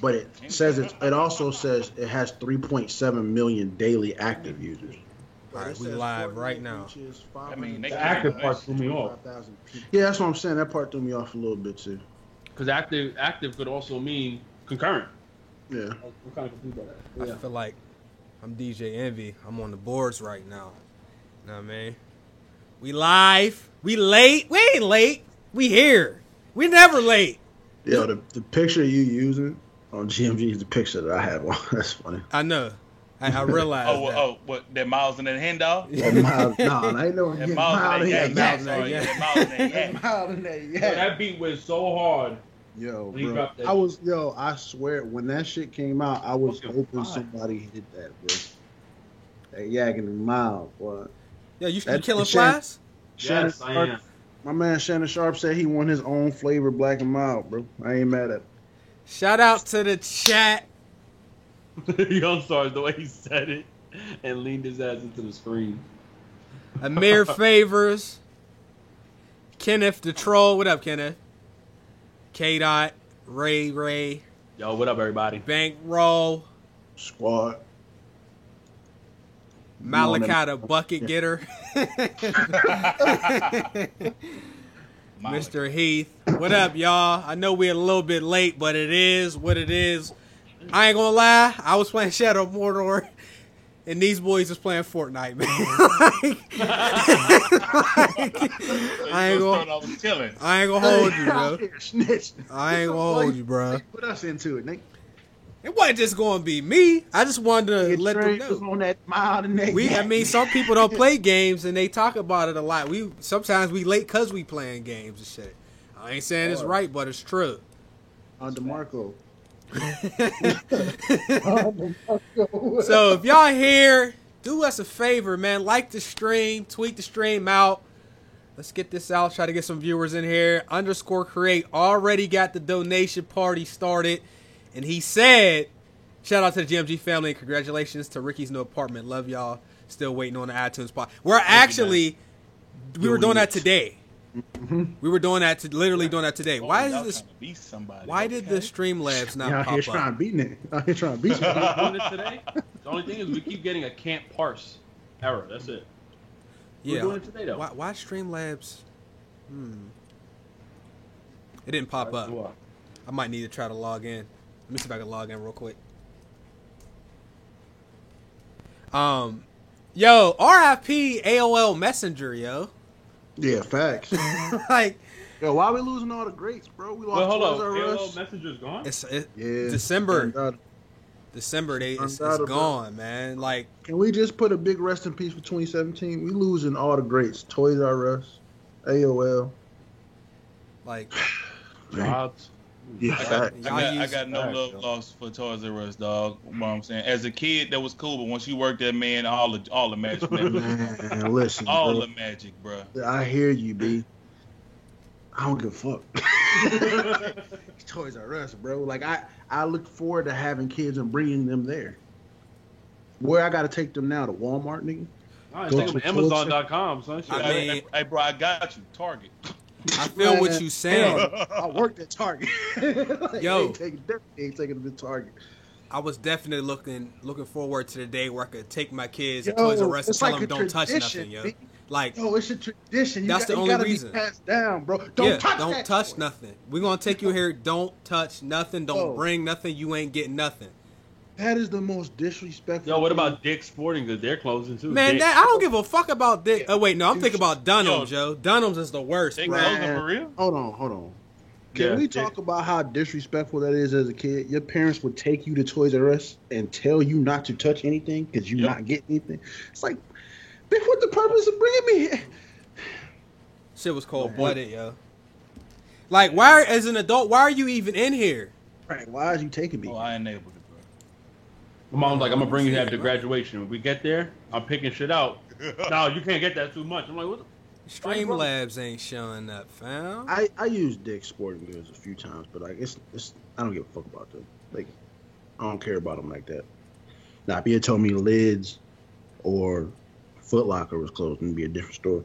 but it also says it has 3.7 million daily active users. All right, we live right now. I mean, the active part threw me off. Yeah, that's what I'm saying. That part threw me off a little bit too. Because active could also mean concurrent. Yeah. I'm kind of confused by that. Yeah. I feel like I'm DJ Envy. I'm on the boards right now. Know what I mean? We live. We late. We ain't late. We here. We never late. Yo, the picture you using on GMG is the picture that I had. That's funny. I know. I realized that. Oh, what? That Miles in that hand dog? Yeah, Miles, no, I ain't know. That Miles in that yak. Miles in that yak. Miles in that yak. That beat was so hard. Yo, bro. I swear, when that shit came out, I was hoping somebody hit that, bro. That yak in the mouth, boy. Yo, you killing flies? Yes, I am. My man Shannon Sharp said he won his own flavor Black and Mild, bro. I ain't mad at it. Shout out to the chat. I'm sorry, the way he said it and leaned his ass into the screen. Amir Favors. Kenneth the Troll. What up, Kenneth? K-Dot. Ray. Yo, what up, everybody? Bankroll. Squad. Malachi the bucket getter. Mr. Heath. What up, y'all? I know we're a little bit late, but it is what it is. I ain't gonna lie. I was playing Shadow of Mordor, and these boys was playing Fortnite, man. I ain't gonna hold you, bro. I ain't gonna hold you, bro. Put us into it, Nick. It wasn't just gonna be me. I just wanted to let them know. On that Mild and that I mean, some people don't play games and they talk about it a lot. Sometimes we late because we playing games and shit. I ain't saying it's right, but it's true. On DeMarco. So if y'all here, do us a favor, man. Like the stream, tweet the stream out. Let's get this out. Try to get some viewers in here. _create already got the donation party started. And he said, shout out to the GMG family and congratulations to Ricky's new apartment. Love y'all. Still waiting on the iTunes spot. We were doing that today. Mm-hmm. We were doing that literally doing that today. Why did the Streamlabs not pop up? Trying to beat it. You're trying to beat it. Doing it today. The only thing is we keep getting a can't parse error. That's it. Yeah. We're doing it today though. Why Streamlabs? It didn't pop up. I might need to try to log in. Let me see if I can log in real quick. Yo, RIP AOL Messenger, yo. Yeah, facts. Like, yo, why are we losing all the greats, bro? We lost. Well, hold on. AOL Messenger's gone. December. It's gone, man. Like, can we just put a big rest in peace for 2017? We losing all the greats. Toys R Us, AOL. Like, jobs. Yeah, I got no love lost for Toys R Us, dog. You know what I'm saying? As a kid, that was cool, but once you worked there, man, all the magic, man, listen, all bro. The magic, bro. I hear you, B. I don't give a fuck. Toys R Us, bro. Like I look forward to having kids and bringing them there. Where I got to take them now to Walmart, nigga. I take them to Amazon.com, son. I mean, hey, bro, I got you, Target. I feel what you saying. I worked at Target. Like, yo, ain't taking them to Target. I was definitely looking forward to the day where I could take my kids to Toys R Us and tell them don't touch nothing, yo. Like, it's a tradition. That's the only reason. Be passed down, bro. Don't touch nothing. We're gonna take you here. Don't touch nothing. Don't bring nothing. You ain't getting nothing. That is the most disrespectful. Yo, what about Dick's Sporting Goods? They're closing too. Man, I don't give a fuck about Dick. Oh wait, no, I'm thinking about Dunham's, Joe. Dunham's is the worst, they bro. closing for real? Hold on. Can we talk about how disrespectful that is as a kid? Your parents would take you to Toys R Us and tell you not to touch anything because you're not getting anything. It's like, bitch, what the purpose of bringing me here? Shit was cold-blooded, yo. Like, why, as an adult, why are you even in here? Right, why are you taking me? Oh, I enabled it, bro. My mom's like, I'm going to bring you after graduation. When we get there, I'm picking shit out. No, you can't get that too much. I'm like, what the... Streamlabs ain't showing up, fam. I used Dick's Sporting Goods a few times, but like it's I don't give a fuck about them. Like I don't care about them like that. Now if you had told me Lids or Foot Locker was closed, it'd be a different story.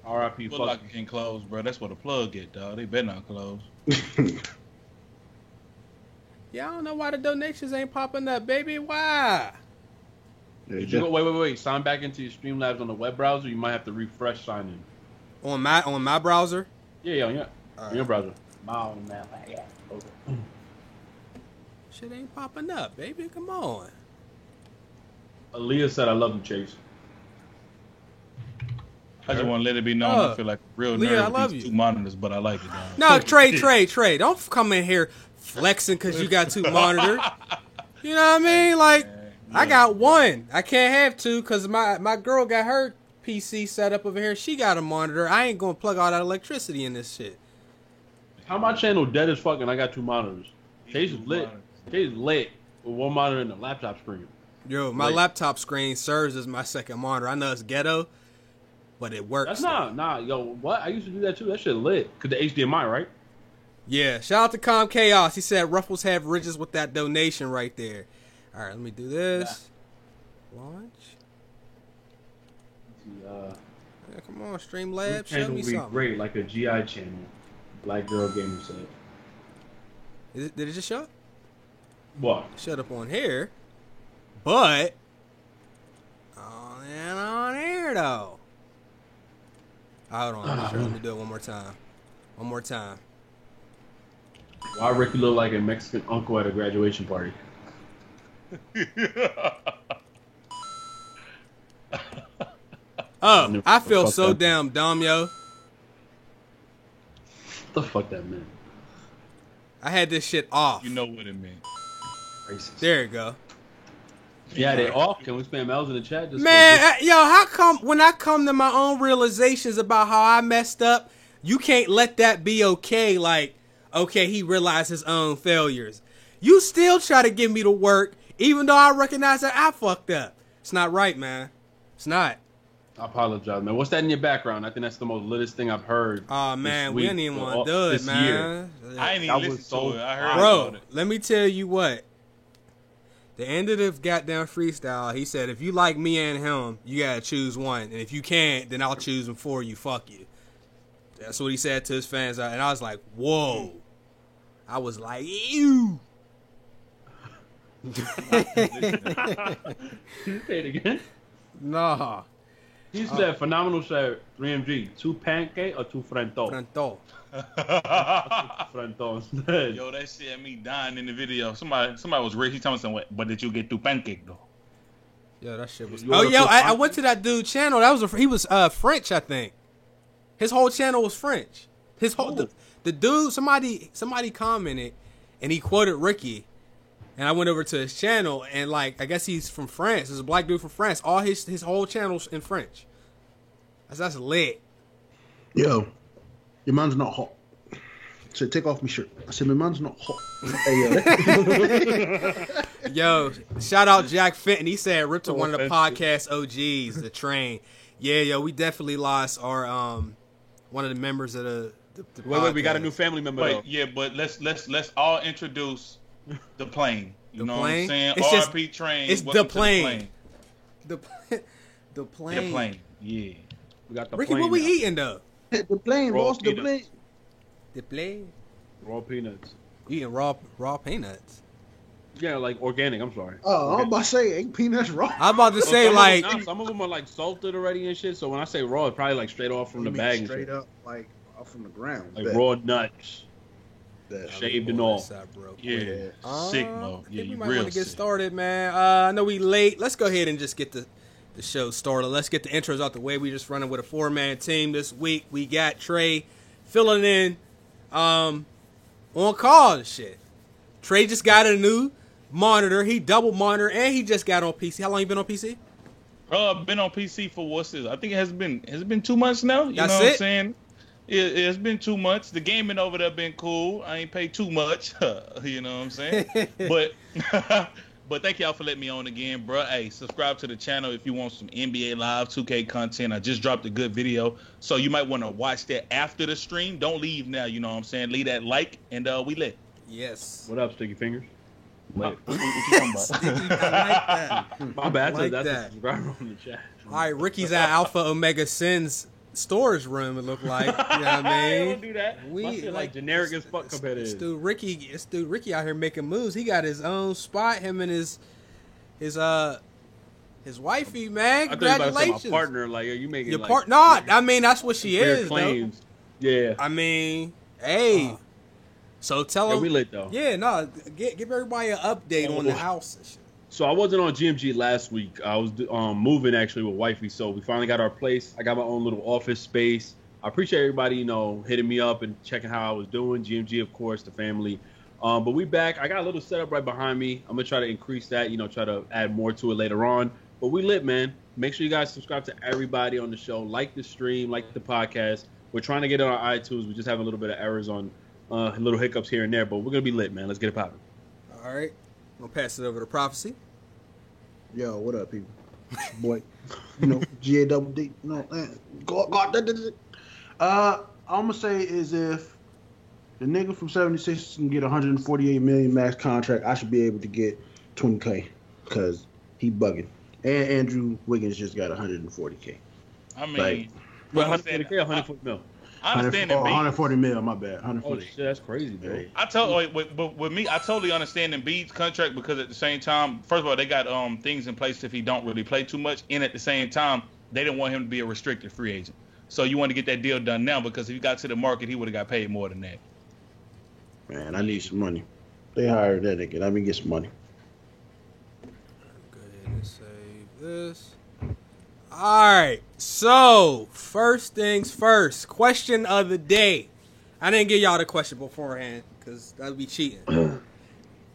R.I.P. Foot Locker can close, bro. That's what the plug get, dog. They better not close. Yeah, I don't know why the donations ain't popping up, baby. Why? Did you go, wait. Sign back into your Streamlabs on the web browser. You might have to refresh sign in. On my browser? Yeah. On your browser. Yeah. Okay. Shit ain't popping up, baby. Come on. Aaliyah said, "I love you, Chase." I just want to let it be known. I feel like a real Leah, I nerd love with these you. 2 monitors, but I like it. Dog. No, Trey. Don't come in here flexing because you got 2 monitors. You know what I mean? Like, I got 1. I can't have 2 because my girl got her PC set up over here. She got a monitor. I ain't going to plug all that electricity in this shit. How my channel dead as fuck and I got 2 monitors. Chase is lit. Chase is lit with 1 monitor and a laptop screen. Yo, my laptop screen serves as my second monitor. I know it's ghetto, but it works. That's yo, what? I used to do that too. That shit lit. Cause the HDMI, right? Yeah, shout out to Calm Chaos. He said Ruffles have riches with that donation right there. All right, let me do this. Yeah. Launch. Yeah, come on, Streamlabs, show me something. Great, like a GI channel. Black Girl Gamer said. Did it just show up? What? Shut up on here, but on here though. Hold on, let me do it one more time. Why Ricky look like a Mexican uncle at a graduation party? Oh, I feel so damn dumb, yo. What the fuck that meant? I had this shit off. You know what it meant. Racist. There you go. Yeah, they off. Can we spam L's in the chat? Man, yo, how come when I come to my own realizations about how I messed up, you can't let that be okay? Like, okay, he realized his own failures. You still try to give me the work, even though I recognize that I fucked up. It's not right, man. It's not. I apologize, man. What's that in your background? I think that's the most litest thing I've heard. Oh, man, we didn't even want to do it, man. Year. I ain't even listen to it. I heard about it. Let me tell you what. The end of the goddamn freestyle, he said, if you like me and him, you gotta choose one. And if you can't, then I'll choose him for you. Fuck you. That's what he said to his fans. And I was like, whoa. I was like, ew. Say it again? Nah. He said, phenomenal shirt, 3MG. 2 pancake or 2 frento? Frento. Frento. Yo, that shit had me dying in the video. Somebody was rich. He told me something. But did you get 2 pancake though? Yo, that shit was. Oh, yo, I went to that dude's channel. That was he was French, I think. His whole channel was French. His whole the dude. Somebody commented, and he quoted Ricky. And I went over to his channel, and like I guess he's from France. He's a black dude from France. All his whole channel's in French. That's lit. Yo, your man's not hot. So take off my shirt. I said my man's not hot. Hey, yo, shout out Jack Fenton. He said rip to one of the podcast OGs, the train. Yeah, yo, we definitely lost our one of the members of the wait, we got a new family member. Wait, yeah, but let's all introduce the plane. You know plane? What I'm saying? It's RP just, train. It's the plane. The plane. The plane. Yeah. We got the Ricky, plane what we now. eating though? the plane, Raw boss. The peanuts. plane. The plane. Raw peanuts. You eating raw peanuts? Yeah, like organic. I'm sorry. Oh, I'm about to say ain't peanuts raw. I'm about to say like some of them are like salted already and shit. So when I say raw, it's probably like straight off from the bag. Straight up, like off from the ground. Like raw nuts. That. Shaved and all. Yeah. Sick, Mo. Yeah, we you might real want to get sick. started, man. I know we late. Let's go ahead and just get the show started. Let's get the intros out the way. We just running with a 4-man team this week. We got Trey filling in on call and shit. Trey just got a new monitor. He double monitor and he just got on PC. How long you been on PC? Been on PC for what's this? I think has it been 2 months now? You That's know what it? I'm saying? It's been 2 months. The gaming over there been cool. I ain't paid too much. You know what I'm saying? But thank y'all for letting me on again, bro. Hey, subscribe to the channel if you want some NBA Live 2K content. I just dropped a good video, so you might want to watch that after the stream. Don't leave now. You know what I'm saying? Leave that like, and we lit. Yes. What up, Sticky Fingers? What you talking about? I like that. My bad. Like That's that. a subscriber on the chat. All right, Ricky's at Alpha Omega Sins storage room. It looked like. You know what I mean? Don't do that. We My shit like generic as fuck compared to this his. dude Ricky out here making moves. He got his own spot. Him and his wifey, man. I thought you were about to say Congratulations. my partner. Like, are you making Your like, part? No, I mean that's what she weird is. Though. claims? Yeah. I mean, hey. So tell Yeah, them. we lit though. Yeah, no. Give everybody an update on the house and shit. So I wasn't on GMG last week. I was moving actually with wifey. So we finally got our place. I got my own little office space. I appreciate everybody, hitting me up and checking how I was doing. GMG, of course, the family. But we back. I got a little setup right behind me. I'm gonna try to increase that. Try to add more to it later on. But we lit, man. Make sure you guys subscribe to everybody on the show. Like the stream, like the podcast. We're trying to get it on iTunes. We just have a little bit of errors on little hiccups here and there. But we're gonna be lit, man. Let's get it popping. All right. I'm gonna pass it over to Prophecy. Yo, what up, people? Boy, GA double D. I'm gonna say is if the nigga from 76 can get 148 million max contract, I should be able to get 20K because he bugging. And Andrew Wiggins just got 140K. I mean, Like, Well, 140K, 140 mil. I understand 140 mil, my bad. Oh 140. shit, that's crazy, bro. I told with me, I totally understand Embiid's contract because at the same time, first of all, they got things in place if he don't really play too much, and at the same time, they didn't want him to be a restricted free agent. So you want to get that deal done now because if he got to the market, he would have got paid more than that. Man, I need some money. They hired that nigga. Let me get some money. Go ahead and save this. All right. So, first things first. Question of the day. I didn't give y'all the question beforehand because that would be cheating.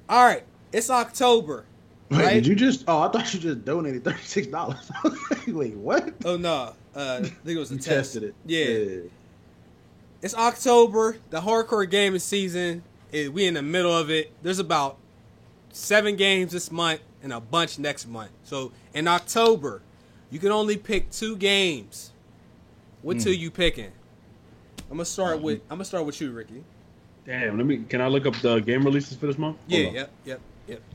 All right. It's October. Wait, Right? did you just? Oh, I thought you just donated $36. Wait, what? Oh, no. I think it was a You test. tested it. Yeah. It's October. The hardcore gaming season. We in the middle of it. There's about 7 games this month and a bunch next month. So, in October, you can only pick 2 games. What 2 you picking? I'm gonna start with you, Ricky. Damn, can I look up the game releases for this month? Yeah, Hold on. yep.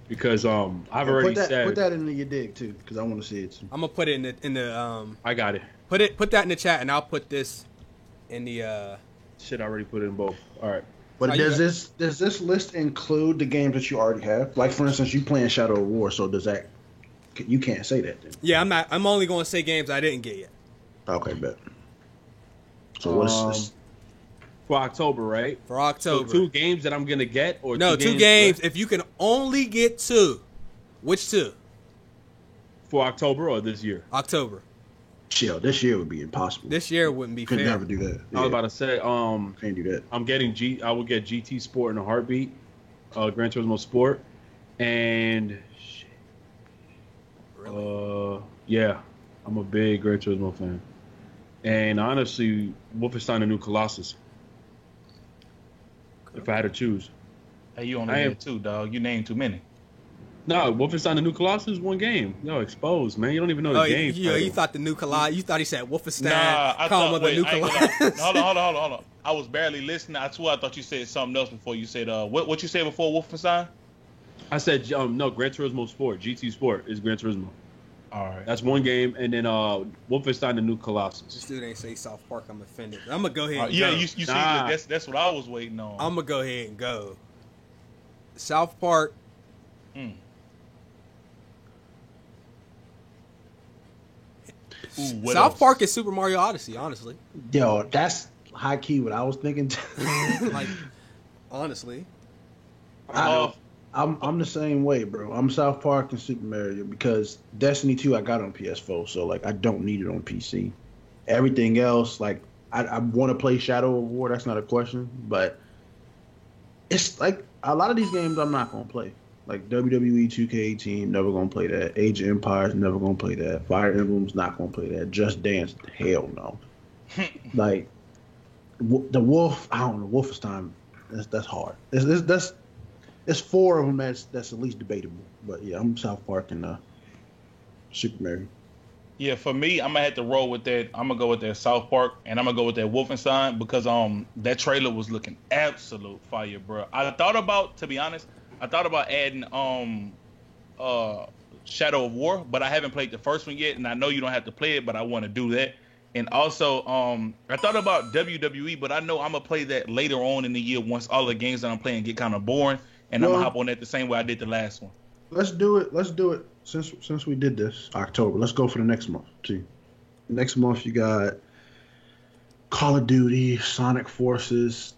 Because I've already said Put that into your dig too, because I want to see it too. I'm gonna put it in the I got it. put that in the chat, and I'll put this in the Shit, I already put it in both. All right. But Oh, you does this list include the games that you already have? Like for instance, you playing Shadow of War, so does that? You can't say that then. Yeah, I'm only gonna say games I didn't get yet. Okay, bet. So what's this? For October, right? For October. So 2 games that I'm gonna get, or No, 2 2 games. If you can only get 2, which 2? for October or this year? October. Chill. This year would be impossible. This year wouldn't be Could fair. never do that. I was about to say, Can't do that. I'm getting I would get GT Sport in a heartbeat, Gran Turismo Sport, and Really? yeah, I'm a big Gran Turismo fan, and honestly, Wolfenstein: The New Colossus. If I had to choose, Hey, you only did 2, dog. You named too many. no, Wolfenstein: The New Colossus is 1 game. Yo, exposed, man. You don't even know the game. You thought the new Colossus. You thought he said Wolfenstein. Nah, I Call him thought. the new Wait, I ain't gonna- Colossus. hold on. I was barely listening. I swear I thought you said something else before you said what you said before Wolfenstein. I said no. Gran Turismo Sport, GT Sport is Gran Turismo. All right. That's 1 game, and then Wolfenstein: The New This Colossus. dude ain't say South Park. I'm offended. I'm gonna go ahead. And Yeah, go. you see, Nah. that's what I was waiting on. I'm gonna go ahead and go. South Park. Ooh, what South else? Park is Super Mario Odyssey. Honestly, Yo, that's high key what I was thinking. like honestly, I'm the same way, bro. I'm South Park and Super Mario because Destiny 2 I got on PS4, so like I don't need it on PC. Everything else, like I want to play Shadow of War. That's not a question, but it's like a lot of these games I'm not gonna play. Like WWE 2K18, never gonna play that. Age of Empires, never gonna play that. Fire Emblem's not gonna play that. Just Dance, hell no. Like the Wolf, I don't know. Wolfenstein, that's hard. It's 4 of them that's at least debatable. But yeah, I'm South Park and Super Mario. Yeah, for me, I'm gonna have to roll with that. I'm gonna go with that South Park, and I'm gonna go with that Wolfenstein because that trailer was looking absolute fire, bro. To be honest, I thought about adding Shadow of War, but I haven't played the first one yet, and I know you don't have to play it, but I want to do that. And also, I thought about WWE, but I know I'm gonna play that later on in the year once all the games that I'm playing get kind of boring, and I'm Well, gonna hop on that the same way I did the last one. Let's do it. Let's do it. Since we did this October, let's go for the next month too. Next month you got Call of Duty, Sonic Forces.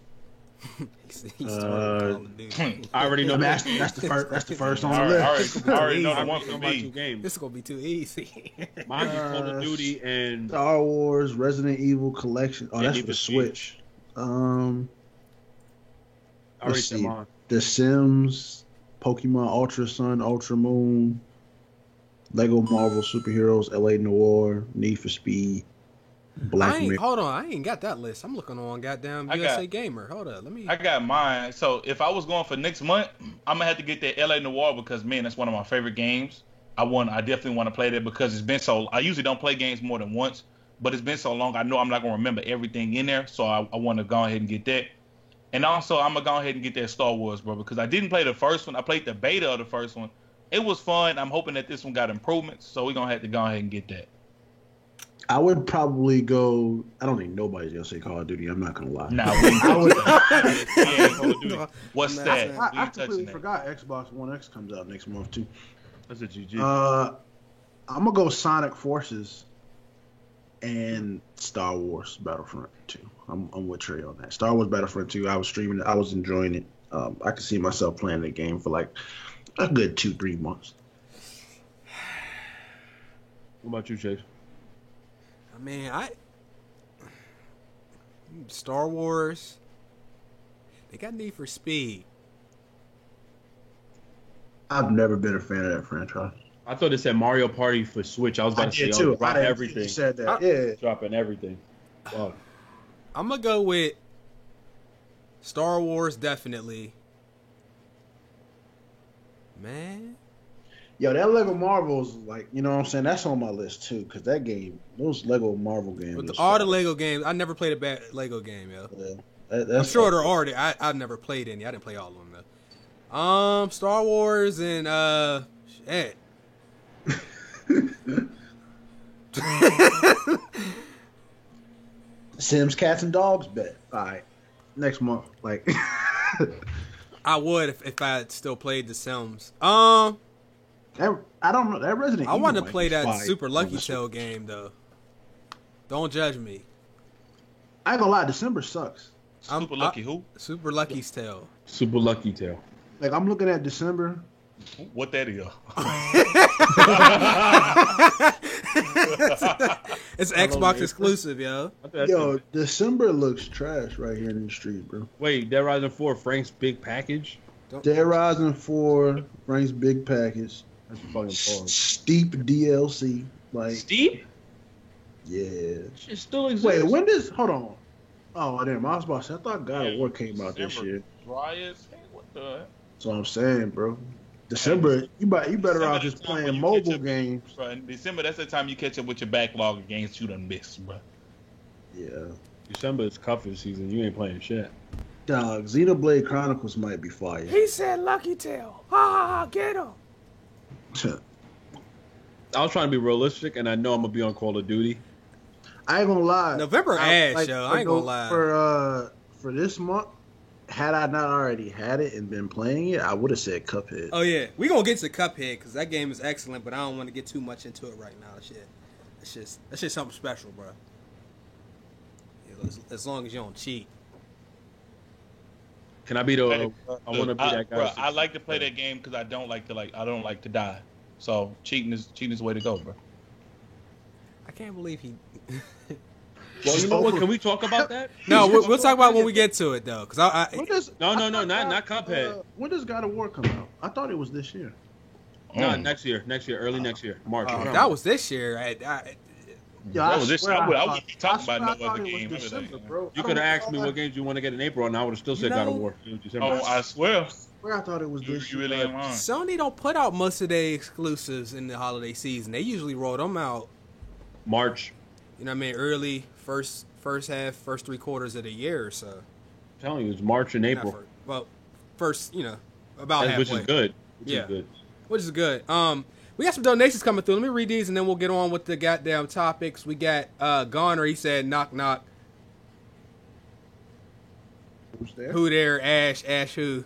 He started Call of Duty. I already know That's the first. That's the first on I the already, list. I already know the I'm one talking for about 2 me. games. This is gonna be too easy. Mine's Call of Duty and Star Wars, Resident Evil Collection. Oh, that's for the Switch. I already Let's said see. mine. The Sims, Pokemon Ultra Sun, Ultra Moon, Lego Marvel Superheroes, LA Noir, Need for Speed, Black Mirror. Hold on, I ain't got that list. I'm looking on goddamn I USA got- Gamer. Hold up, let me. I got mine. So if I was going for next month, I'm gonna have to get that LA Noir because man, that's one of my favorite games. I definitely want to play that because it's been so. I usually don't play games more than once, but it's been so long. I know I'm not gonna remember everything in there, so I want to go ahead and get that. And also, I'm gonna go ahead and get that Star Wars, bro, because I didn't play the first one. I played the beta of the first one. It was fun. I'm hoping that this one got improvements, so we're gonna have to go ahead and get that. I would probably go. I don't think nobody's gonna say Call of Duty. I'm not gonna lie. Nah, we ain't I would. yeah, Call of Duty. What's Nah, that? I- We I ain't touching completely that. forgot Xbox One X comes out next month too. That's a GG. I'm gonna go Sonic Forces and Star Wars Battlefront 2. I'm with Trey on that. Star Wars Battlefront 2. I was streaming it. I was enjoying it. I could see myself playing the game for like a good 2-3 months. What about you, Chase? I mean, Star Wars. They got Need for Speed. I've never been a fan of that franchise. I thought it said Mario Party for Switch. I was about to say, oh, drop didn't everything. think you said that. Yeah. Dropping everything. Wow. I'm gonna go with Star Wars, definitely. Man, Yo, that Lego Marvel's like, you know what I'm saying? That's on my list too, because that game, those Lego Marvel games. with was all the fire. Lego games, I never played a bad Lego game, yo. Yeah. I'm That's sure there are. I've never played any. I didn't play all of them though. Star Wars and shit. Sims, Cats, and Dogs. Bet. All right, next month. Like, I would if I had still played The Sims. that, I don't know that Resident. I Evil want to might play be that fire Super on Lucky the Tail Switch. game though. Don't judge me. I ain't gonna lie, December sucks. Super Lucky who? Super Lucky's Tail. Super Lucky Tail. Like, I'm looking at December. What that is? It's Xbox exclusive, yo. I thought that Yo, said- December looks trash right here in the street, bro. Wait, Dead Rising 4, Frank's Big Package? Dead Rising 4, Frank's Big Package, That's fucking pause. Steep DLC. Like, Steep? yeah. It still exists. Wait, when does? Hold on. Oh, damn, I was about to say, I thought God of War came out this December. year. Riot? What the heck? That's what I'm saying, bro. December, you better December off is just the time playing when you mobile catch up- games. Bro, in December, that's the time you catch up with your backlog of games you done missed, bro. Yeah. December is cuffing season. You ain't playing shit. Dog, Xenoblade Chronicles might be fire. He said Lucky Tail. Ah, get him. I was trying to be realistic, and I know I'm going to be on Call of Duty. I ain't gonna lie. November ass, yo. I ain't gonna lie. For this month, had I not already had it and been playing it, I would have said Cuphead. Oh yeah, we gonna get to Cuphead because that game is excellent, but I don't want to get too much into it right now. That's just something special, bro. Yeah, as long as you don't cheat. Can I be the... Hey, I want to be that guy. Bro, I like to play that game because I don't like to die. So cheating is the way to go, bro. I can't believe he. Well, you know what? Can we talk about that? No, we'll talk about it when we get to it though, because When does- No, I no, thought not Cuphead. when does God of War come out? I thought it was this year. No, next year, early next year, March. that was this year. Yeah, That was this year. I wouldn't be talking I about swear no I other thought it was game. I was December, like, bro. You I could have don't asked me know. what games you want to get in April, and I would have still said You God of know- War. December. Oh, I swear. Where I thought it was You this really year. ain't lying. Sony don't put out most of their exclusives in the holiday season. They usually roll them out. March. You know what I mean? Early first half, first 3 quarters of the year or so. I'm telling you, it's March and Not April, first, well, first, about halfway. which is good. Yeah. Is good. Which is good. We got some donations coming through. Let me read these and then we'll get on with the goddamn topics. We got Garner. He said, knock, knock. Who's there? Who there? Ash. Ash who?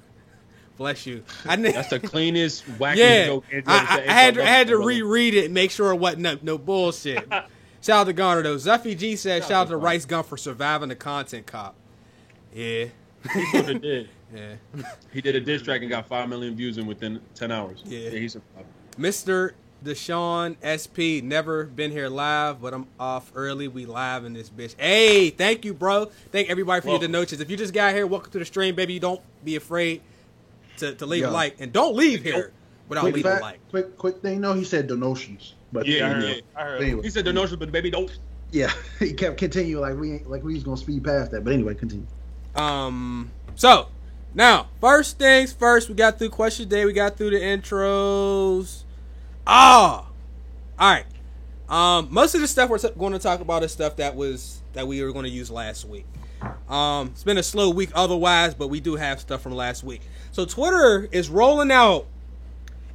Bless you. That's the cleanest, wackiest yeah, joke. I had to reread it and make sure it wasn't no bullshit. Shout out to Garner, though. Zuffy G said, shout out to Rice Gun for surviving the content cop. Yeah. He sort of did. Yeah. He did a diss track and got 5 million views in within 10 hours. Yeah. He survived. Mr. Deshaun SP, never been here live, but I'm off early. We live in this bitch. Hey, thank you, bro. Thank everybody for your donations. If you just got here, welcome to the stream, baby. Don't be afraid to leave a like. And don't leave here without leaving a like. Quick thing, though. He said donations. But Yeah, I heard. Anyway. He said donations, but baby, don't. Yeah, he kept continuing like we was gonna speed past that. But anyway, continue. So now, first things first, we got through question day, we got through the intros. All right. Most of the stuff we're going to talk about is stuff that we were going to use last week. It's been a slow week otherwise, but we do have stuff from last week. So Twitter is rolling out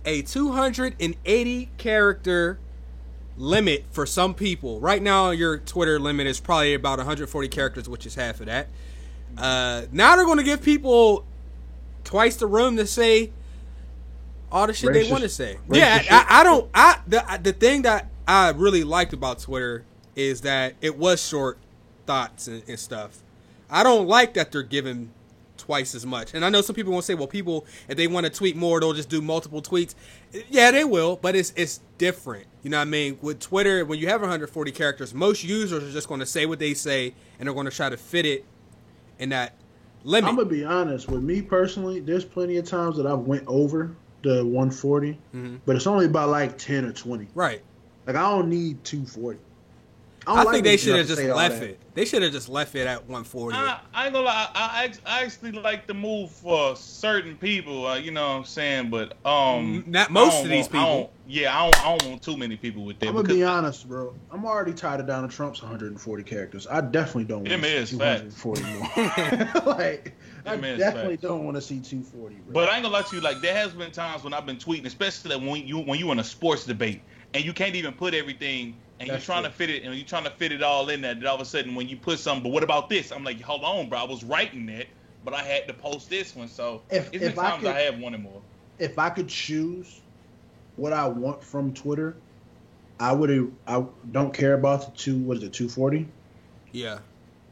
a 280 character limit for some people. Right now, your Twitter limit is probably about 140 characters, which is half of that. Now they're going to give people twice the room to say all the shit they want to say. Yeah, the thing that I really liked about Twitter is that it was short thoughts and stuff. I don't like that they're giving twice as much. And I know some people won't say, well, people, if they want to tweet more, they'll just do multiple tweets. Yeah, they will, but it's different. You know what I mean? With Twitter, when you have 140 characters, most users are just going to say what they say, and they're going to try to fit it in that limit. I'm gonna be honest with me personally. There's plenty of times that I've went over the 140, but it's only about like 10 or 20. Right. Like I don't need 240. I think they should have just left it. They should have just left it at 140. I ain't gonna lie. I actually like the move for certain people. You know what I'm saying? But not most of these people. I don't want too many people with that. I'm gonna be honest, bro. I'm already tired of Donald Trump's 140 characters. I definitely don't want to see 240 more. Like I definitely don't want to see 240. Bro. But I ain't gonna lie to you. Like there has been times when I've been tweeting, especially when you in a sports debate and you can't even put everything. And you're trying to fit it, and you're trying to fit it all in there. Then all of a sudden, when you put something, but what about this? I'm like, hold on, bro. I was writing that, but I had to post this one. So if I have wanted more. If I could choose what I want from Twitter, I don't care about the 240. Yeah.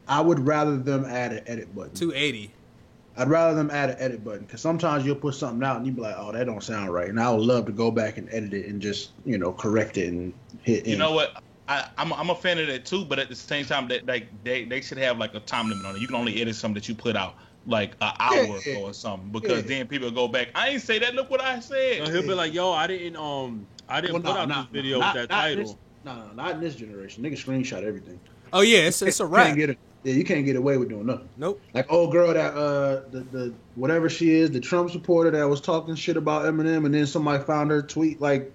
I would rather them add an edit button. 280. I'd rather them add an edit button because sometimes you'll put something out and you'll be like, oh, that don't sound right. And I would love to go back and edit it and just, correct it and hit. You know what? I'm a fan of that too, but at the same time, that like they should have like a time limit on it. You can only edit something that you put out like an hour ago or something because then people go back. I ain't say that. Look what I said. He'll be like, yo, I didn't put out this video with that title. Not in this generation. Niggas screenshot everything. Oh yeah, it's a wrap. You can't get away with doing nothing. Nope. Like old girl that the whatever she is, the Trump supporter that was talking shit about Eminem, and then somebody found her tweet like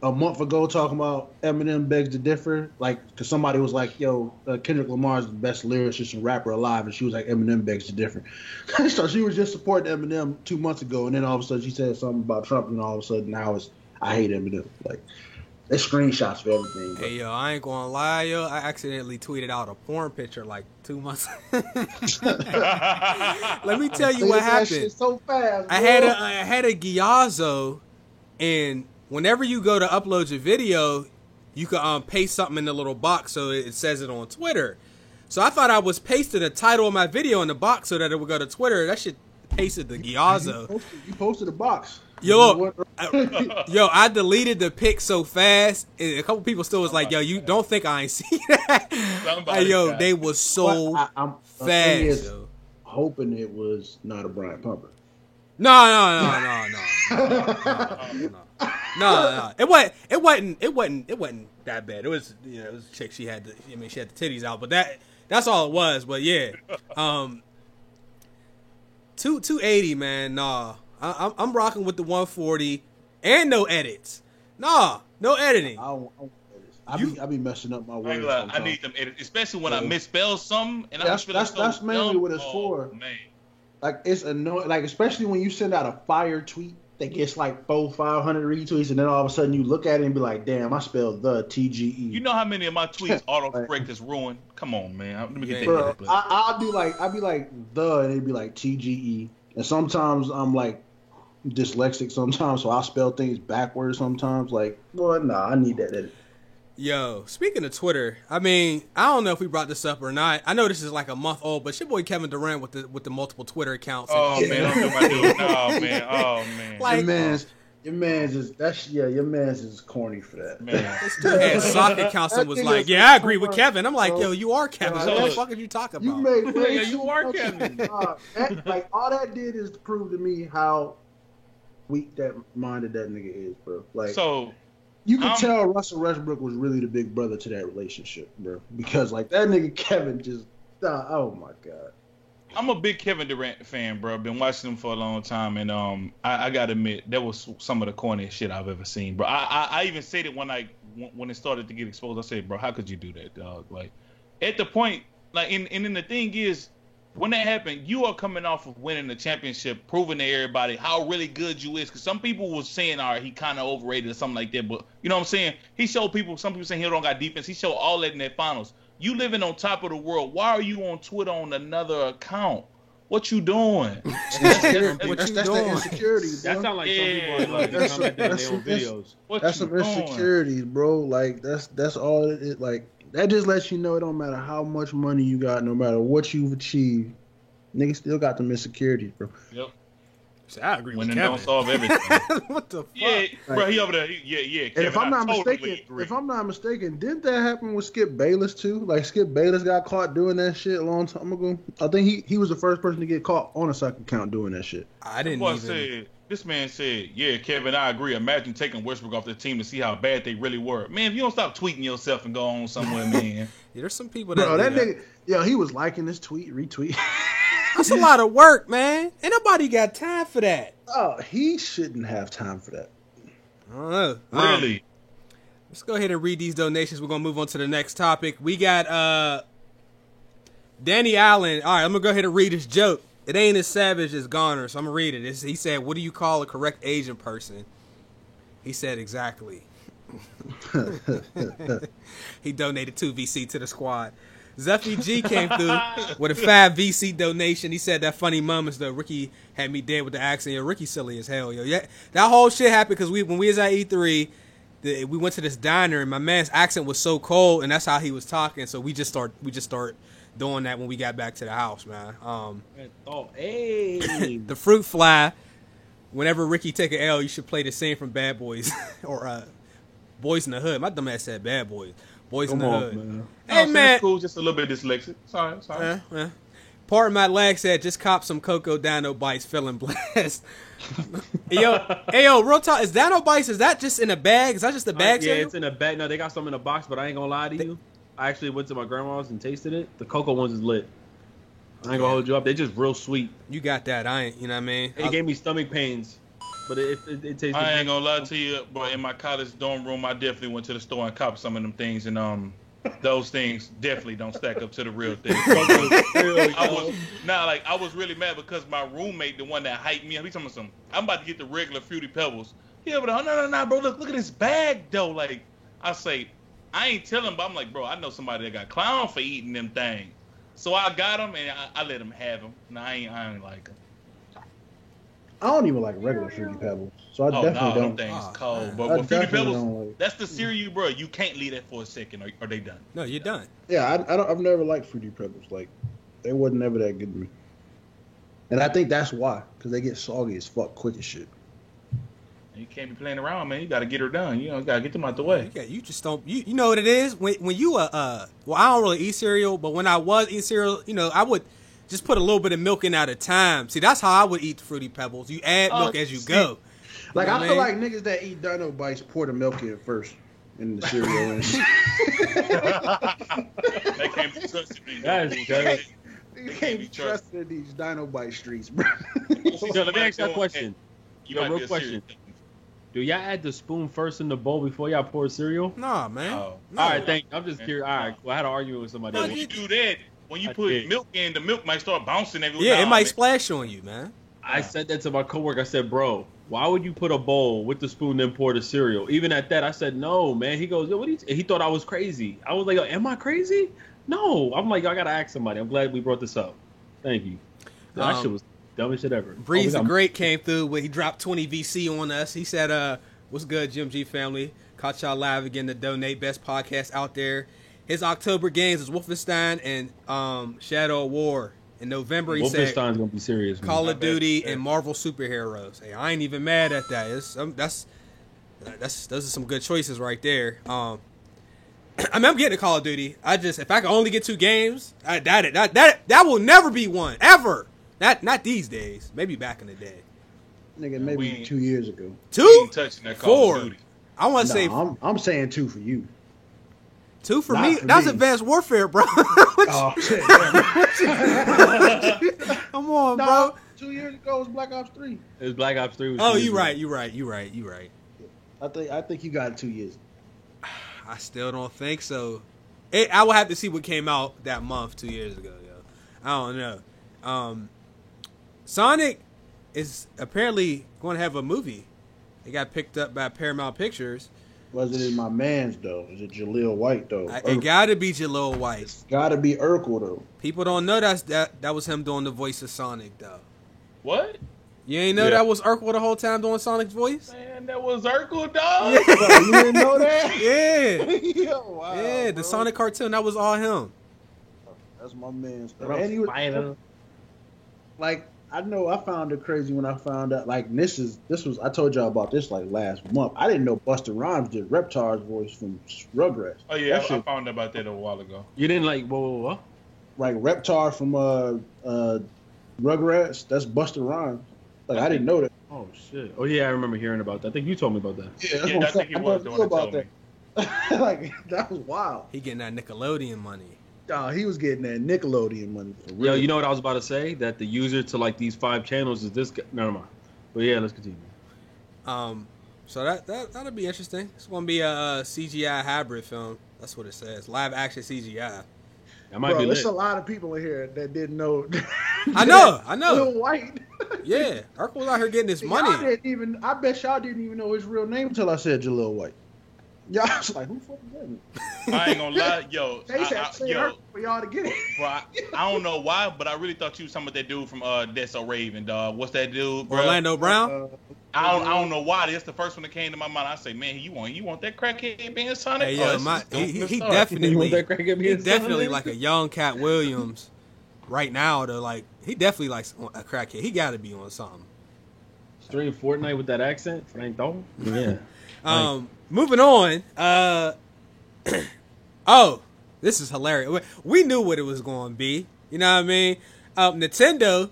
a month ago talking about Eminem begs to differ, like because somebody was like, "Yo, Kendrick Lamar is the best lyricist and rapper alive," and she was like, "Eminem begs to differ." So she was just supporting Eminem 2 months ago, and then all of a sudden she said something about Trump, and all of a sudden now I hate Eminem. Like. There's screenshots for everything. Bro. Hey, yo, I ain't gonna lie, yo. I accidentally tweeted out a porn picture like 2 months. Let me tell you what happened. So fast, I had a Giazzo, and whenever you go to upload your video, you can paste something in the little box so it says it on Twitter. So I thought I was pasting the title of my video in the box so that it would go to Twitter. That shit pasted the Giazzo. You posted a box. Yo, I deleted the pic so fast. And a couple people still was like, yo, you don't think I ain't see that? They was so fast. Yo. Hoping it was not a Brian Pumper. No. It wasn't that bad. It was, it was a chick. She had the titties out, but that's all it was. But yeah, 280, man. Nah. I'm rocking with the 140 and no edits. Nah, no editing. I be messing up my words. I need them edits, especially when I misspell something. And that's mainly what it's for. Man. Like it's annoying. Like especially when you send out a fire tweet that gets like 500 retweets, and then all of a sudden you look at it and be like, damn, I spelled the TGE. You know how many of my tweets autocorrect is ruined? Come on, man. Let me get Bro, that. I'll be like the, and it'd be like TGE. And sometimes I'm like dyslexic sometimes, so I'll spell things backwards sometimes. Like, well, nah, I need that edit. Yo, speaking of Twitter, I mean, I don't know if we brought this up or not. I know this is like a month old, but your boy Kevin Durant with the multiple Twitter accounts. Oh man, I'm doing my dude. Oh man, Like, your man's is corny for that. man. This dude had sock accounts and was like, yeah, I agree with Kevin. I'm like, yo, you are Kevin. What the fuck are you talking about? You made way Yeah, too you are much Kevin. like all that did is prove to me how weak that minded that nigga is, bro. Like, So you could tell Russell Westbrook was really the big brother to that relationship, bro. Because like that nigga Kevin just, oh my god. I'm a big Kevin Durant fan, bro. Been watching him for a long time, and I gotta admit that was some of the corniest shit I've ever seen, bro. I even said it when it started to get exposed. I said, bro, how could you do that, dog? Like, at the point, like, and then the thing is, when that happened, you are coming off of winning the championship, proving to everybody how really good you is. Because some people were saying, all right, he kind of overrated or something like that. But you know what I'm saying? He showed people. Some people saying he don't got defense. He showed all that in that finals. You living on top of the world. Why are you on Twitter on another account? What you doing? That's the insecurity, bro. That sound like some people are like commenting on their own videos. That's some insecurities, bro. Like that's all it like. That just lets you know it don't matter how much money you got, no matter what you've achieved, niggas still got them insecurities, bro. Yep. So I agree with Winning Kevin. don't solve everything. What the fuck? Yeah, bro, he over there. Yeah. And if I'm not mistaken, didn't that happen with Skip Bayless too? Like Skip Bayless got caught doing that shit a long time ago. I think he was the first person to get caught on a second account doing that shit. I didn't even. This man said, yeah, Kevin, I agree. Imagine taking Westbrook off the team to see how bad they really were. Man, if you don't stop tweeting yourself and go on somewhere, man. Yeah, there's some people that. Bro, that nigga, yo, he was liking this tweet, retweet. That's a lot of work, man. Ain't nobody got time for that. Oh, he shouldn't have time for that. I don't know. Really? Let's go ahead and read these donations. We're gonna move on to the next topic. We got Danny Allen. All right, I'm gonna go ahead and read his joke. It ain't as savage as Garner, so I'm gonna read it. He said, "What do you call a correct Asian person?" He said, "Exactly." He donated 2 VC to the squad. Zeffy G came through with a 5 VC donation. He said that funny moments though. Ricky had me dead with the accent. Yo, Ricky silly as hell, yo. Yeah, that whole shit happened because when we was at E3, we went to this diner and my man's accent was so cold, and that's how he was talking. So we just start doing that when we got back to the house, man. The fruit fly. Whenever Ricky take an L, you should play the scene from Bad Boys or Boys in the Hood. My dumb ass said Bad Boys. Boys in the Hood. Man. Hey, man. Cool, just a little bit dyslexic. Sorry. Part of my leg said, just cop some Cocoa Dino Bites, feeling blessed. Hey, yo, real talk. Is Dino Bites, is that just in a bag? Is that just a bag? Yeah, it's in a bag. No, they got some in a box, but I ain't gonna lie to you. I actually went to my grandma's and tasted it. The cocoa ones is lit. I ain't gonna hold you up. They're just real sweet. You got that. I ain't, you know what I mean? It gave me stomach pains, but it tasted. I ain't gonna lie to you, but in my college dorm room, I definitely went to the store and copped some of them things, and those things definitely don't stack up to the real thing. I was really mad because my roommate, the one that hyped me up, he told me I'm about to get the regular Fruity Pebbles. He over there, no, bro, look at this bag though. Like, I say, I ain't telling, but I'm like, bro, I know somebody that got clowned for eating them things. So I got them and I let them have them. No, I ain't like them. I don't even like regular Fruity Pebbles, so I definitely don't. Them things cold. But with Fruity Pebbles, that's the cereal, bro. You can't leave that for a second, or they done. No, you're done. Yeah, I've never liked Fruity Pebbles. Like, they wasn't never that good to me. And I think that's why, because they get soggy as fuck quick as shit. You can't be playing around, man. You got to get her done. You got to get them out the way. Yeah, you just don't. You know what it is when you well, I don't really eat cereal, but when I was eating cereal, I would just put a little bit of milk in at a time. See, that's how I would eat Fruity Pebbles. You add milk as you go. Like, I feel like niggas that eat Dino Bites pour the milk in first in the cereal. They can't be trusted. You can't be trusted in these Dino Bite streets, bro. So let me ask you a question. Real question. Do y'all add the spoon first in the bowl before y'all pour cereal? Nah, man. Oh. No. All right, thank you. I'm just curious. All right, cool. I had an argument with somebody. No, you do that. When you put milk in, the milk might start bouncing everywhere. Yeah, it might splash on you, man. I said that to my coworker. I said, bro, why would you put a bowl with the spoon then pour the cereal? Even at that, I said, no, man. He goes, yo, what? He thought I was crazy. I was like, am I crazy? No. I'm like, I gotta ask somebody. I'm glad we brought this up. Thank you. That shit was dumbest shit ever. Breeze the Great came through when he dropped 20 VC on us. He said, what's good, Jim G family? Caught y'all live again to donate. Best podcast out there. His October games is Wolfenstein and Shadow of War. In November, he said Wolfenstein's gonna be serious. Call of Duty and Marvel superheroes. Hey, I ain't even mad at that. Those are some good choices right there. I mean, I'm getting a Call of Duty. If I can only get 2 games, that will never be one ever. Not these days. Maybe back in the day. Nigga, maybe 2 years ago. 2? Touching that Call of Duty. I want to say. I'm saying 2 for you. 2 for me? That's Advanced Warfare, bro. Oh, shit. Come on, bro. 2 years ago was Black Ops 3. It was Black Ops 3. Oh, you're right. I think you got it 2 years. I still don't think so. I will have to see what came out that month 2 years ago, yo. I don't know. Sonic is apparently going to have a movie. It got picked up by Paramount Pictures. Was it in my man's, though? Is it Jaleel White, though? It got to be Jaleel White. It's got to be Urkel, though. People don't know that was him doing the voice of Sonic, though. What? You ain't know that was Urkel the whole time doing Sonic's voice? Man, that was Urkel, dog. Yeah. Bro, you didn't know that? Yeah. Yo, wow, yeah, the bro. Sonic cartoon, that was all him. That's my man's. And he was, like, I know I found it crazy when I found out. Like, this was I told y'all about this like last month. I didn't know Busta Rhymes did Reptar's voice from Rugrats. Oh yeah, I found out about that a while ago. You didn't like what? Like Reptar from Rugrats. That's Busta Rhymes. Like I didn't know that. Oh shit. Oh yeah, I remember hearing about that. I think you told me about that. Yeah, that's Yeah, what I I'm think saying. he was doing it. Told me. Like that was wild. He getting that Nickelodeon money. He was getting that Nickelodeon money for real. Yo, you know what I was about to say? That the user to like these 5 channels is this guy. Never mind. But yeah, let's continue. So that'll be interesting. It's gonna be a CGI hybrid film. That's what it says. Live action CGI. That might be there's lit. a lot of people in here that didn't know. I know. Lil White. Yeah, Urkel was out here getting his money. I bet y'all didn't even know his real name until I said Jaleel White. Y'all was like, who the fuck is that? I ain't gonna lie, yo. They said Urkel for y'all to get it. Bro, I don't know why, but I really thought you was some of that dude from That's So Raven, dog. What's that dude, bro? Orlando Brown. I don't know why. That's the first one that came to my mind. I say, man, you want that crackhead being Sonic? Hey, yo, he definitely like a young Cat Williams right now. To like, he definitely likes a crackhead. He got to be on something. Stream Fortnite with that accent, Frank Dalton. Yeah. Moving on. Oh, this is hilarious. We knew what it was going to be. You know what I mean? Nintendo.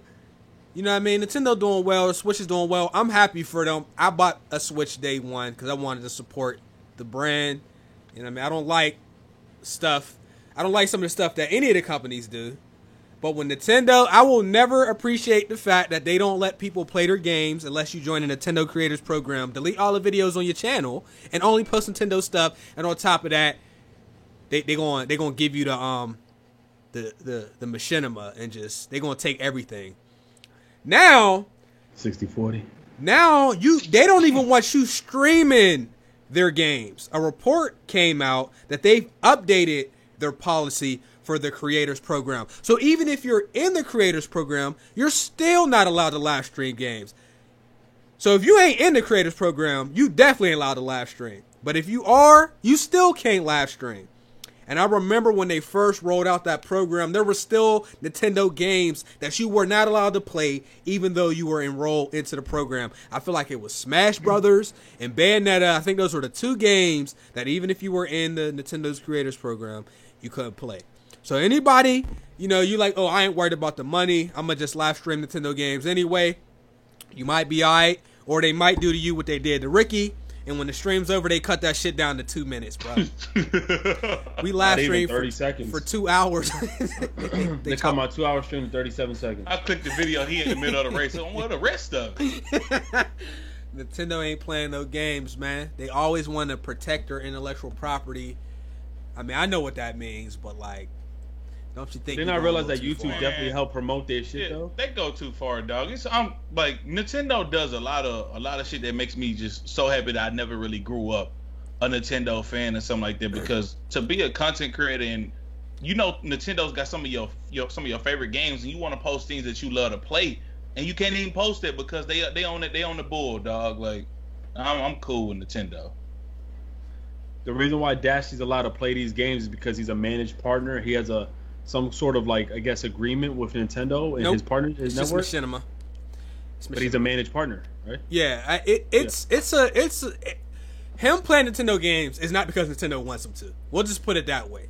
You know what I mean? Nintendo doing well. The Switch is doing well. I'm happy for them. I bought a Switch day one because I wanted to support the brand. You know what I mean? I don't like some of the stuff that any of the companies do. But with Nintendo, I will never appreciate the fact that they don't let people play their games unless you join a Nintendo Creators Program. Delete all the videos on your channel and only post Nintendo stuff. And on top of that, they gonna give you the machinima and just they gonna take everything. Now 60/40. Now they don't even want you streaming their games. A report came out that they've updated their policy for the Creators Program. So even if you're in the Creators Program, you're still not allowed to live stream games. So if you ain't in the Creators Program, you definitely ain't allowed to live stream. But if you are, you still can't live stream. And I remember when they first rolled out that program, there were still Nintendo games that you were not allowed to play even though you were enrolled into the program. I feel like it was Smash Brothers and Bayonetta. I think those were the 2 games that even if you were in the Nintendo's Creators Program, you couldn't play. So anybody, you like, oh, I ain't worried about the money. I'm going to just live stream Nintendo games anyway. You might be all right. Or they might do to you what they did to Ricky. And when the stream's over, they cut that shit down to 2 minutes, bro. We live streamed 30 seconds. For 2 hours. they come out 2 hour stream in 37 seconds. I clicked the video. He in the middle of the race. What the rest of it? Nintendo ain't playing no games, man. They always want to protect their intellectual property. I mean, I know what that means, but like, Don't you think? Didn't I realize that YouTube definitely helped promote their shit though? They go too far, dog. I'm like Nintendo does a lot of shit that makes me just so happy that I never really grew up a Nintendo fan or something like that. Because to be a content creator and Nintendo's got some of your favorite games and you want to post things that you love to play and you can't even post it because they own it. They own the bull, dog. Like I'm cool with Nintendo. The reason why Dashy's allowed to play these games is because he's a managed partner. He has some sort of like, I guess, agreement with Nintendo and his partner, his network. Just Machinima. But he's a managed partner, right? Yeah, him playing Nintendo games is not because Nintendo wants him to. We'll just put it that way.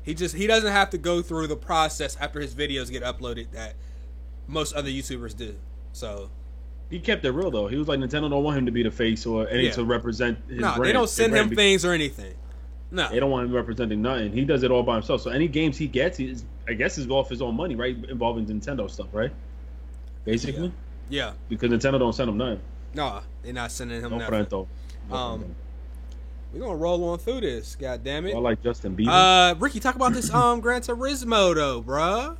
He doesn't have to go through the process after his videos get uploaded that most other YouTubers do. So he kept it real though. He was like, Nintendo don't want him to be the face or any to represent his brand. No, they don't send him things or anything. No, they don't want him representing nothing. He does it all by himself. So any games he gets, I guess, is off his own money, right? Involving Nintendo stuff, right? Basically. Yeah. Because Nintendo don't send him nothing. No, they're not sending him no nothing. Frento. We're gonna roll on through this. God damn it. I like Justin Bieber. Ricky, talk about this Gran Turismo though, bruh.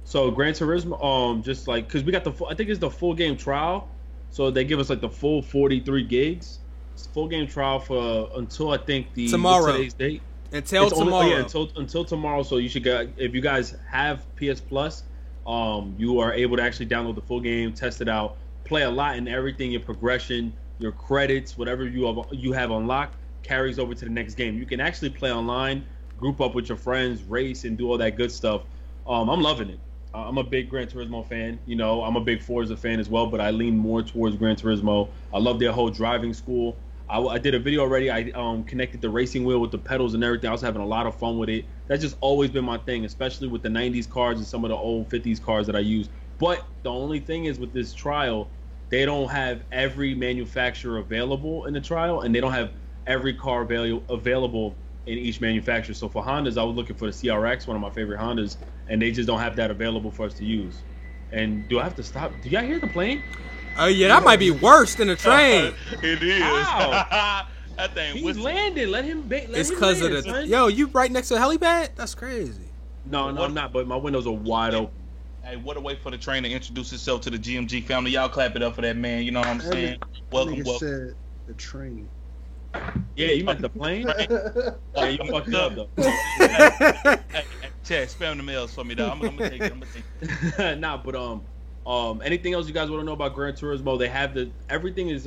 So Gran Turismo, just like because we got I think it's the full game trial. So they give us like the full 43 gigs. It's full game trial for until I think tomorrow. Today's date. Until tomorrow. Until tomorrow. So you should get, if you guys have PS Plus, you are able to actually download the full game, test it out, play a lot in everything, your progression, your credits, whatever you have unlocked carries over to the next game. You can actually play online, group up with your friends, race, and do all that good stuff. I'm loving it. I'm a big Gran Turismo fan. I'm a big Forza fan as well, but I lean more towards Gran Turismo. I love their whole driving school. I did a video already. I connected the racing wheel with the pedals and everything. I was having a lot of fun with it. That's just always been my thing, especially with the 90s cars and some of the old 50s cars that I use. But the only thing is with this trial, they don't have every manufacturer available in the trial, and they don't have every car available in each manufacturer. So for Hondas, I was looking for the CRX, one of my favorite Hondas, and they just don't have that available for us to use. And do I have to stop? Do y'all hear the plane? Oh yeah, that might be worse than a train. It is. How? That thing. He's landing. Let him. It's because of the. Son. Yo, you right next to the helipad? That's crazy. No, I'm not. But my windows are wide open. Hey, what a way for the train to introduce itself to the GMG family. Y'all clap it up for that man. You know what I'm saying? Welcome. Said the train. Yeah, you meant the plane? Yeah, you fucked up though. Hey, Chad, spam the mails for me, though. I'm gonna take it. Nah, but anything else you guys want to know about Gran Turismo? They have everything is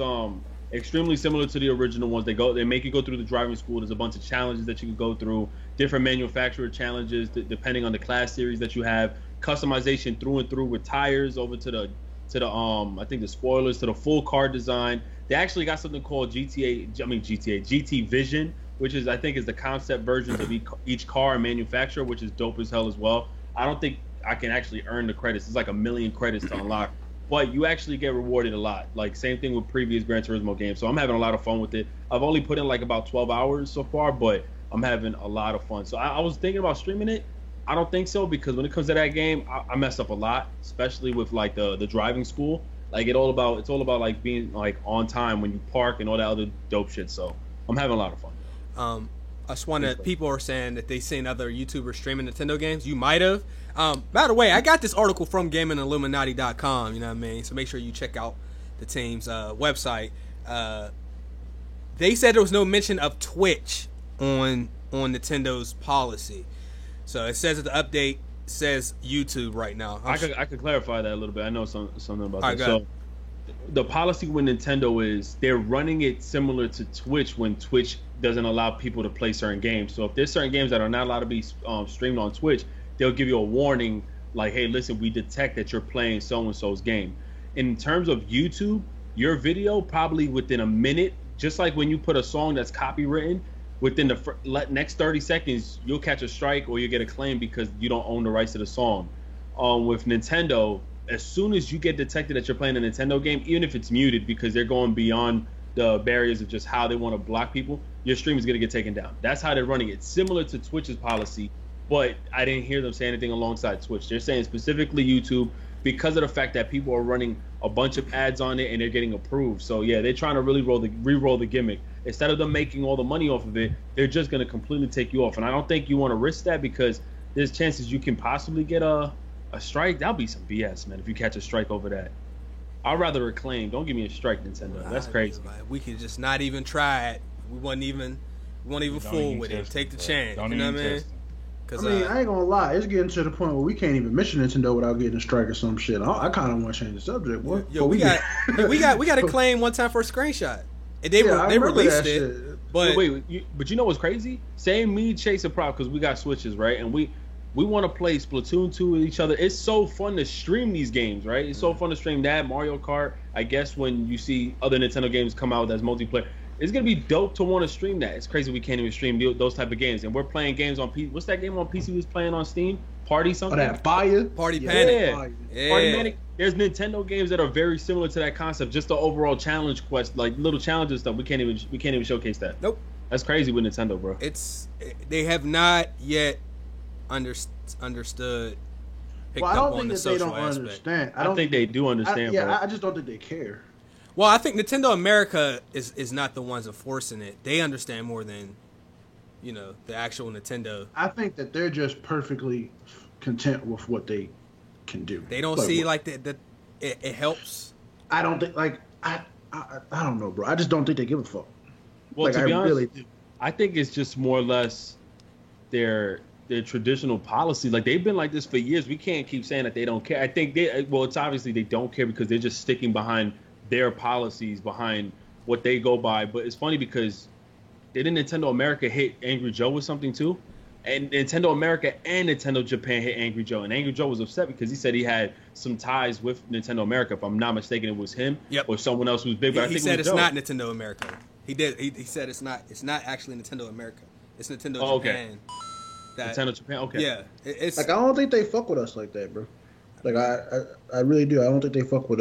extremely similar to the original ones. They make you go through the driving school. There's a bunch of challenges that you can go through, different manufacturer challenges depending on the class series that you have, customization through and through with tires over to the I think the spoilers, to the full car design. They actually got something called GT Vision, which is, I think, is the concept versions of each car and manufacturer, which is dope as hell as well. I don't think I can actually earn the credits. It's like 1 million credits to unlock, but you actually get rewarded a lot. Like same thing with previous Gran Turismo games. So I'm having a lot of fun with it. I've only put in like about 12 hours so far, but I'm having a lot of fun. So I was thinking about streaming it. I don't think so, because when it comes to that game, I mess up a lot, especially with like the driving school. Like it's all about like being like on time when you park and all that other dope shit. So I'm having a lot of fun. I just wanted, people are saying that they seen other YouTubers streaming Nintendo games. You might have. By the way, I got this article from GamingIlluminati.com. You know what I mean? So make sure you check out the team's website. They said there was no mention of Twitch on Nintendo's policy. So it says that the update says YouTube right now. I could clarify that a little bit. I know something about that. Right, so the policy with Nintendo is they're running it similar to Twitch when Twitch doesn't allow people to play certain games. So if there's certain games that are not allowed to be streamed on Twitch, they'll give you a warning like, hey, listen, we detect that you're playing so-and-so's game. In terms of YouTube, your video probably within a minute, just like when you put a song that's copywritten, within the next 30 seconds, you'll catch a strike or you'll get a claim because you don't own the rights to the song. With Nintendo, as soon as you get detected that you're playing a Nintendo game, even if it's muted because they're going beyond the barriers of just how they want to block people, your stream is going to get taken down. That's how they're running it. Similar to Twitch's policy, but I didn't hear them say anything alongside Twitch. They're saying specifically YouTube because of the fact that people are running a bunch of ads on it and they're getting approved. So yeah, they're trying to really re-roll the gimmick. Instead of them making all the money off of it, they're just going to completely take you off. And I don't think you want to risk that because there's chances you can possibly get a strike. That'll be some BS, man. If you catch a strike over that, I'd rather reclaim. Don't give me a strike, Nintendo. That's crazy. We could just not even try it. We won't even fool with it. Take the chance. You know what I mean? I mean, I ain't gonna lie. It's getting to the point where we can't even mention Nintendo without getting a strike or some shit. I kind of want to change the subject. What? Yo, we got a claim one time for a screenshot. And they released it. But but you know what's crazy? Same me, Chase, and Prop, because we got Switches, right? And we want to play Splatoon 2 with each other. It's so fun to stream these games, right? It's so fun to stream that, Mario Kart. I guess when you see other Nintendo games come out that's multiplayer, it's going to be dope to want to stream that. It's crazy we can't even stream those type of games. And we're playing games on PC. What's that game on PC we was playing on Steam? Party something? Oh, that Fire? Party Panic. Yeah. Party Panic. There's Nintendo games that are very similar to that concept. Just the overall challenge quest, like little challenges stuff. We can't even showcase that. Nope. That's crazy with Nintendo, bro. They have not yet understood. Well, I don't think that they don't understand. I think they do understand. Bro. I just don't think they care. Well, I think Nintendo America is not the ones enforcing it. They understand more than, the actual Nintendo. I think that they're just perfectly content with what they can do. They don't see like that it helps. I don't think I don't know, bro. I just don't think they give a fuck. Well, to be honest, I think it's just more or less their traditional policy. Like, they've been like this for years. We can't keep saying that they don't care. I think it's obviously they don't care because they're just sticking behind their policies, behind what they go by. But it's funny because didn't Nintendo America hit Angry Joe with something too? And Nintendo America and Nintendo Japan hit Angry Joe. And Angry Joe was upset because he said he had some ties with Nintendo America. If I'm not mistaken, it was him or someone else who was big. But I think said it's not Nintendo America. He did. He said it's not actually Nintendo America. It's Nintendo Japan. Nintendo Japan. Okay. Yeah. It's I don't think they fuck with us like that, bro. Like I really do. I don't think they fuck with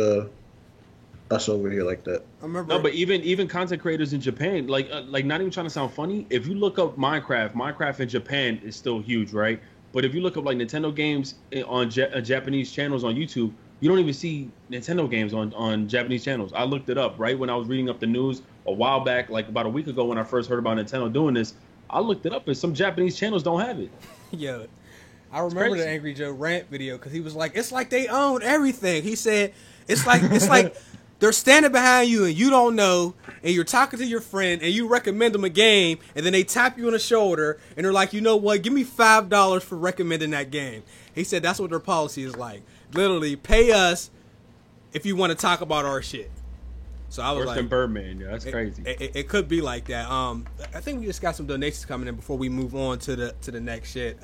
us over here like that. I remember. No, but even content creators in Japan, like not even trying to sound funny. If you look up Minecraft in Japan is still huge, right? But if you look up like Nintendo games on Japanese channels on YouTube, you don't even see Nintendo games on Japanese channels. I looked it up right when I was reading up the news a while back, like about a week ago when I first heard about Nintendo doing this. I looked it up, and some Japanese channels don't have it. Yo, I remember the Angry Joe rant video because he was like, "It's like they own everything." He said, "It's like they're standing behind you and you don't know, and you're talking to your friend and you recommend them a game, and then they tap you on the shoulder and they're like, you know what? Give me $5 for recommending that game." He said that's what their policy is like. Literally, pay us if you want to talk about our shit. So I was worse than Birdman, yeah, that's crazy. It could be like that. I think we just got some donations coming in before we move on to the next shit.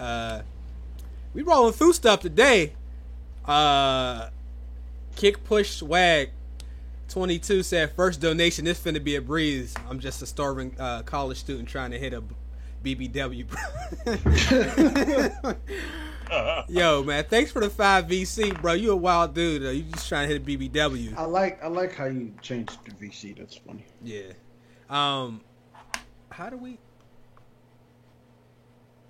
We rolling through stuff today. Kick Push Swag 22 said, "First donation, this finna be a breeze. I'm just a starving college student trying to hit a BBW." Yo, man, thanks for the 5 VC, bro. You a wild dude. You just trying to hit a BBW. I like how you changed the VC. That's funny. Yeah. How do we?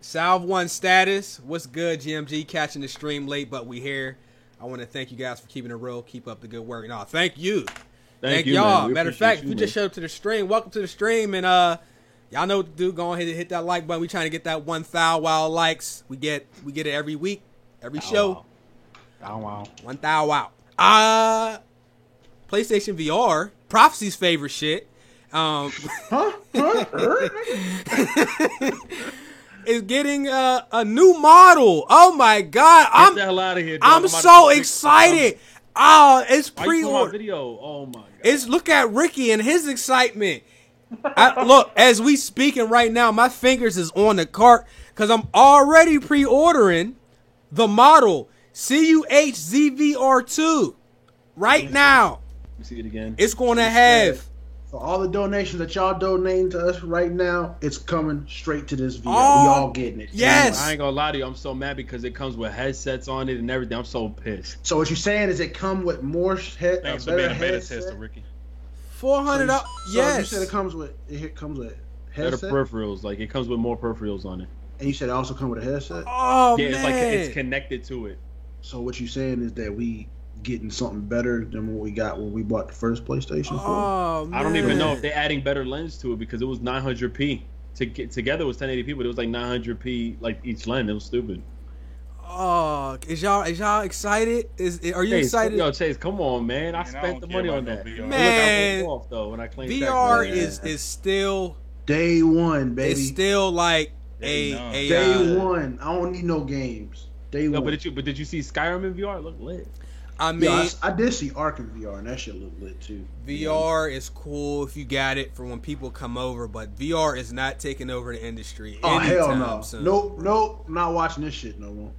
Salve 1 status. What's good, GMG? Catching the stream late, but we here. I want to thank you guys for keeping it real. Keep up the good work. No, thank you. Thank y'all. Matter of fact, if you just showed up to the stream, welcome to the stream. And y'all know what to do. Go ahead and hit that like button. We trying to get that 1,000 wild likes. We get it every week, every show. Wow. 1,000 wow. PlayStation VR, Prophecy's favorite shit. Is getting a new model. Oh my god! Get the hell out of here, dog. I'm so excited. Oh, it's pre-order. Video. Oh my god! It's look at Ricky and his excitement. Look, as we speaking right now, my fingers is on the cart because I'm already pre-ordering the model CUHZVR2 right now. Let me see it again. It's going to have. For all the donations that y'all donating to us right now, it's coming straight to this VR. We all getting it. Yes. I ain't gonna lie to you. I'm so mad because it comes with headsets on it and everything. I'm so pissed. So what you're saying is it come with more Thanks for being a beta tester, Ricky. $400. Yes. You said it comes with headset. Better peripherals. Like it comes with more peripherals on it. And you said it also come with a headset. Oh yeah, man. it's like it's connected to it. So what you saying is that we getting something better than what we got when we bought the first PlayStation 4? Oh, man. I don't even know if they're adding better lens to it because it was 900p. Together it was 1080p, but it was like 900p like each lens. It was stupid. Oh, is y'all excited? Are you excited? Yo, Chase, come on, man. I Man, I spent don't the care money about on no that. VR. Look, Man. I went off though when I claimed VR that. is still Day one, baby. it's still like Day a none. Day one. I don't need no games. Day No, one. but did you see Skyrim in VR? Look lit. I mean, Yeah, I did see Ark in VR, and that shit looked lit too. VR is cool if you got it for when people come over, but VR is not taking over the industry. Oh hell anytime no! soon. Nope, not watching this shit no more.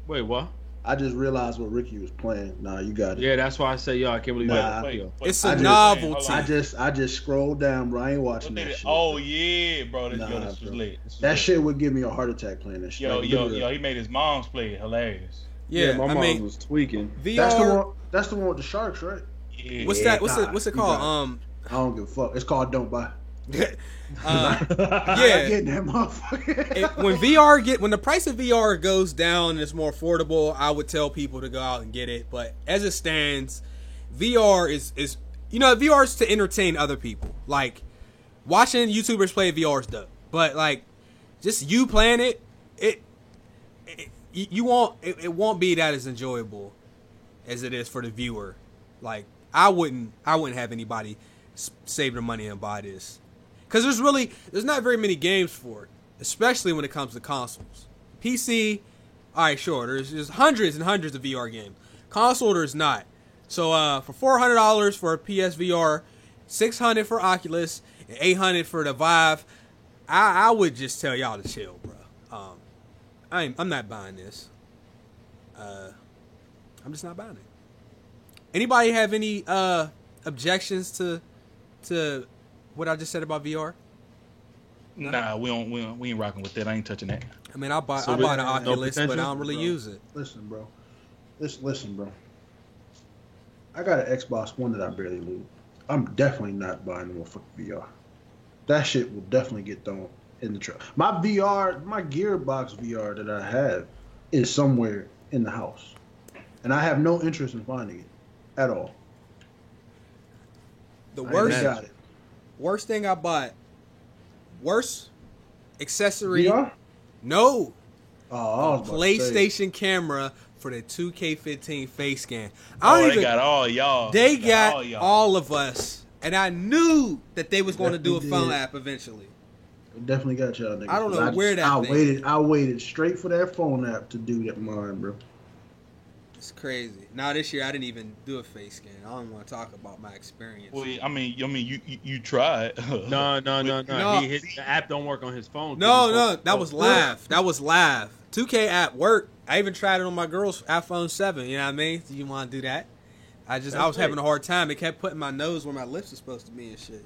Wait, what? I just realized what Ricky was playing. Nah, you got it. Yeah, that's why I say, yo, I can't believe Nah. that. It's I a just- novelty. I just scrolled down, bro. I ain't watching that shit. Oh yeah, bro. This, Nah, this was bro. lit. This was That lit. shit would give me a heart attack playing that shit. Yo, Like, yo, literally. yo. He made his mom's play it. Hilarious. Yeah, my I mom mean, was tweaking. VR. That's the one with the sharks, right? Yeah. What's Yeah, that? What's it you called? got I don't give a fuck. It's called Don't Buy. Yeah. I get that motherfucker. When the price of VR goes down and it's more affordable, I would tell people to go out and get it. But as it stands, VR is VR is to entertain other people. Like watching YouTubers play VR is dope, but like just you playing it, it won't be that as enjoyable as it is for the viewer. Like I wouldn't have anybody save their money and buy this. Because there's not very many games for it, especially when it comes to consoles. PC, all right, sure, there's hundreds and hundreds of VR games. Console, there's not. So for $400 for a PSVR, $600 for Oculus, and $800 for the Vive, I would just tell y'all to chill, bro. I'm not buying this. I'm just not buying it. Anybody have any objections to what I just said about VR? Nah, we ain't rocking with that. I ain't touching that. I mean, I bought So the no Oculus, but I potential? don't really use it. Listen, bro. Listen, bro. I got an Xbox One that I barely lose. I'm definitely not buying no fucking VR. That shit will definitely get thrown in the truck. My Gearbox VR that I have is somewhere in the house. And I have no interest in finding it at all. The I worst ain't got it. worst thing I bought, worst accessory. VR? No, Oh, I was about to say. PlayStation camera for the 2K15 face scan. I don't They even. got all y'all. They got all y'all. all of us, and I knew that they was going to do a Definitely phone did. app eventually. Definitely got y'all niggas. I don't know where that thing- I waited straight for that phone app to do that mine, bro. It's crazy. Now this year I didn't even do a face scan. I don't want to talk about my experience. Well, I mean, you tried. No. No. The app don't work on his phone. No, that was live. That was live. 2K app worked. I even tried it on my girl's iPhone 7. You know what I mean? Do you want to do that? I was having a hard time. It kept putting my nose where my lips are supposed to be and shit.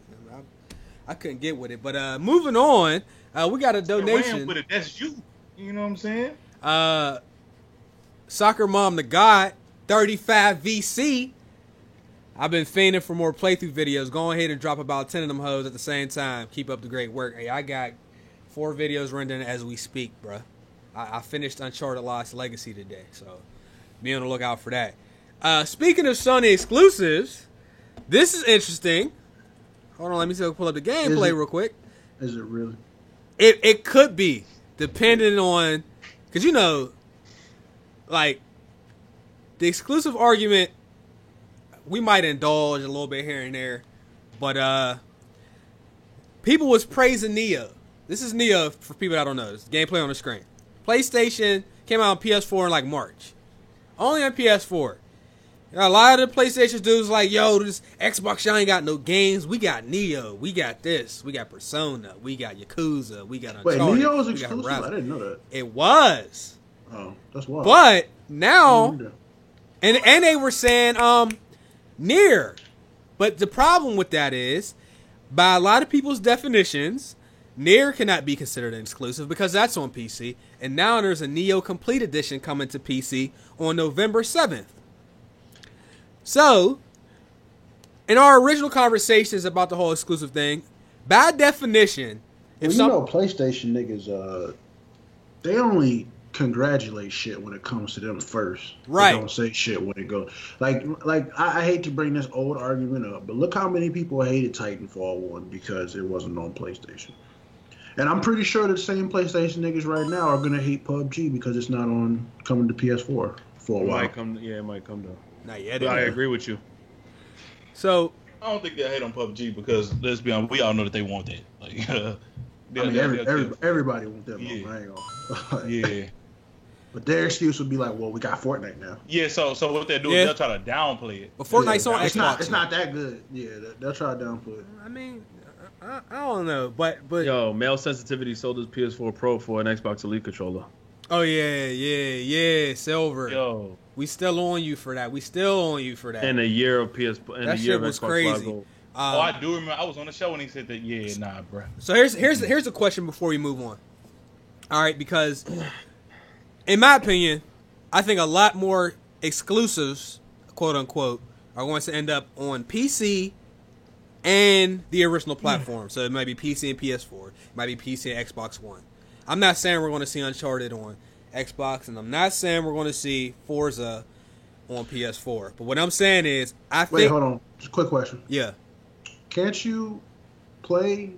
I couldn't get with it. But moving on, we got a donation. With it. That's you. You know what I'm saying? Soccer Mom the God, 35 VC. I've been fiending for more playthrough videos. Go ahead and drop about 10 of them hoes at the same time. Keep up the great work. Hey, I got 4 videos rendering as we speak, bruh. I finished Uncharted Lost Legacy today, so be on the lookout for that. Speaking of Sony exclusives, this is interesting. Hold on, let me pull up the gameplay real quick. Is it really? It could be, depending on, because you know, like, the exclusive argument, we might indulge a little bit here and there, but people was praising Neo. This is Neo for people that don't know. This gameplay on the screen. PlayStation came out on PS4 in like March. Only on PS4. You know, a lot of the PlayStation dudes like, yo, this Xbox, y'all ain't got no games. We got Neo. We got this. We got Persona. We got Yakuza. We got Uncharted. Wait, Neo was we got exclusive? Horizon. I didn't know that. It was. Oh, that's wild. But now, Yeah. and they were saying Nier. But the problem with that is, by a lot of people's definitions, Nier cannot be considered an exclusive because that's on PC. And now there's a Neo Complete Edition coming to PC on November 7th. So, in our original conversations about the whole exclusive thing, by definition, Well, you know, PlayStation niggas, they only congratulate shit when it comes to them first. Right. They don't say shit when it goes. Like I hate to bring this old argument up, but look how many people hated Titanfall 1 because it wasn't on PlayStation. And I'm pretty sure the same PlayStation niggas right now are gonna hate PUBG because it's not on coming to PS4 for a while. It might come though. Not yet. But I agree with you. So I don't think they'll hate on PUBG because let's be honest, we all know that they want that. Like, everybody wants that. Yeah. I ain't gonna. yeah. But their excuse would be like, "Well, we got Fortnite now." Yeah. So what they'll do is they'll try to downplay it. but Fortnite's on it's Xbox. It's not that good. Yeah, they'll try to downplay it. I mean, I don't know, but Yo, male sensitivity sold his PS4 Pro for an Xbox Elite controller. oh yeah, Silver. Yo. We still on you for that. And a year of PS. And That a year shit of was Xbox crazy. Live Gold. I do remember. I was on the show when he said that. Yeah, nah, bro. So here's a question before we move on. All right, because in my opinion, I think a lot more exclusives, quote unquote, are going to end up on PC and the original platform. So it might be PC and PS4, it might be PC and Xbox One. I'm not saying we're going to see Uncharted on Xbox, and I'm not saying we're going to see Forza on PS4. But what I'm saying is, I think. Wait, hold on. Just a quick question. Yeah. Can't you play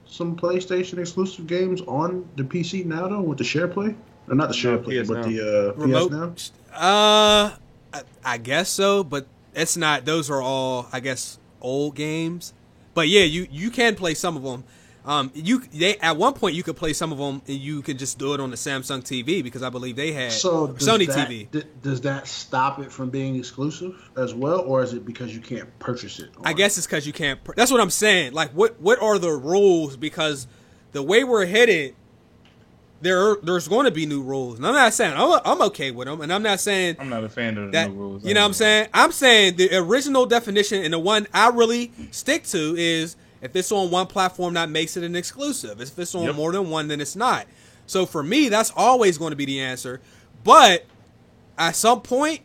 some PlayStation exclusive games on the PC now though with the share play? Or not the share play, PS but Now. the Remote? PS Now? I guess so, but it's not. Those are all, I guess, old games. But yeah, you can play some of them. At one point you could play some of them, and you could just do it on the Samsung TV because I believe they had Sony TV. Does that stop it from being exclusive as well, or is it because you can't purchase it? I guess it's because you can't. That's what I'm saying. Like, what are the rules? Because the way we're headed, there's going to be new rules, and I'm not saying I'm okay with them, and I'm not saying I'm not a fan of the that. new rules. You know what I'm saying? I'm saying the original definition, and the one I really stick to is if it's on one platform, that makes it an exclusive. If it's on more than one, then it's not. So for me, that's always going to be the answer. But at some point,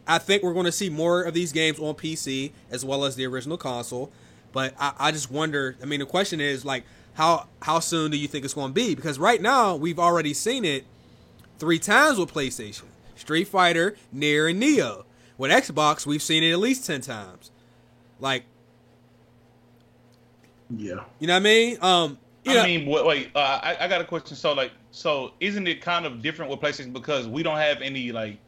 I think we're going to see more of these games on PC as well as the original console. But I just wonder. I mean, the question is like, how soon do you think it's going to be? Because right now we've already seen it 3 times with PlayStation: Street Fighter, Nier, and Neo. With Xbox, we've seen it at least 10 times. Like, yeah, you know what I mean? I mean, wait. I got a question. So isn't it kind of different with PlayStation because we don't have any like,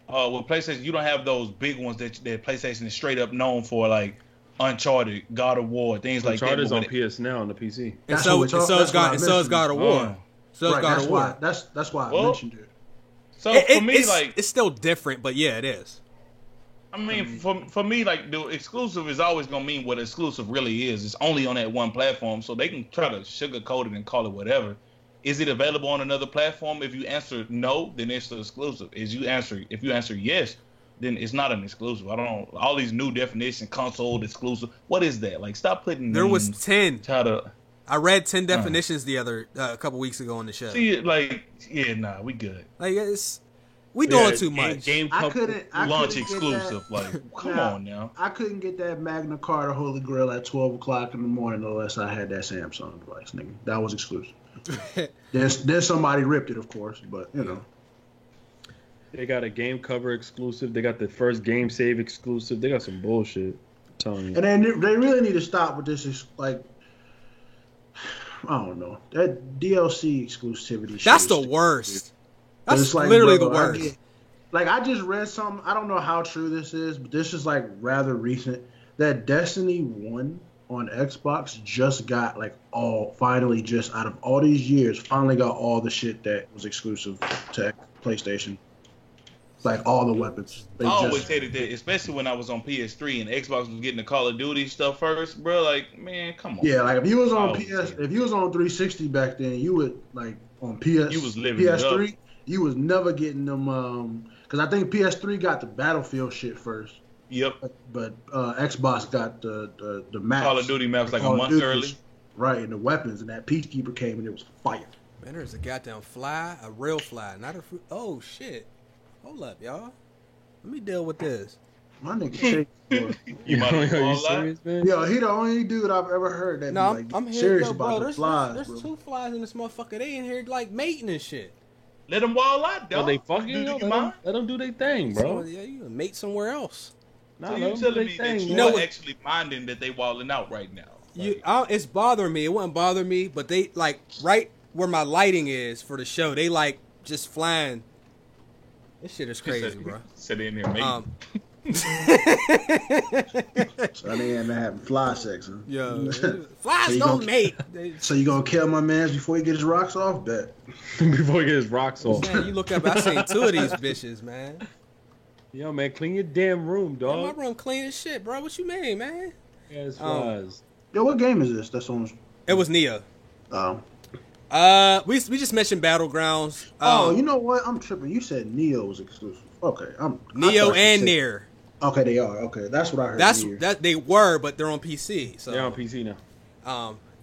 with PlayStation you don't have those big ones that PlayStation is straight up known for, like Uncharted, God of War, things like that. Uncharted's on PS Now on the PC. And so it's God of War. So it's God of War. That's why I mentioned it. So for me, it's still different, but yeah, it is. I mean, for me, like, the exclusive is always gonna mean what exclusive really is. It's only on that one platform, so they can try to sugarcoat it and call it whatever. Is it available on another platform? If you answer no, then it's exclusive. If you answer yes, then it's not an exclusive. I don't know. All these new definitions, console exclusive. What is that? Like, stop putting. There was 10. I read 10 definitions the other a couple weeks ago on the show. See, like, yeah, nah, we good. Like, we doing too much. I couldn't launch exclusive. Like, come on now. I couldn't get that Magna Carta Holy Grail at 12 o'clock in the morning unless I had that Samsung device, nigga. That was exclusive. Then somebody ripped it, of course, but you know. They got a game cover exclusive. They got the first game save exclusive. They got some bullshit. I'm telling you. And then they really need to stop with this. Like, I don't know, that DLC exclusivity. That's the worst. That's like, literally the worst. I just read something. I don't know how true this is, but this is like rather recent. That Destiny 1 on Xbox just got finally just out of all these years, finally got all the shit that was exclusive to PlayStation. Like all the weapons. I always hated that, especially when I was on PS3 and Xbox was getting the Call of Duty stuff first, bro. Like, man, come on. Yeah, like if you was on if you was on 360 back then, you would like on PS3, you was never getting them. Because I think PS3 got the Battlefield shit first. Yep. But Xbox got the maps. Call of Duty maps like a month early. Right, and the weapons, and that Peacekeeper came and it was fire. Man, there's a goddamn fly, a real fly, not a fruit. Oh shit. Hold up, y'all. Let me deal with this. My nigga You might be serious, man? Yo, he the only dude I've ever heard that I'm serious here, about the flies, there's bro. 2 flies in this motherfucker. They in here like mating and shit. Let them wall out, dog. Are they fucking? Let them do their thing, bro. So, yeah, you can mate somewhere else. So you telling me that you are actually minding that they walling out right now? It's bothering me. It wouldn't bother me, but they like right where my lighting is for the show. They like just flying. This shit is crazy, bro. Sit in here, mate. So they end up having fly sex, huh? Yeah, flies don't mate. So you gonna kill my man before he get his rocks off? Bet. Before he get his rocks off. Man, you look up. I seen 2 of these bitches, man. Yo, man, clean your damn room, dog. Man, my room clean as shit, bro. What you mean, man? Yeah, it's flies. Yo, what game is this? That's on. It was Neo. Oh. We just mentioned Battlegrounds. You know what? I'm tripping. You said Neo was exclusive. Okay, Neo and Nier. Okay, they are. Okay, that's what I heard. That they were, but they're on PC. So They're on PC now.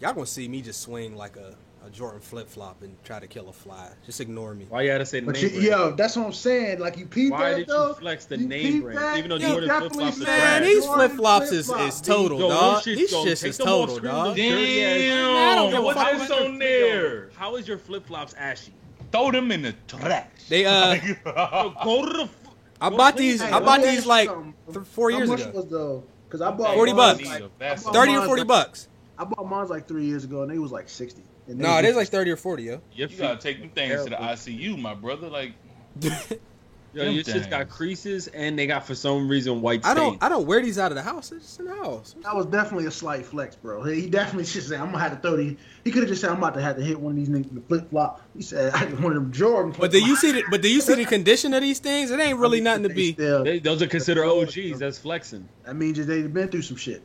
Y'all gonna see me just swing like a Jordan flip flop and try to kill a fly. Just ignore me. Why you had to say the name brand? Yo, that's what I'm saying. Like you peep Why that did though? you flex the name brand? Even though Jordan flip flops are Man, trash. these flip flops is total, Yo, dog. those These shits shits take is them off total, screen, dog. those dirty ass- I don't give a What fuck is about on there? How is your flip flops ashy? Throw them in the trash. They Yo, go to the. I bought these. Hey, I bought let me these ask you like something. 4 years How much ago. was the? Because I bought 40 mine, bucks. That's 30 or 40 bucks. I bought mine like 3 years ago, and they was like 60. And No, it is like 30 or 40, yo. You gotta take them things to the ICU, my brother. Like, Yo, your shit's got creases and they got for some reason white stain. I don't wear these out of the house. It's just in the house. That was definitely a slight flex, bro. He definitely just said, "I'm gonna have to throw these." He could have just said, "I'm about to have to hit one of these niggas with the flip flop." He said, "I just wanted them Jordan." But do you see the condition of these things? It ain't really nothing to be. Those are considered OGs. That's flexing. That means that they've been through some shit.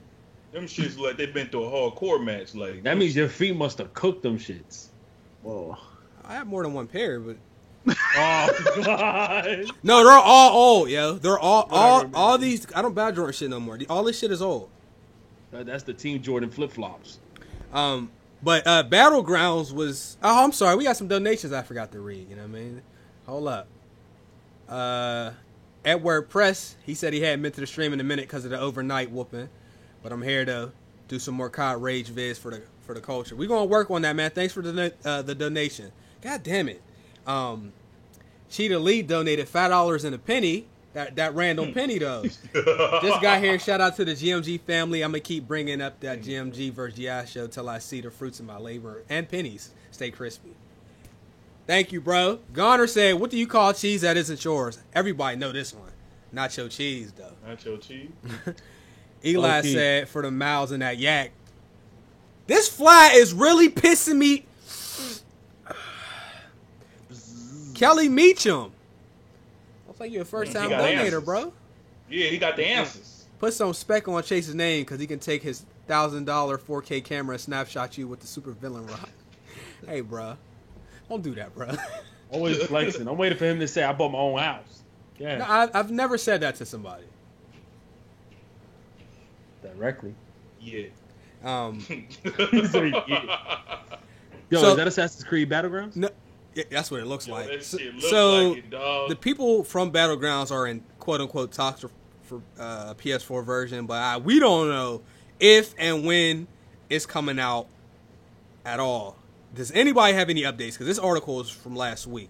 them shits like they've been through a hardcore match. Like That means your feet must have cooked them shits. Whoa. I have more than one pair, but Oh god. no, they're all old, yo. They're all these. I don't buy Jordan shit no more. All this shit is old. That's the Team Jordan flip flops. But Battlegrounds was. Oh, I'm sorry. We got some donations I forgot to read. You know what I mean? Hold up. Edward Press. He said he hadn't been to the stream in a minute because of the overnight whooping, but I'm here to do some more COD Rage vids for the culture. We're gonna work on that, man. Thanks for the donation. God damn it. Cheetah Lee donated $5 and a penny. That random penny though. Just got here. Shout out to the GMG family. I'm gonna keep bringing up that GMG versus GI show till I see the fruits of my labor and pennies stay crispy. Thank you, bro. Goner said, "What do you call cheese that isn't yours?" Everybody know this one. Nacho cheese though. nacho cheese. Eli Okay. said, "For the mouths in that yak." This fly is really pissing me. Kelly Meacham. Looks like you're a first time He got donator, answers. bro. Yeah, he got the answers. Put some spec on Chase's name because he can take his $1,000 4K camera and snapshot you with the super villain rock. Hey, bro. Don't do that, bro. Always flexing. I'm waiting for him to say I bought my own house. Yeah. No, I've never said that to somebody. Directly. Yeah. So, yeah. Yo, So- is that Assassin's Creed Battlegrounds? No, yeah, that's what it looks Yo, like. that So, shit look so like it, dog. the people from Battlegrounds are in quote unquote talks for PS4 version, but we don't know if and when it's coming out at all. Does anybody have any updates? Because this article is from last week.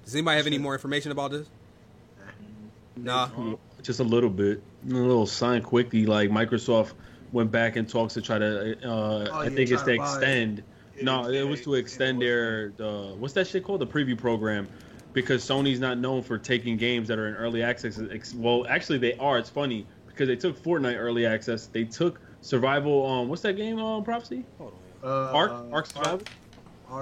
Does anybody have any more information about this? Nah. Just a little bit. A little sign quickly. Like Microsoft went back in talks to try to. I yeah, think it's to trying to buy it. extend. No, it was to extend their what's that shit called? The preview program, because Sony's not known for taking games that are in early access. Well, actually they are. It's funny because they took Fortnite early access. They took Survival. What's that game? Prophecy. Hold on. Ark Survival.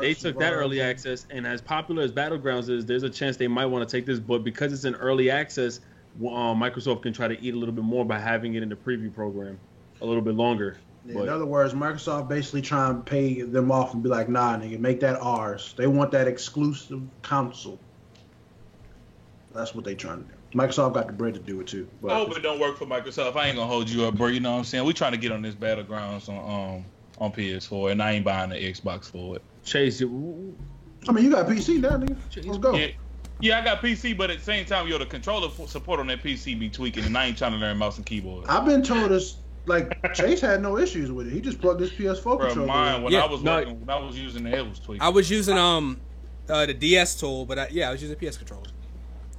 They took that early access, and as popular as Battlegrounds is, there's a chance they might want to take this, but because it's in early access, Microsoft can try to eat a little bit more by having it in the preview program a little bit longer. Yeah, in other words, Microsoft basically trying to pay them off and be like, nah, nigga, make that ours. They want that exclusive console. That's what they trying to do. Microsoft got the bread to do it too. But I hope it don't work for Microsoft. I ain't gonna hold you up, bro. You know what I'm saying? We trying to get on this Battlegrounds on PS4, and I ain't buying the Xbox for it. Chase, I mean, you got PC now, nigga. Let's go. Yeah, I got PC, but at the same time, the controller support on that PC be tweaking, and I ain't trying to learn mouse and keyboard. I've been told this, like, Chase had no issues with it. He just plugged his PS4 Bro, controller mine in. when Yeah, I was working, when I was using it was tweaking. I was using the DS tool, but I was using PS controller.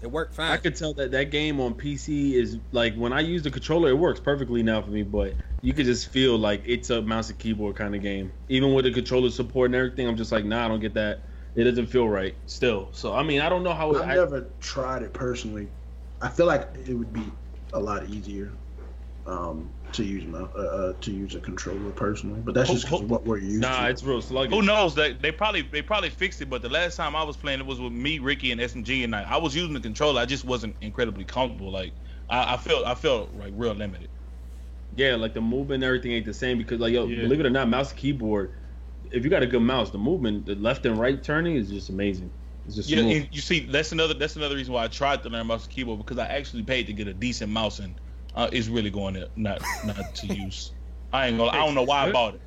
It worked fine. I could tell that game on PC is like when I use the controller, it works perfectly now for me. But you could just feel like it's a mouse and keyboard kind of game. Even with the controller support and everything, I'm just like, nah, I don't get that. It doesn't feel right still. So I mean, I don't know how. I've never tried it personally. I feel like it would be a lot easier to use a controller personally, but that's just because of what we're used to. Nah, it's real sluggish. Who knows? They probably fixed it, but the last time I was playing, it was with me, Ricky, and SMG, and I was using the controller. I just wasn't incredibly comfortable. Like I felt like real limited. Yeah, like the movement and everything ain't the same because like believe it or not, mouse and keyboard. If you got a good mouse, the movement, the left and right turning is just amazing. It's just smooth. And you see, that's another reason why I tried to learn mouse and keyboard, because I actually paid to get a decent mouse, and it's really going to not to use. I don't know why I bought it.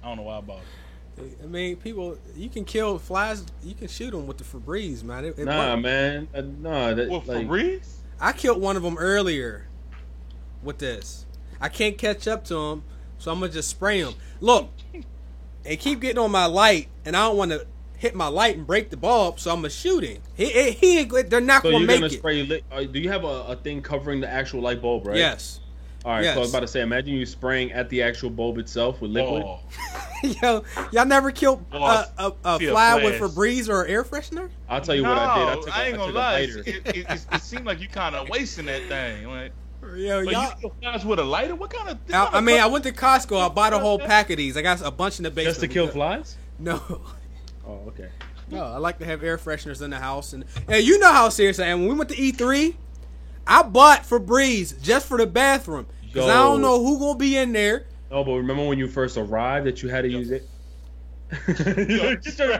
I mean, people, you can kill flies. You can shoot them with the Febreze, man. It nah, worked. man. Nah, that, With like, Febreze? I killed one of them earlier with this. I can't catch up to him, so I'm gonna just spray him. Look, they keep getting on my light, and I don't want to hit my light and break the bulb, so I'm gonna shoot him. He ain't. They're not so gonna make gonna it. Spray do you have a thing covering the actual light bulb, right? Yes. All right. Yes. So I was about to say, imagine you spraying at the actual bulb itself with liquid. Oh. Yo, y'all never killed a fly with flash. Febreze or air freshener? I'll tell you what I did. I took, I ain't I gonna took lie. a lighter. It seemed like you kind of wasting that thing. Like, Yo, but y'all. you kill flies with a lighter? What kind of? I mean, I went to Costco. I bought a whole pack of these. I got a bunch in the basement. Just to kill flies? No. Oh, okay. No, I like to have air fresheners in the house. And you know how serious I am. When we went to E3, I bought Febreze just for the bathroom. Because I don't know who going to be in there. No, but remember when you first arrived that you had to use it? PSVR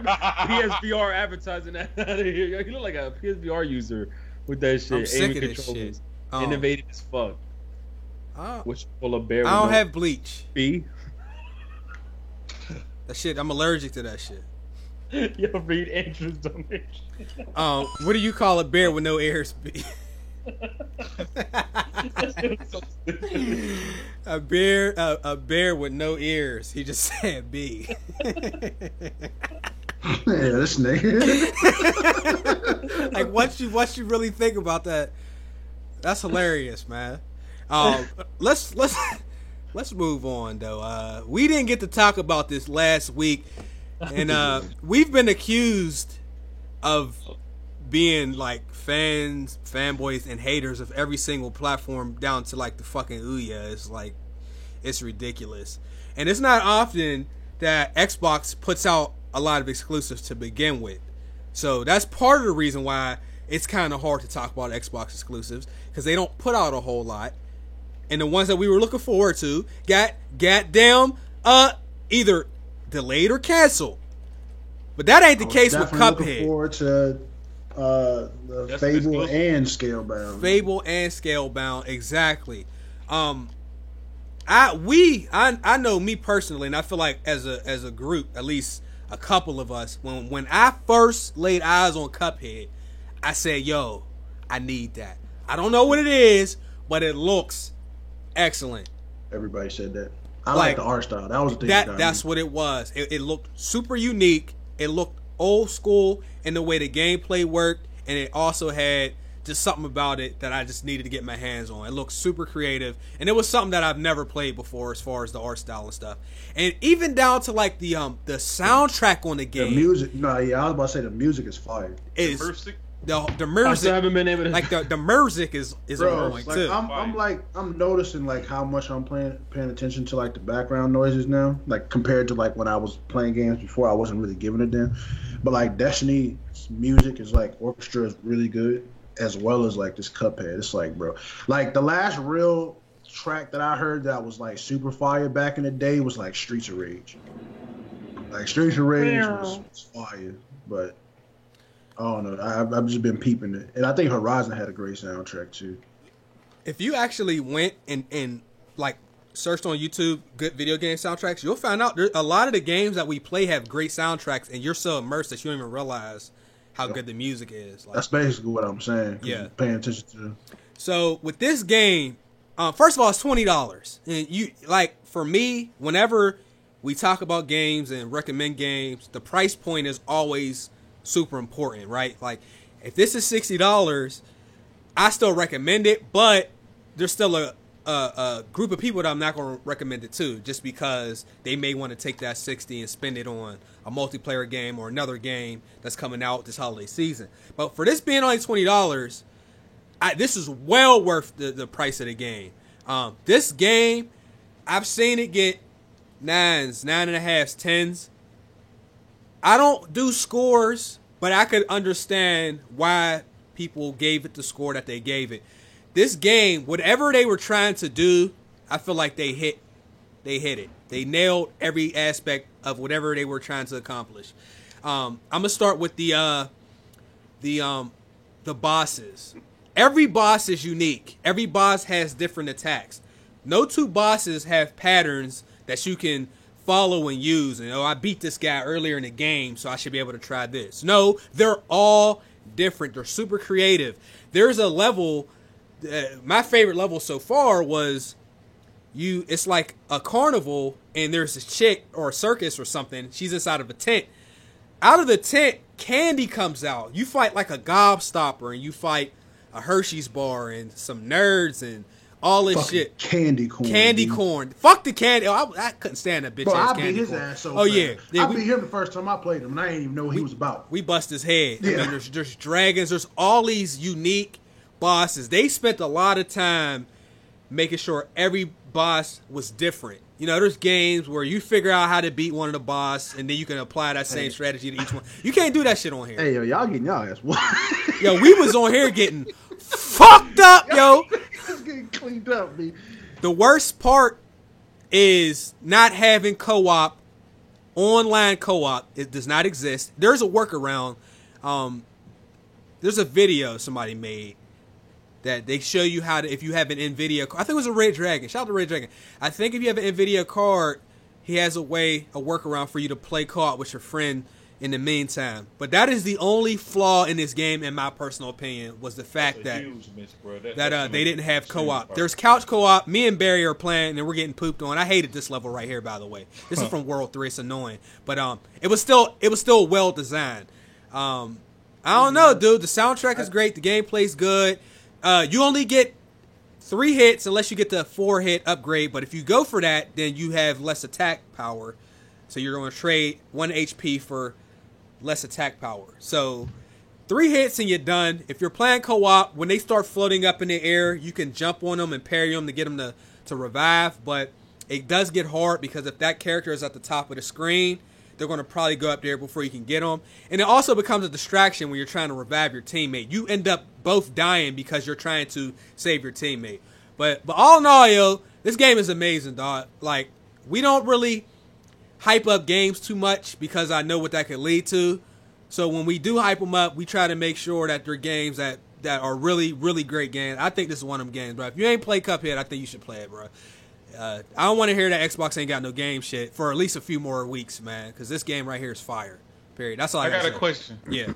advertising that out of here. You look like a PSVR user with that shit. I'm sick of this controllers. shit. Innovative as fuck. Which full of bear. I don't have bleach. B. That shit, I'm allergic to that shit. Yo, read Andrew's donation. What do you call a bear with no ears? A bear with no ears. He just said B. Yeah, this nigga. Like once you really think about that, that's hilarious, man. Let's move on though. We didn't get to talk about this last week, and we've been accused of being like fanboys and haters of every single platform down to like the fucking Ouya. It's like, it's ridiculous. And it's not often that Xbox puts out a lot of exclusives to begin with. So that's part of the reason why it's kind of hard to talk about Xbox exclusives, because they don't put out a whole lot. And the ones that we were looking forward to got goddamn either delayed or canceled. But that ain't the case with Cuphead. Looking forward to the Fable and Scalebound. Fable and Scalebound, exactly. I know me personally, and I feel like as a group, at least a couple of us, when I first laid eyes on Cuphead, I said, "Yo, I need that." I don't know what it is, but it looks excellent. Everybody said that. I like the art style. That was the thing. That's what it was. It looked super unique. It looked old school in the way the gameplay worked, and it also had just something about it that I just needed to get my hands on. It looked super creative, and it was something that I've never played before as far as the art style and stuff. And even down to like the soundtrack on the game. The music, I was about to say the music is fire. The music, I still haven't been able to. like the music is Bro, on point like, too. I'm noticing like how much I'm paying attention to like the background noises now, like compared to like when I was playing games before. I wasn't really giving a damn, but like Destiny's music is like orchestra is really good, as well as like this Cuphead. It's like, bro, like the last real track that I heard that was like super fire back in the day was like Streets of Rage. Like Streets of Rage was fire, but I don't know. I've just been peeping it, and I think Horizon had a great soundtrack too. If you actually went and like searched on YouTube good video game soundtracks, you'll find out a lot of the games that we play have great soundtracks, and you're so immersed that you don't even realize how good the music is. Like, that's basically what I'm saying. Yeah, paying attention to. So with this game, first of all, it's $20, and you like for me, whenever we talk about games and recommend games, the price point is always super important, right? Like if this is $60, I still recommend it, but there's still a group of people that I'm not going to recommend it to, just because they may want to take that $60 and spend it on a multiplayer game or another game that's coming out this holiday season. But for this being only $20, this is well worth the price of the game. This game, I've seen it get 9s, 9.5s, 10s. I don't do scores, but I could understand why people gave it the score that they gave it. This game, whatever they were trying to do, I feel like they hit it. They nailed every aspect of whatever they were trying to accomplish. I'm gonna start with the bosses. Every boss is unique. Every boss has different attacks. No two bosses have patterns that you can follow and use. And I beat this guy earlier in the game, so I should be able to try this. No, they're all different. They're super creative. There's a level. My favorite level so far was it's like a carnival, and there's a chick or a circus or something. She's inside of a tent. Out of the tent, candy comes out. You fight like a gobstopper, and you fight a Hershey's bar and some nerds and all this shit. Candy corn. Candy corn. Fuck the candy. I couldn't stand that bitch. Bro, I candy beat his corn. ass so Oh fast. yeah. I beat him the first time I played him, and I didn't even know what he was about. We bust his head. Yeah. I mean, there's dragons. There's all these unique bosses. They spent a lot of time making sure every boss was different. There's games where you figure out how to beat one of the boss, and then you can apply that same strategy to each one. You can't do that shit on here. Hey, yo, y'all getting y'all ass. Yo, we was on here getting fucked up, yo. It's getting cleaned up, B. The worst part is not having co-op, online co-op. It does not exist. There's a workaround. There's a video somebody made that they show you how to, if you have an NVIDIA, I think it was a Red Dragon. Shout out to Red Dragon. I think if you have an NVIDIA card, he has a workaround for you to play co-op with your friend in the meantime. But that is the only flaw in this game, in my personal opinion, was the fact that they didn't have co-op. There's couch co-op. Me and Barry are playing, and we're getting pooped on. I hated this level right here, by the way. This is from World 3. It's annoying, but it was still well designed. I don't know, dude. The soundtrack is great. The gameplay's good. You only get 3 hits unless you get the 4-hit upgrade. But if you go for that, then you have less attack power. So you're going to trade 1 HP for less attack power. So 3 hits and you're done. If you're playing co-op, when they start floating up in the air, you can jump on them and parry them to get them to revive. But it does get hard because if that character is at the top of the screen, they're going to probably go up there before you can get them. And it also becomes a distraction when you're trying to revive your teammate. You end up both dying because you're trying to save your teammate. But all in all, yo, this game is amazing, dog. Like, we don't really hype up games too much because I know what that could lead to. So when we do hype them up, we try to make sure that they're games that are really, really great games. I think this is one of them games, bro. If you ain't played Cuphead, I think you should play it, bro. I don't want to hear that Xbox ain't got no game shit for at least a few more weeks, man, because this game right here is fire. Period. That's all I got a question. Yeah.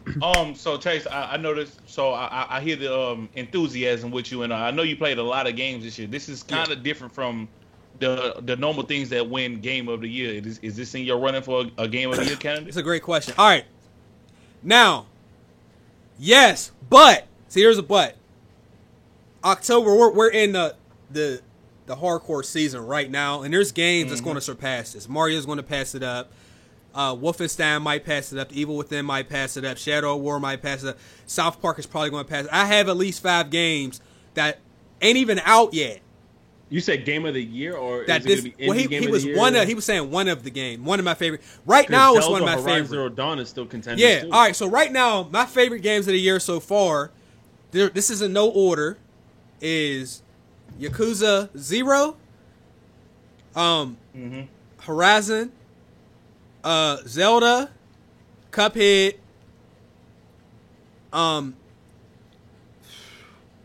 So Chase, I noticed. So I hear the enthusiasm with you, and I know you played a lot of games this year. This is kind of different from the normal things that win Game of the Year. Is this in your running for a Game of the Year candidate? It's a great question. All right. Now, yes, but see, here's a but. October, we're in the hardcore season right now, and there's games that's going to surpass this. Mario's going to pass it up. Wolfenstein might pass it up. The Evil Within might pass it up. Shadow of War might pass it up. South Park is probably going to pass it. I have at least 5 games that ain't even out yet. You said Game of the Year, or that is it going to be he was one of, he was saying one of the game, one of my favorite. Right now, it's one of my favorite. Zero Dawn is still contenders. Yeah. Too. All right. So right now, my favorite games of the year so far, this is in no order, is Yakuza 0, Horizon, Zelda, Cuphead.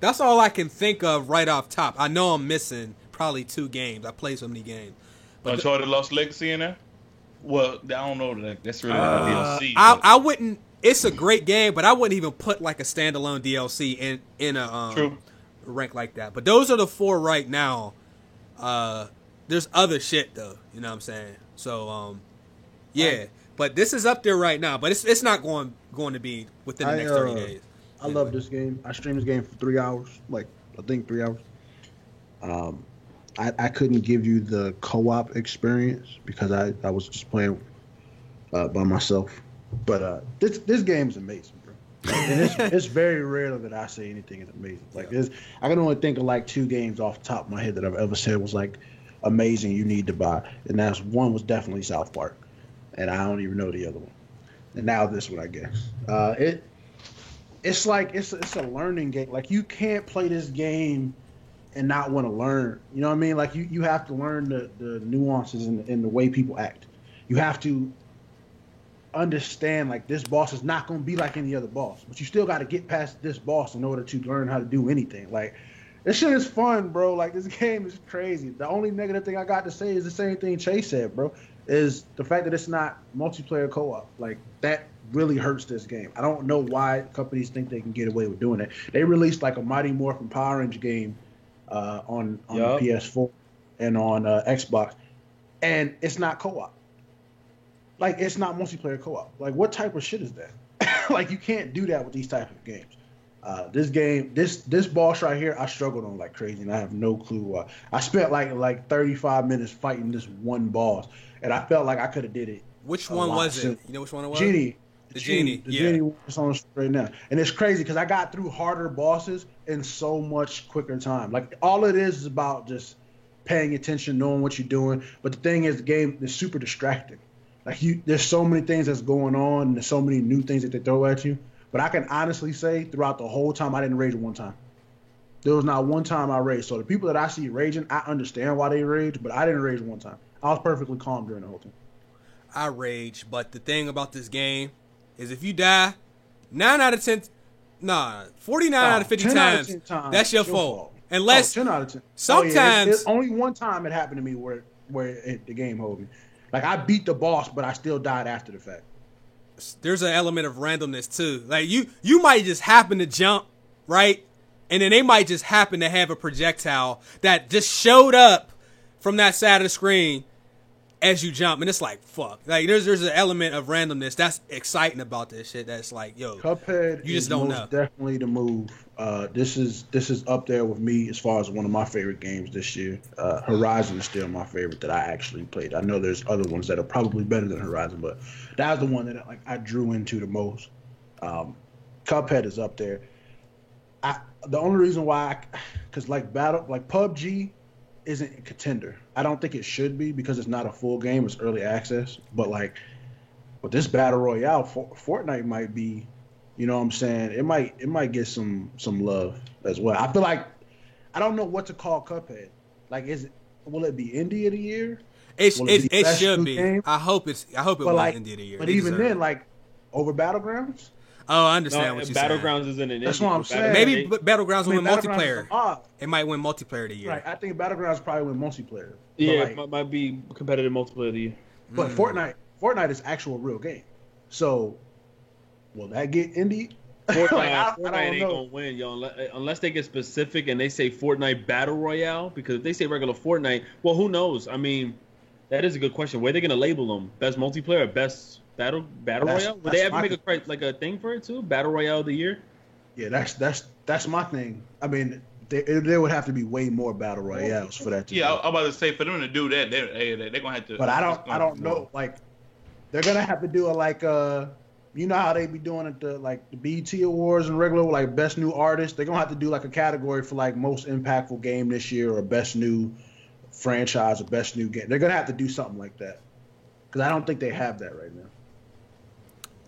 That's all I can think of right off top. I know I'm missing probably 2 games. I play so many games. But Uncharted Lost Legacy in there? Well, I don't know. That's really DLC. I wouldn't. It's a great game, but I wouldn't even put like a standalone DLC in a rank like that. But those are the 4 right now. There's other shit though. You know what I'm saying? So yeah. But this is up there right now. But it's not going to be within the next 30 days. I love this game. I streamed this game for 3 hours, like I think 3 hours. I couldn't give you the co-op experience because I was just playing by myself. But this game is amazing, bro. And it's very rare that I say anything is amazing. Like I can only think of like 2 games off the top of my head that I've ever said was like amazing. You need to buy, and that's one was definitely South Park, and I don't even know the other one. And now this one, I guess. It's like it's a learning game. Like you can't play this game and not want to learn. You know what I mean? Like you have to learn the nuances in the way people act. You have to understand like this boss is not going to be like any other boss, but you still got to get past this boss in order to learn how to do anything. Like this shit is fun, bro. Like this game is crazy. The only negative thing I got to say is the same thing Chase said, bro, is the fact that it's not multiplayer co-op. Like that really hurts this game. I don't know why companies think they can get away with doing it. They released like a Mighty Morphin Power Rangers game on the PS4 and on Xbox, and it's not co-op. Like it's not multiplayer co-op. Like what type of shit is that? Like you can't do that with these type of games. This boss right here, I struggled on like crazy, and I have no clue why. I spent like 35 minutes fighting this one boss, and I felt like I could have did it. Which one was it? You know which one it was? Genie. The Genie. The Genie was on the screen right now. And it's crazy because I got through harder bosses in so much quicker time. Like all it is about just paying attention, knowing what you're doing. But the thing is, the game is super distracting. Like there's so many things that's going on, and there's so many new things that they throw at you. But I can honestly say throughout the whole time, I didn't rage one time. There was not one time I raged. So the people that I see raging, I understand why they rage, but I didn't rage one time. I was perfectly calm during the whole time. I rage, but the thing about this game is if you die 49 out of 50 times, that's your fault. Unless 10 out of 10. Sometimes it's only one time it happened to me where the game hold me. Like I beat the boss, but I still died after the fact. There's an element of randomness too. Like you might just happen to jump, right? And then they might just happen to have a projectile that just showed up from that side of the screen as you jump, and it's like fuck. Like there's an element of randomness that's exciting about this shit. That's like, yo, Cuphead you just don't know. Definitely the move. This is up there with me as far as one of my favorite games this year. Horizon is still my favorite that I actually played. I know there's other ones that are probably better than Horizon, but that was the one that I drew into the most. Cuphead is up there. The only reason why, because like PUBG isn't a contender. I don't think it should be because it's not a full game. It's early access. But like with this battle royale, Fortnite might be, you know what I'm saying? It might get some love as well. I feel like I don't know what to call Cuphead. Like, will it be Indie of the Year? It should be. Game? I hope it will like, Indie of the Year. But even then, like over Battlegrounds. Oh, I understand what you're saying. Battlegrounds isn't an indie. That's what I'm saying. Maybe Battlegrounds will win multiplayer. It might win multiplayer of the year. Right. I think Battlegrounds probably win multiplayer. Yeah, it might be competitive multiplayer of the year. But Fortnite is actual real game. So will that get indie? Fortnite ain't gonna win, yo, unless they get specific and they say Fortnite Battle Royale. Because if they say regular Fortnite, well, who knows? I mean, that is a good question. Where are they gonna label them? Best multiplayer, or best Battle Royale? Would they ever make a thing for it too? Battle Royale of the year? Yeah, that's my thing. I mean, there would have to be way more Battle Royales for that to I'm about to say for them to do that, they're gonna have to. But I don't know. Like, they're gonna have to do you know how they be doing it, the BET Awards and regular like best new artist. They're gonna have to do like a category for like most impactful game this year or best new franchise or best new game. They're gonna have to do something like that because I don't think they have that right now.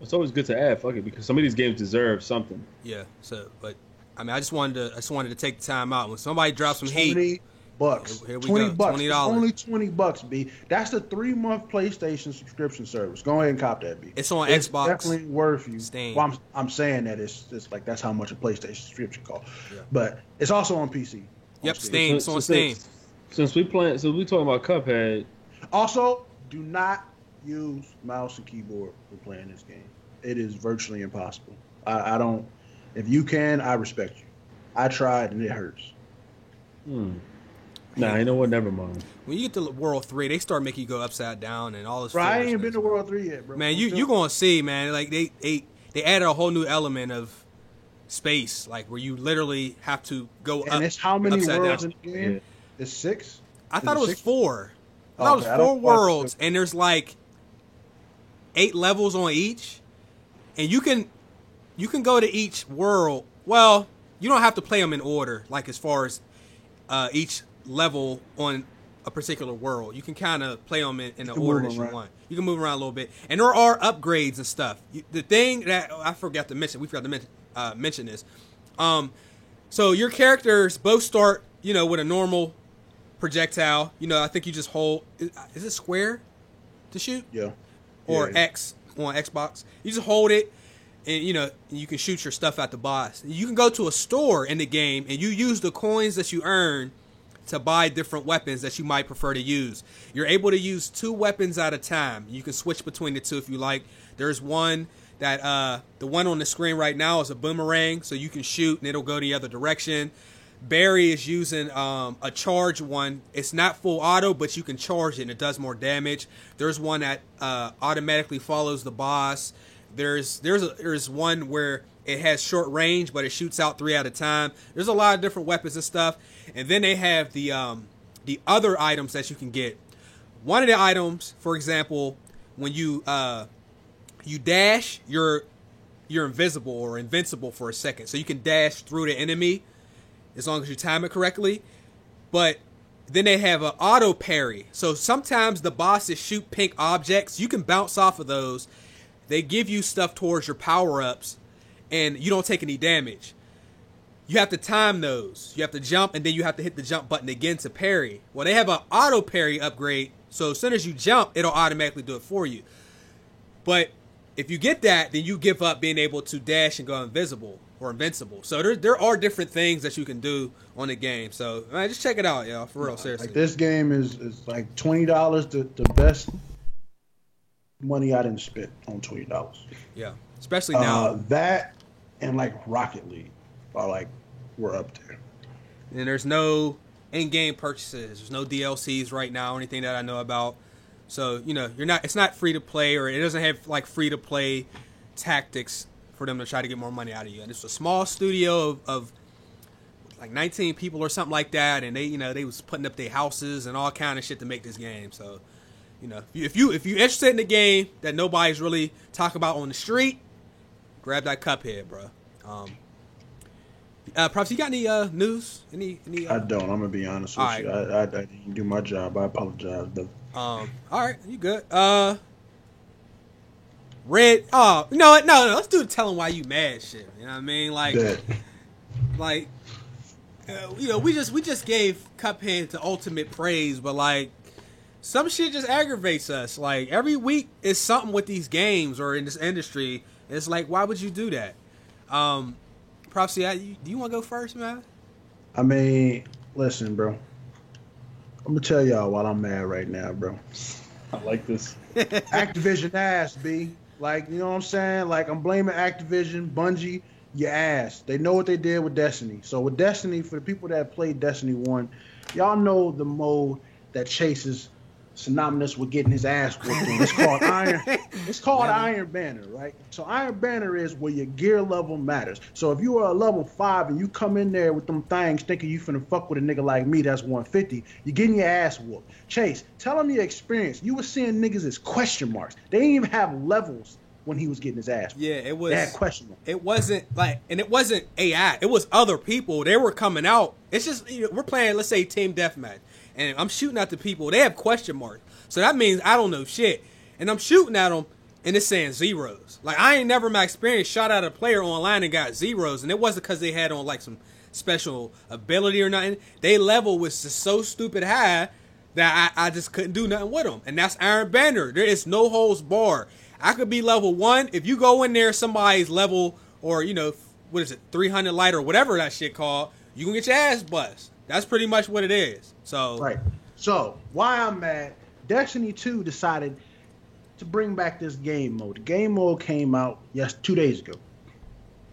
It's always good to add, fuck it, because some of these games deserve something. Yeah. So, but I mean, I just wanted to take the time out when somebody drops some heat. $20. Here we $20. go. $20. Only $20, B. That's the 3-month PlayStation subscription service. Go ahead and cop that, B. It's on Xbox. Definitely worth you. Steam. Well, I'm saying that it's like that's how much a PlayStation subscription costs. Yeah. But it's also on PC. Yep, Steam. It's on Steam. Since we talking about Cuphead. Also, do not use mouse and keyboard for playing this game. It is virtually impossible. I don't. If you can, I respect you. I tried and it hurts. Nah, you know what? Never mind. When you get to World 3, they start making you go upside down and all this. Bro, I ain't been to World 3 yet, bro. Man, you gonna see, man. Like they added a whole new element of space, like where you literally have to go up. And it's how many upside worlds down. in the game? It's 6? I thought it Is was six? 4. I thought Okay, it I was 4 don't watch worlds, and there's like 8 levels on each, and you can go to each world. Well, you don't have to play them in order, like as far as each level on a particular world. You can kind of play them in the order that you want. You can move around a little bit, and there are upgrades and stuff. The thing that I forgot to mention, mention this. So your characters both start, with a normal projectile. I think you just hold. Is it square to shoot? Yeah. Or Yeah. X on Xbox. You just hold it, and you can shoot your stuff at the boss. You can go to a store in the game, and you use the coins that you earn to buy different weapons that you might prefer to use. You're able to use 2 weapons at a time. You can switch between the 2 if you like. There's one that the one on the screen right now is a boomerang, so you can shoot and it'll go the other direction. Barry is using a charge one. It's not full auto, but you can charge it and it does more damage. There's one that automatically follows the boss. There's one where it has short range, but it shoots out 3 at a time. There's a lot of different weapons and stuff. And then they have the other items that you can get. One of the items, for example, when you dash, you're invisible or invincible for a second. So you can dash through the enemy as long as you time it correctly. But then they have an auto parry. So sometimes the bosses shoot pink objects. You can bounce off of those. They give you stuff towards your power-ups, and you don't take any damage. You have to time those. You have to jump, and then you have to hit the jump button again to parry. Well, they have an auto parry upgrade, so as soon as you jump, it'll automatically do it for you. But if you get that, then you give up being able to dash and go invisible or invincible. So there are different things that you can do on the game. So man, just check it out, y'all. For real, seriously. Like this game is like $20. The best money I didn't spend on $20. Yeah, especially now. That and like Rocket League are like we're up there. And there's no in-game purchases. There's no DLCs right now or anything that I know about. So, it's not free to play, or it doesn't have like free to play tactics for them to try to get more money out of you. And it's a small studio of like 19 people or something like that, and they was putting up their houses and all kind of shit to make this game. So, if you're interested in the game that nobody's really talking about on the street, grab that Cuphead, bro. Props, you got any news? Any? I don't. I'm gonna be honest with you. I didn't do my job. I apologize, but. All right, you good? Red. Oh, no. Let's do the telling why you mad shit. You know what I mean? Like, we just gave Cuphead the ultimate praise, but like, some shit just aggravates us. Like every week is something with these games or in this industry. It's like, why would you do that? Props, do you want to go first, man? I mean, listen, bro. I'm gonna tell y'all why I'm mad right now, bro. I like this. Activision ass, B. Like, you know what I'm saying? Like, I'm blaming Activision, Bungie, your ass. They know what they did with Destiny. So with Destiny, for the people that played Destiny 1, y'all know the mode that Chase is synonymous with getting his ass whooped. It's called Iron. It's called Iron Banner, right? So Iron Banner is where your gear level matters. So if you are a level 5 and you come in there with them things thinking you finna fuck with a nigga like me that's 150, you're getting your ass whooped. Chase, tell him your experience. You were seeing niggas as question marks. They didn't even have levels when he was getting his ass whooped. Yeah, it was. They had question marks. It wasn't like, and it wasn't AI. It was other people. They were coming out. It's just, we're playing, let's say, team deathmatch, and I'm shooting at the people. They have question marks. So that means I don't know shit. And I'm shooting at them, and it's saying zeros. Like, I ain't never in my experience shot at a player online and got zeros. And it wasn't because they had on, like, some special ability or nothing. They level was just so stupid high that I just couldn't do nothing with them. And that's Iron Banner. There is no holds barred. I could be level 1. If you go in there, somebody's level, or, 300 light or whatever that shit called, you can get your ass bust. That's pretty much what it is. So Right. So, why I'm mad, Destiny 2 decided to bring back this game mode. The game mode came out 2 days ago.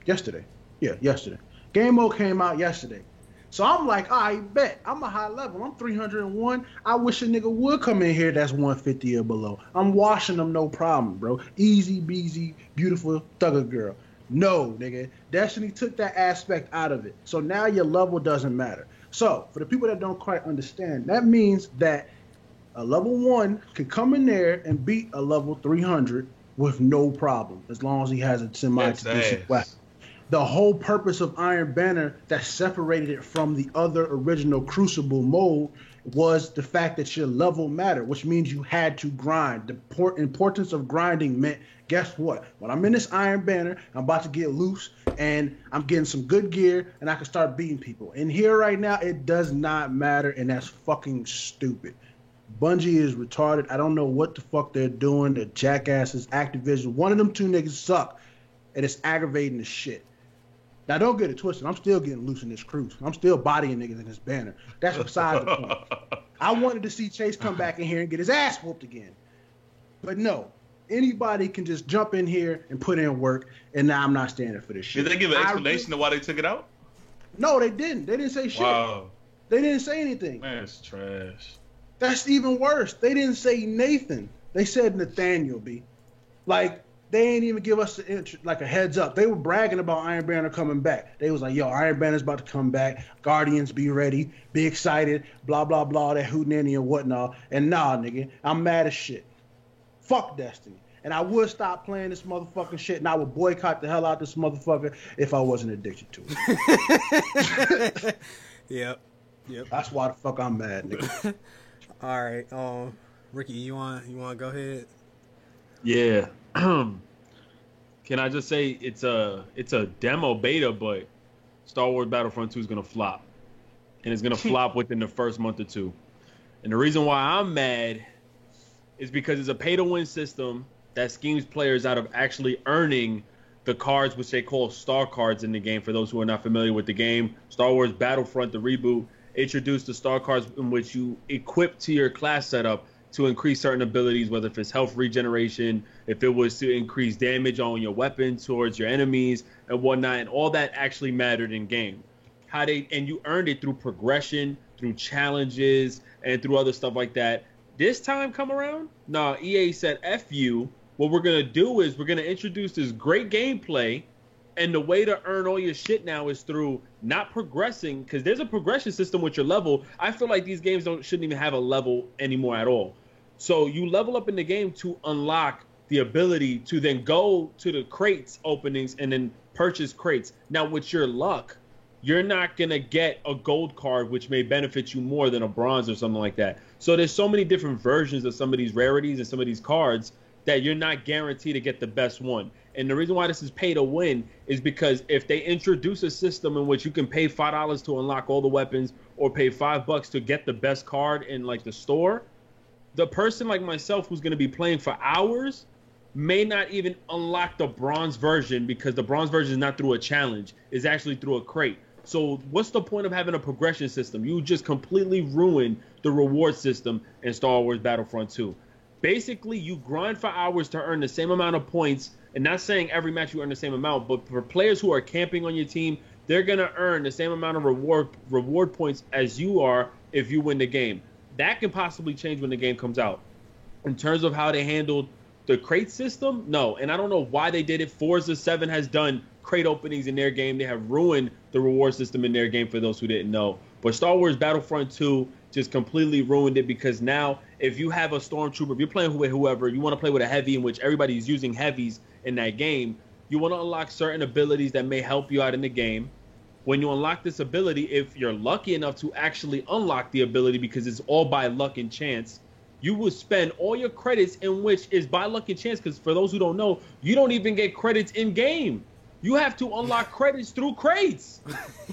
Yesterday. Yeah, yesterday. Game mode came out yesterday. So I'm like, I bet. I'm a high level. I'm 301. I wish a nigga would come in here that's 150 or below. I'm washing them no problem, bro. Easy, beasy, beautiful thugger girl. No, nigga. Destiny took that aspect out of it. So now your level doesn't matter. So for the people that don't quite understand, that means that a level 1 can come in there and beat a level 300 with no problem, as long as he has a semi-decent weapon. The whole purpose of Iron Banner that separated it from the other original Crucible mode was the fact that your level mattered, which means you had to grind. The importance of grinding meant, guess what? When I'm in this Iron Banner, I'm about to get loose, and I'm getting some good gear, and I can start beating people. And here right now, it does not matter, and that's fucking stupid. Bungie is retarded. I don't know what the fuck they're doing. The jackasses, Activision. One of them two niggas suck, and it's aggravating the shit. Now, don't get it twisted. I'm still getting loose in this cruise. I'm still bodying niggas in this banner. That's besides the point. I wanted to see Chase come back in here and get his ass whooped again. But no, anybody can just jump in here and put in work, and now I'm not standing for this shit. Did they give an explanation of why they took it out? No, they didn't. They didn't say shit. Wow. They didn't say anything. Man, it's trash. That's even worse. They didn't say Nathan. They said Nathaniel B. Like, they ain't even give us like a heads up. They were bragging about Iron Banner coming back. They was like, yo, Iron Banner's about to come back. Guardians, be ready. Be excited. Blah, blah, blah. That hootenanny and whatnot. And nah, nigga, I'm mad as shit. Fuck Destiny. And I would stop playing this motherfucking shit, and I would boycott the hell out this motherfucker if I wasn't addicted to it. Yep. That's why the fuck I'm mad, nigga. All right. Ricky, you want to go ahead? Yeah. Can I just say it's a demo beta, but Star Wars Battlefront 2 is gonna flop, and it's gonna flop within the first month or two. And the reason why I'm mad is because it's a pay-to-win system that schemes players out of actually earning the cards, which they call star cards in the game. For those who are not familiar with the game, Star Wars Battlefront, the reboot, introduced the star cards in which you equip to your class setup to increase certain abilities, whether if it's health regeneration, if it was to increase damage on your weapon towards your enemies and whatnot, and all that actually mattered in game. And you earned it through progression, through challenges, and through other stuff like that. This time come around, EA said, F you. What we're gonna do is we're gonna introduce this great gameplay, and the way to earn all your shit now is through not progressing, because there's a progression system with your level. I feel like these games shouldn't even have a level anymore at all. So you level up in the game to unlock the ability to then go to the crates openings and then purchase crates. Now, with your luck, you're not going to get a gold card, which may benefit you more than a bronze or something like that. So there's so many different versions of some of these rarities and some of these cards that you're not guaranteed to get the best one. And the reason why this is pay to win is because if they introduce a system in which you can pay $5 to unlock all the weapons or pay $5 to get the best card in like the store, the person like myself who's going to be playing for hours may not even unlock the bronze version, because the bronze version is not through a challenge. It's actually through a crate. So what's the point of having a progression system? You just completely ruin the reward system in Star Wars Battlefront 2. Basically, you grind for hours to earn the same amount of points, and not saying every match you earn the same amount, but for players who are camping on your team, they're going to earn the same amount of reward points as you are if you win the game. That can possibly change when the game comes out. In terms of how they handled the crate system, no. And I don't know why they did it. Forza 7 has done crate openings in their game. They have ruined the reward system in their game, for those who didn't know. But Star Wars Battlefront 2 just completely ruined it, because now if you have a stormtrooper, if you're playing with whoever, you want to play with a heavy, in which everybody's using heavies in that game, you want to unlock certain abilities that may help you out in the game. When you unlock this ability, if you're lucky enough to actually unlock the ability, because it's all by luck and chance, you will spend all your credits, in which is by luck and chance, because for those who don't know, you don't even get credits in game. You have to unlock credits through crates.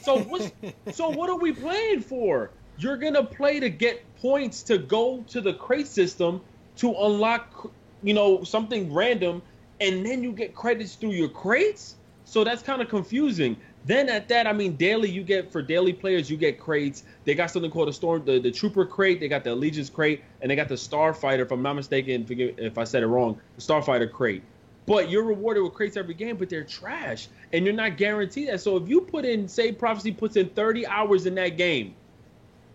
So what are we playing for? You're going to play to get points to go to the crate system to unlock, something random, and then you get credits through your crates? So that's kind of confusing. Then at that, daily, for daily players, you get crates. They got something called the Trooper crate. They got the Allegiance crate, and they got the Starfighter, if I'm not mistaken, forgive if I said it wrong, the Starfighter crate. But you're rewarded with crates every game, but they're trash, and you're not guaranteed that. So if you put in, say Prophecy puts in 30 hours in that game,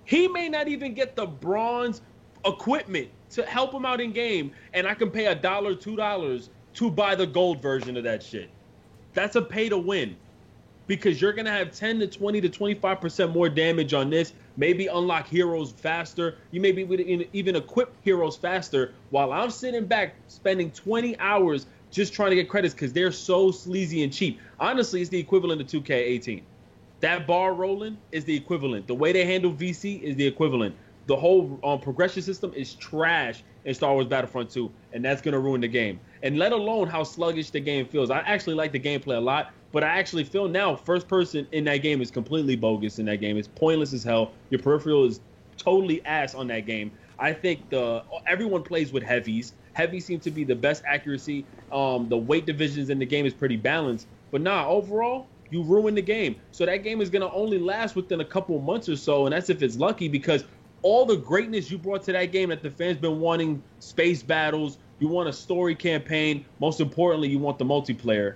he may not even get the bronze equipment to help him out in game, and I can pay $1, $2 to buy the gold version of that shit. That's a pay to win. Because you're going to have 10 to 20 to 25% more damage on this. Maybe unlock heroes faster. You maybe even equip heroes faster while I'm sitting back spending 20 hours just trying to get credits because they're so sleazy and cheap. Honestly, it's the equivalent to 2K18. That bar rolling is the equivalent. The way they handle VC is the equivalent. The whole progression system is trash in Star Wars Battlefront 2, and that's going to ruin the game. And let alone how sluggish the game feels. I actually like the gameplay a lot, but I actually feel now first person in that game is completely bogus in that game. It's pointless as hell. Your peripheral is totally ass on that game. I think everyone plays with heavies. Heavies seem to be the best accuracy. The weight divisions in the game is pretty balanced. But overall, you ruin the game. So that game is going to only last within a couple of months or so, and that's if it's lucky, because all the greatness you brought to that game that the fans been wanting, space battles, you want a story campaign, most importantly, you want the multiplayer.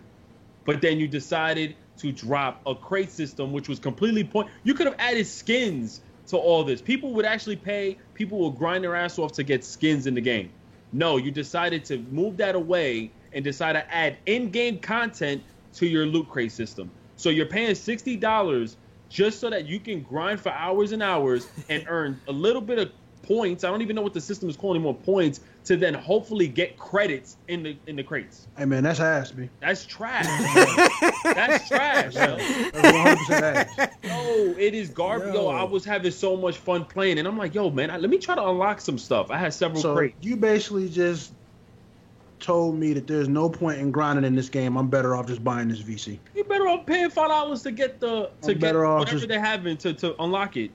But then you decided to drop a crate system, which was completely You could have added skins to all this. People would actually pay. People will grind their ass off to get skins in the game. No, you decided to move that away and decide to add in-game content to your loot crate system. So you're paying $60 just so that you can grind for hours and hours and earn a little bit of points. I don't even know what the system is called anymore. Points to then hopefully get credits in the crates. Hey man, that's ass, me. That's trash. That's trash. Yo. That's 100% ass. Yo, it is garbage. Yo, I was having so much fun playing, and I'm like, yo, man, let me try to unlock some stuff. I had several crates. You basically just told me that there's no point in grinding in this game. I'm better off just buying this VC. You're better off paying $5 to get whatever they're having to unlock it.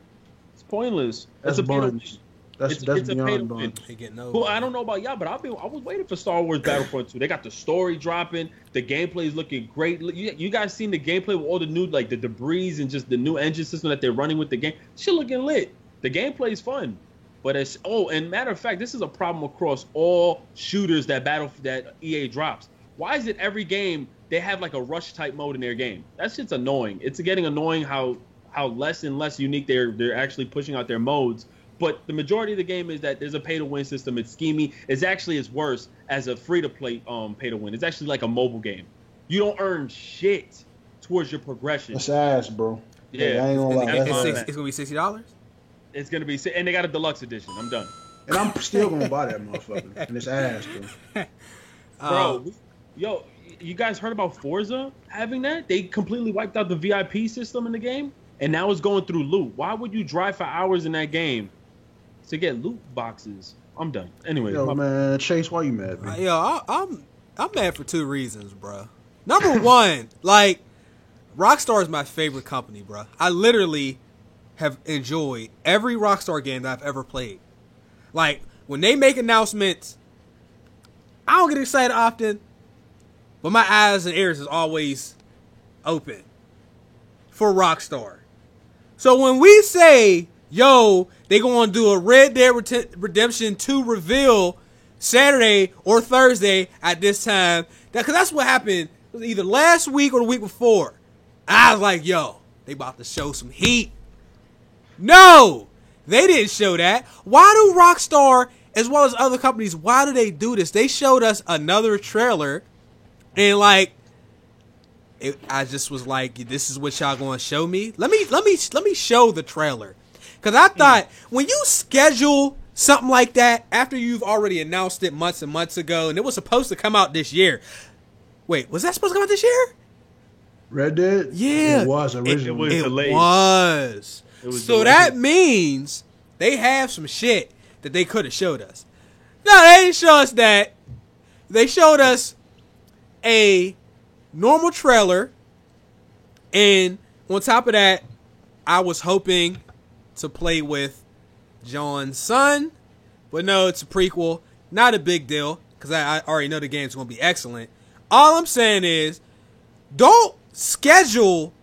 It's pointless. That's a buns. It's beyond buns. Well, I don't know about y'all, but I was waiting for Star Wars Battlefront 2. They got the story dropping. The gameplay is looking great. You guys seen the gameplay with all the new, like the debris and just the new engine system that they're running with the game? Shit looking lit. The gameplay is fun. But and matter of fact, this is a problem across all shooters that EA drops. Why is it every game they have like a rush type mode in their game? That shit's annoying. It's getting annoying how less and less unique they're actually pushing out their modes. But the majority of the game is that there's a pay-to-win system. It's schemy. It's worse as a free-to-play pay-to-win. It's actually like a mobile game. You don't earn shit towards your progression. That's ass, bro. Yeah, I ain't gonna lie. It's gonna be $60. It's gonna be, and they got a deluxe edition. I'm done. And I'm still gonna buy that motherfucker. And it's ass, bro. Bro, yo, you guys heard about Forza having that? They completely wiped out the VIP system in the game, and now it's going through loot. Why would you drive for hours in that game to get loot boxes? I'm done. Anyway, yo, man, Chase, why you mad, man? I'm mad for two reasons, bro. Number one, like, Rockstar is my favorite company, bro. I literally have enjoyed every Rockstar game that I've ever played. Like, when they make announcements, I don't get excited often, but my eyes and ears is always open for Rockstar. So when we say, yo, they gonna do a Red Dead Redemption 2 reveal Saturday or Thursday at this time, because that's what happened. It was either last week or the week before. I was like, yo, they about to show some heat. No, they didn't show that. Why do Rockstar, as well as other companies, why do they do this? They showed us another trailer, and like, I just was like, this is what y'all gonna show me? Let me show the trailer, because I thought when you schedule something like that after you've already announced it months and months ago, and it was supposed to come out this year. Wait, was that supposed to come out this year? Red Dead? Yeah, it was originally. It was. So that means they have some shit that they could have showed us. No, they didn't show us that. They showed us a normal trailer, and on top of that, I was hoping to play with John's son, but no, it's a prequel. Not a big deal, because I already know the game's going to be excellent. All I'm saying is, don't schedule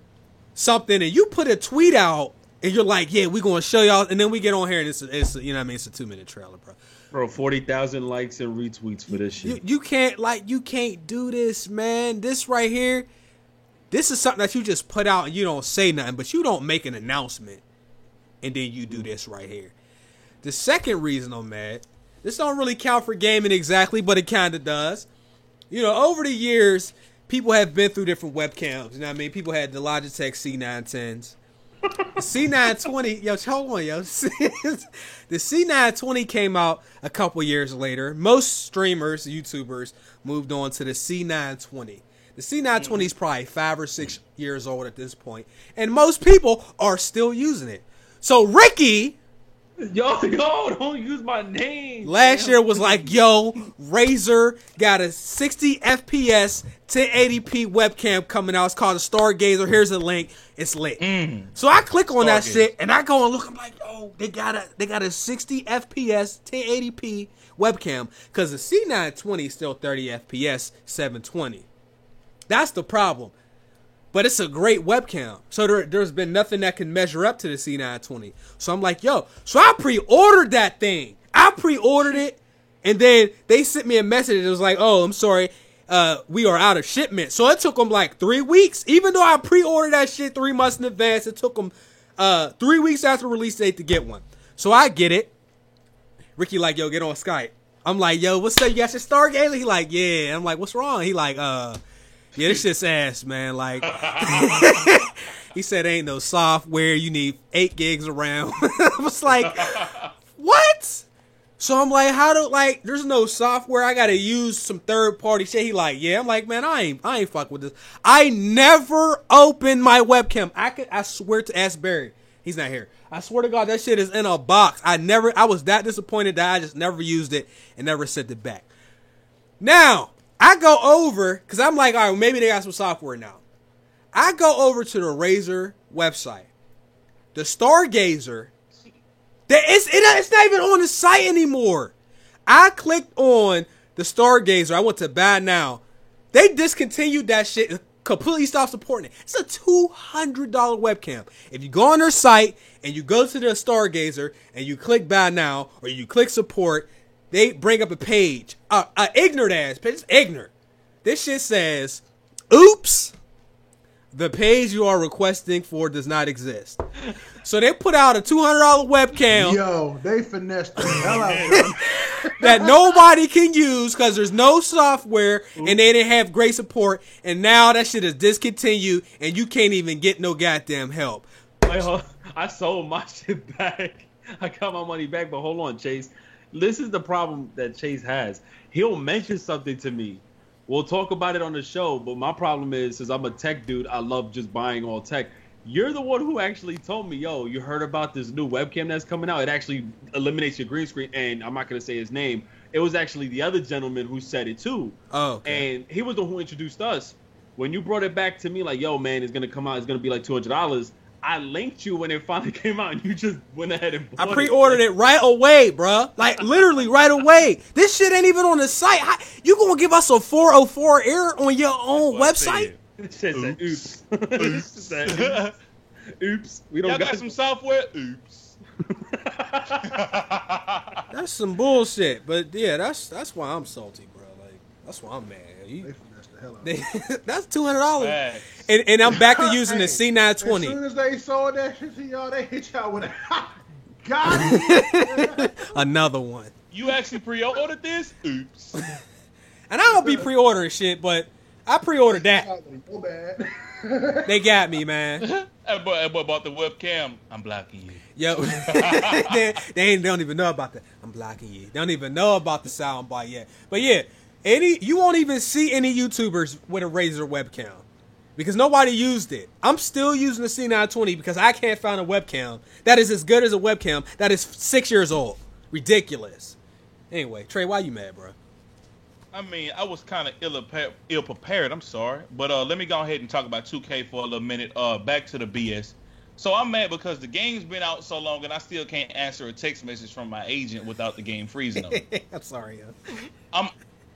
something and you put a tweet out and you're like, yeah, we're going to show y'all, and then we get on here and it's you know what I mean, it's a 2-minute trailer, bro. Bro, 40,000 likes and retweets for this shit. You can't do this, man. This right here, this is something that you just put out and you don't say nothing, but you don't make an announcement and then you do this right here. The second reason I'm mad, this don't really count for gaming exactly, but it kind of does. You know, over the years, people have been through different webcams. You know what I mean? People had the Logitech C910s. The C920, yo, hold on, yo. The C920 came out a couple years later. Most streamers, YouTubers, moved on to the C920. The C920 is probably 5 or 6 years old at this point, and most people are still using it. So Ricky, yo, don't use my name. Last year was like, yo, Razer got a 60 FPS 1080p webcam coming out. It's called a Stargazer. Here's a link. It's lit. So I click on that shit and I go and look. I'm like, oh, they got a 60 FPS 1080p webcam because the C920 is still 30 FPS 720. That's the problem. But it's a great webcam. So there's been nothing that can measure up to the C920. So I'm like, yo. So I pre-ordered that thing. I pre-ordered it. And then they sent me a message. It was like, oh, I'm sorry. We are out of shipment. So it took them like 3 weeks. Even though I pre-ordered that shit 3 months in advance, it took them 3 weeks after release date to get one. So I get it. Ricky like, yo, get on Skype. I'm like, yo, what's up? You got your Stargazer? He like, yeah. I'm like, what's wrong? He like, yeah, this shit's ass, man. Like, he said, ain't no software. You need 8 gigs around. I was like, what? So I'm like, there's no software. I gotta use some third party shit. He like, yeah. I'm like, man, I ain't fuck with this. I never opened my webcam. I swear to ask Barry. He's not here. I swear to God, that shit is in a box. I was that disappointed that I just never used it and never sent it back. Now, I go over, because I'm like, all right, maybe they got some software now. I go over to the Razer website. The Stargazer, it's not even on the site anymore. I clicked on the Stargazer. I went to buy now. They discontinued that shit, completely stopped supporting it. It's a $200 webcam. If you go on their site and you go to the Stargazer and you click buy now or you click support, they bring up a page, ignorant ass page. It's ignorant. This shit says, oops, the page you are requesting for does not exist. So they put out a $200 webcam. Yo, they finessed the hell out of them. That nobody can use because there's no software and they didn't have great support. And now that shit is discontinued and you can't even get no goddamn help. Wait, I sold my shit back. I got my money back, but hold on, Chase. This is the problem that Chase has. He'll mention something to me. We'll talk about it on the show, but my problem is, since I'm a tech dude, I love just buying all tech. You're the one who actually told me, yo, you heard about this new webcam that's coming out? It actually eliminates your green screen, and I'm not going to say his name. It was actually the other gentleman who said it, too. Oh, okay. And he was the one who introduced us. When you brought it back to me, like, yo, man, it's going to come out, it's going to be like $200, I linked you when it finally came out, and you just went ahead and bought it. I pre-ordered it right away, bruh. Like, literally right away. This shit ain't even on the site. You gonna give us a 404 error on your own website? It says oops. Oops. We don't got some software? Oops. That's some bullshit. But, yeah, that's why I'm salty, bro. Like, that's why I'm mad. They finessed the hell out of them. That's $200. And I'm back to using the C920. As soon as they sold that shit to y'all, they hit y'all with a got it. Another one. You actually pre-ordered this? Oops. And I don't be pre-ordering shit, but I pre-ordered that. So bad. They got me, man. That boy bought the webcam. I'm blocking you. Yo, they don't even know about that. I'm blocking you. They don't even know about the soundbite yet. But yeah, you won't even see any YouTubers with a Razer webcam because nobody used it. I'm still using the C920 because I can't find a webcam that is as good as a webcam that is 6 years old. Ridiculous. Anyway, Trey, why you mad, bro? I mean, I was kind of ill prepared. I'm sorry, but let me go ahead and talk about 2K for a little minute. Back to the BS. So I'm mad because the game's been out so long and I still can't answer a text message from my agent without the game freezing up. I'm sorry, yo.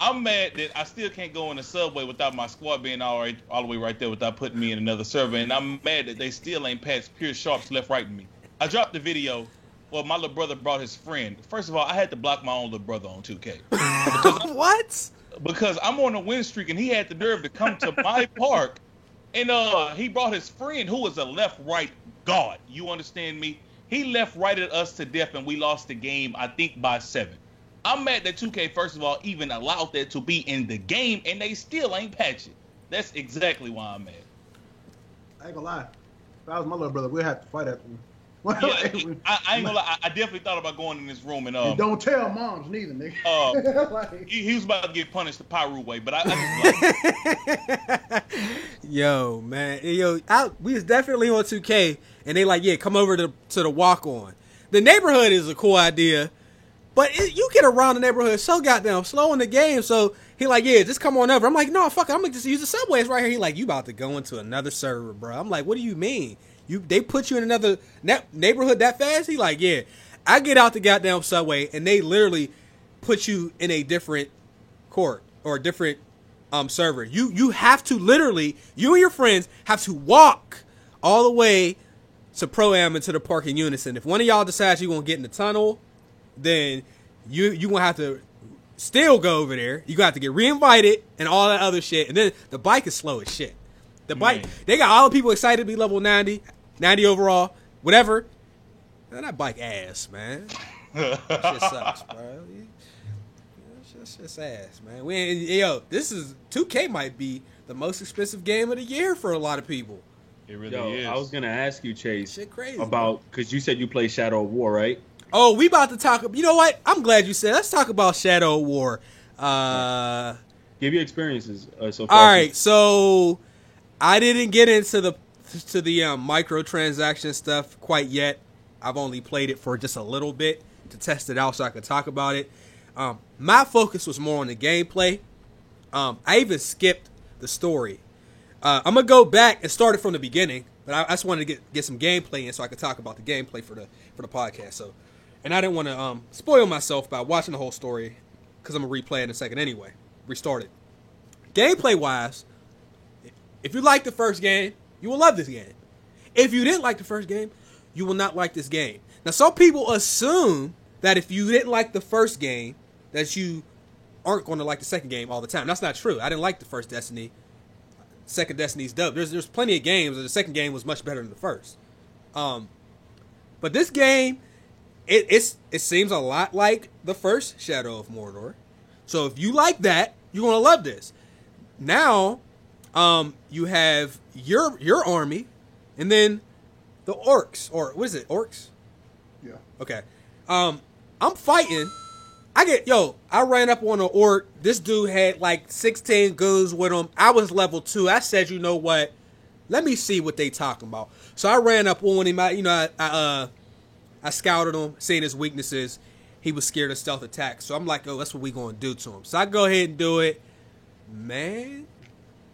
I'm mad that I still can't go in the subway without my squad being all the way right there without putting me in another server, and I'm mad that they still ain't patched pure sharps left, right, and me. I dropped the video. Well, my little brother brought his friend. First of all, I had to block my own little brother on 2K. What? Because I'm on a win streak, and he had the nerve to come to my park, and he brought his friend, who was a left-right guard. You understand me? He left-righted us to death, and we lost the game, I think, by 7. I'm mad that 2K, first of all, even allowed that to be in the game, and they still ain't patched it. That's exactly why I'm mad. I ain't gonna lie. If I was my little brother, we'd have to fight after him. Yeah, I ain't gonna lie. I definitely thought about going in this room and And don't tell moms neither, nigga. Like, he was about to get punished the Pyru way, but I just like Yo, man, we was definitely on 2K, and they like, yeah, come over to the walk on. The neighborhood is a cool idea, but you get around the neighborhood so goddamn slow in the game. So he like, yeah, just come on over. I'm like, no, fuck it, I'm gonna just use the subways right here. He like, you about to go into another server, bro. I'm like, what do you mean? They put you in another neighborhood that fast? He like, yeah. I get out the goddamn subway, and they literally put you in a different court or a different server. You have to literally, you and your friends have to walk all the way to Pro-Am into the park in unison. If one of y'all decides you're going to get in the tunnel, then you going to have to still go over there. You're going to have to get re-invited and all that other shit. And then the bike is slow as shit. The bike, they got all the people excited to be level 90 overall, whatever. Man, that bike ass, man. That shit sucks, bro. That's just ass, man. This is 2K might be the most expensive game of the year for a lot of people. It really is. I was gonna ask you, Chase, shit crazy, about because you said you play Shadow of War, right? Oh, we about to talk. You know what? I'm glad you said. Let's talk about Shadow of War. Give your experiences so far. All right, so I didn't get into the microtransaction stuff quite yet. I've only played it for just a little bit to test it out so I could talk about it. My focus was more on the gameplay. I even skipped the story. I'm gonna go back and start it from the beginning, but I just wanted to get some gameplay in so I could talk about the gameplay for the podcast. So, and I didn't want to spoil myself by watching the whole story because I'm gonna replay it in a second anyway. Restart it. Gameplay wise, if you like the first game, you will love this game. If you didn't like the first game, you will not like this game. Now, some people assume that if you didn't like the first game, that you aren't going to like the second game all the time. That's not true. I didn't like the first Destiny. Second Destiny's dope. There's plenty of games, and the second game was much better than the first. But this game, it seems a lot like the first Shadow of Mordor. So if you like that, you're going to love this. Now, you have your army, and then the orcs, or what is it, orcs? yeah. Okay. I'm fighting. I ran up on an orc. This dude had like 16 goons with him. I was level 2. I said, you know what? Let me see what they talking about. So I ran up on him. I scouted him, seeing his weaknesses. He was scared of stealth attacks. So I'm like, oh, that's what we going to do to him. So I go ahead and do it. Man,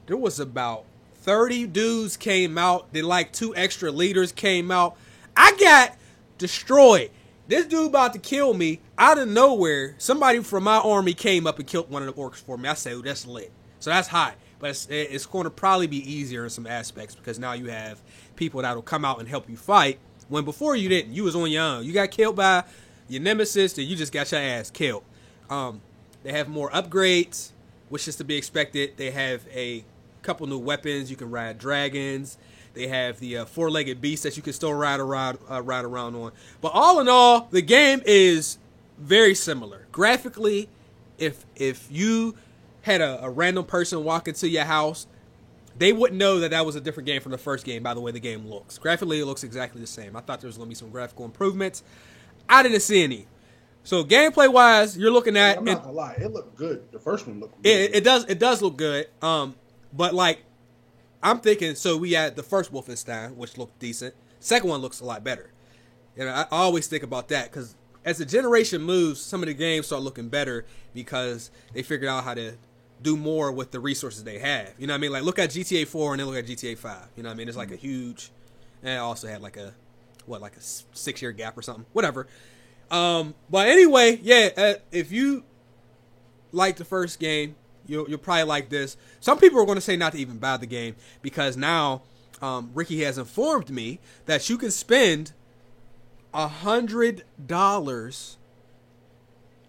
there was about 30 dudes came out. Then like 2 extra leaders came out. I got destroyed. This dude about to kill me out of nowhere. Somebody from my army came up and killed one of the orcs for me. I said, oh, that's lit. So that's hot. But it's going to probably be easier in some aspects because now you have people that will come out and help you fight. When before you didn't. You was on your own. You got killed by your nemesis and you just got your ass killed. They have more upgrades, which is to be expected. They have a couple new weapons. You can ride dragons. They have the 4-legged beast that you can still ride around on. But all in all, the game is very similar. Graphically, if you had a random person walk into your house, they wouldn't know that was a different game from the first game by the way the game looks. Graphically, it looks exactly the same. I thought there was going to be some graphical improvements. I didn't see any. So gameplay-wise, you're looking at... I'm not going to lie. It looked good. The first one looked good. It does look good. But like... I'm thinking, so we had the first Wolfenstein, which looked decent. Second one looks a lot better. And I always think about that because as the generation moves, some of the games start looking better because they figured out how to do more with the resources they have. You know what I mean? Like, look at GTA 4 and then look at GTA 5. You know what I mean? It's like a huge... And it also had like a 6-year gap or something. Whatever. But anyway, yeah, if you like the first game... You'll probably like this. Some people are going to say not to even buy the game because now Ricky has informed me that you can spend $100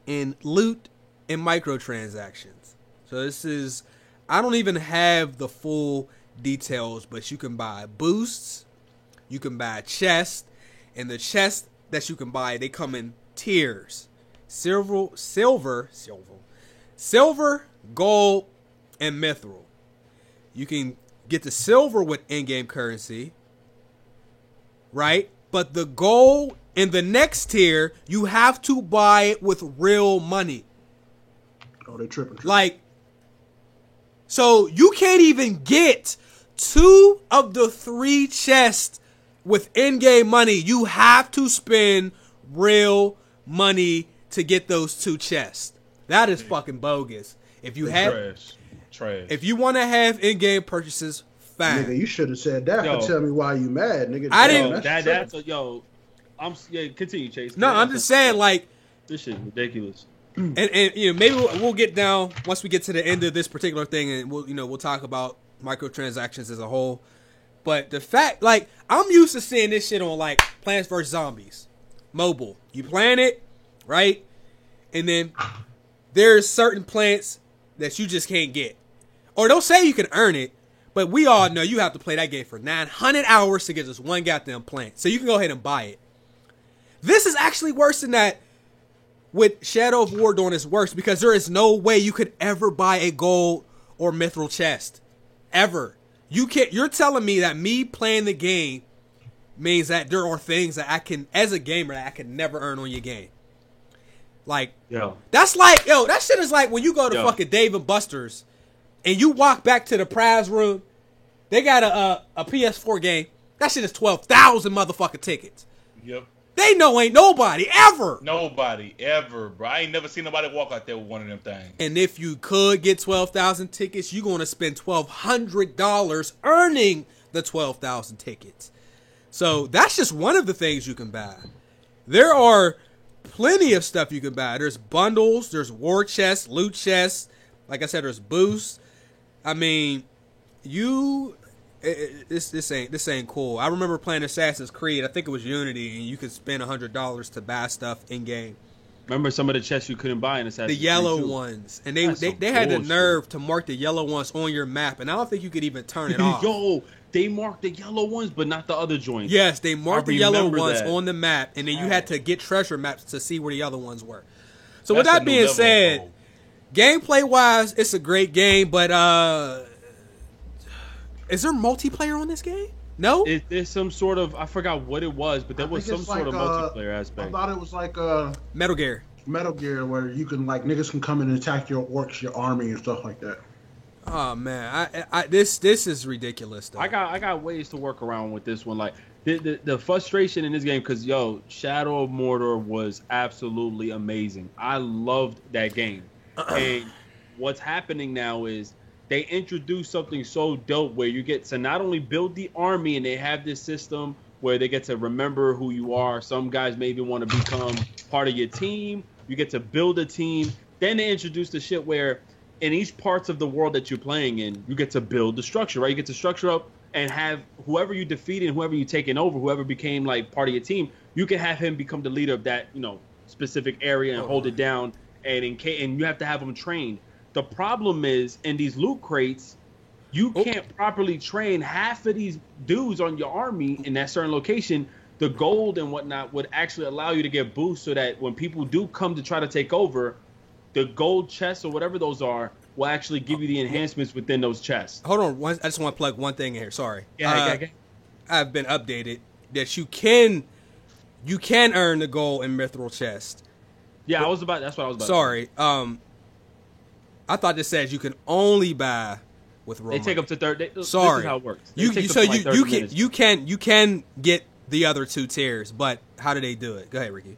in loot and microtransactions. So this is, I don't even have the full details, but you can buy boosts, you can buy chests, and the chests that you can buy, they come in tiers. Silver, gold, and mithril. You can get the silver with in-game currency, right? But the gold in the next tier, you have to buy it with real money. Oh, they tripping. Like, so you can't even get 2 of the 3 chests with in-game money. You have to spend real money to get those 2 chests. That is fucking bogus. If you have trash. If you want to have in-game purchases, fine. Nigga, you should have said that Yo. to tell me why you mad, nigga. I Damn, didn't- that's Yo, continue, Chase. No, I'm just saying, like, this shit is ridiculous. and you know, maybe we'll get down once we get to the end of this particular thing, and we'll talk about microtransactions as a whole. But the fact, like, I'm used to seeing this shit on like Plants vs Zombies mobile. You plant it, right, and then there's certain plants that you just can't get, or they'll say you can earn it, but we all know you have to play that game for 900 hours to get this one goddamn plant. So you can go ahead and buy it. This is actually worse than that. With Shadow of War doing its worst, because there is no way you could ever buy a gold or mithril chest. Ever. You can't. You're telling me that me playing the game means that there are things that I can, as a gamer, that I can never earn on your game. Like, that's like, that shit is like when you go to fucking Dave and Buster's and you walk back to the prize room, they got a PS4 game. That shit is 12,000 motherfucking tickets. Yep. They know ain't nobody ever. Nobody ever, bro. I ain't never seen nobody walk out there with one of them things. And if you could get 12,000 tickets, you're going to spend $1,200 earning the 12,000 tickets. So that's just one of the things you can buy. There are plenty of stuff you can buy. There's bundles, there's war chests, loot chests. Like I said, there's boosts. I mean, this ain't cool. I remember playing Assassin's Creed. I think it was Unity, and you could spend $100 to buy stuff in game. Remember some of the chests you couldn't buy in Assassin's Creed? The yellow ones, and they had the nerve to mark the yellow ones on your map, and I don't think you could even turn it off. Yo, they marked the yellow ones, but not the other joints. Yes, they marked the yellow ones that on the map, and then you had to get treasure maps to see where the other ones were. So That's with that the new being level said, of gameplay wise, it's a great game, but is there multiplayer on this game? No? There's some sort of, I forgot what it was, but there was some sort of multiplayer aspect. I thought it was like Metal Gear. Metal Gear, where you can, like, niggas can come in and attack your orcs, your army, and stuff like that. Oh man, this is ridiculous though. I got ways to work around with this one. Like the frustration in this game, because Shadow of Mordor was absolutely amazing. I loved that game. And what's happening now is they introduced something so dope where you get to not only build the army, and they have this system where they get to remember who you are. Some guys maybe want to become part of your team. You get to build a team. Then they introduce the shit where in each parts of the world that you're playing in, you get to build the structure, right? You get to structure up and have whoever you defeated and whoever you taken over, whoever became like part of your team, you can have him become the leader of that, specific area and hold it down. And you have to have him trained. The problem is in these loot crates, you can't properly train half of these dudes on your army in that certain location. The gold and whatnot would actually allow you to get boosts so that when people do come to try to take over, the gold chests or whatever those are will actually give you the enhancements within those chests. Hold on, I just want to plug one thing in here. Sorry. Yeah, I've been updated that you can earn the gold in mithril chest. Yeah, that's what I was about. Sorry. I thought this says you can only buy with raw They take money. up to 30. Sorry. This is how it works. You can get the other 2 tiers, but how do they do it? Go ahead, Ricky.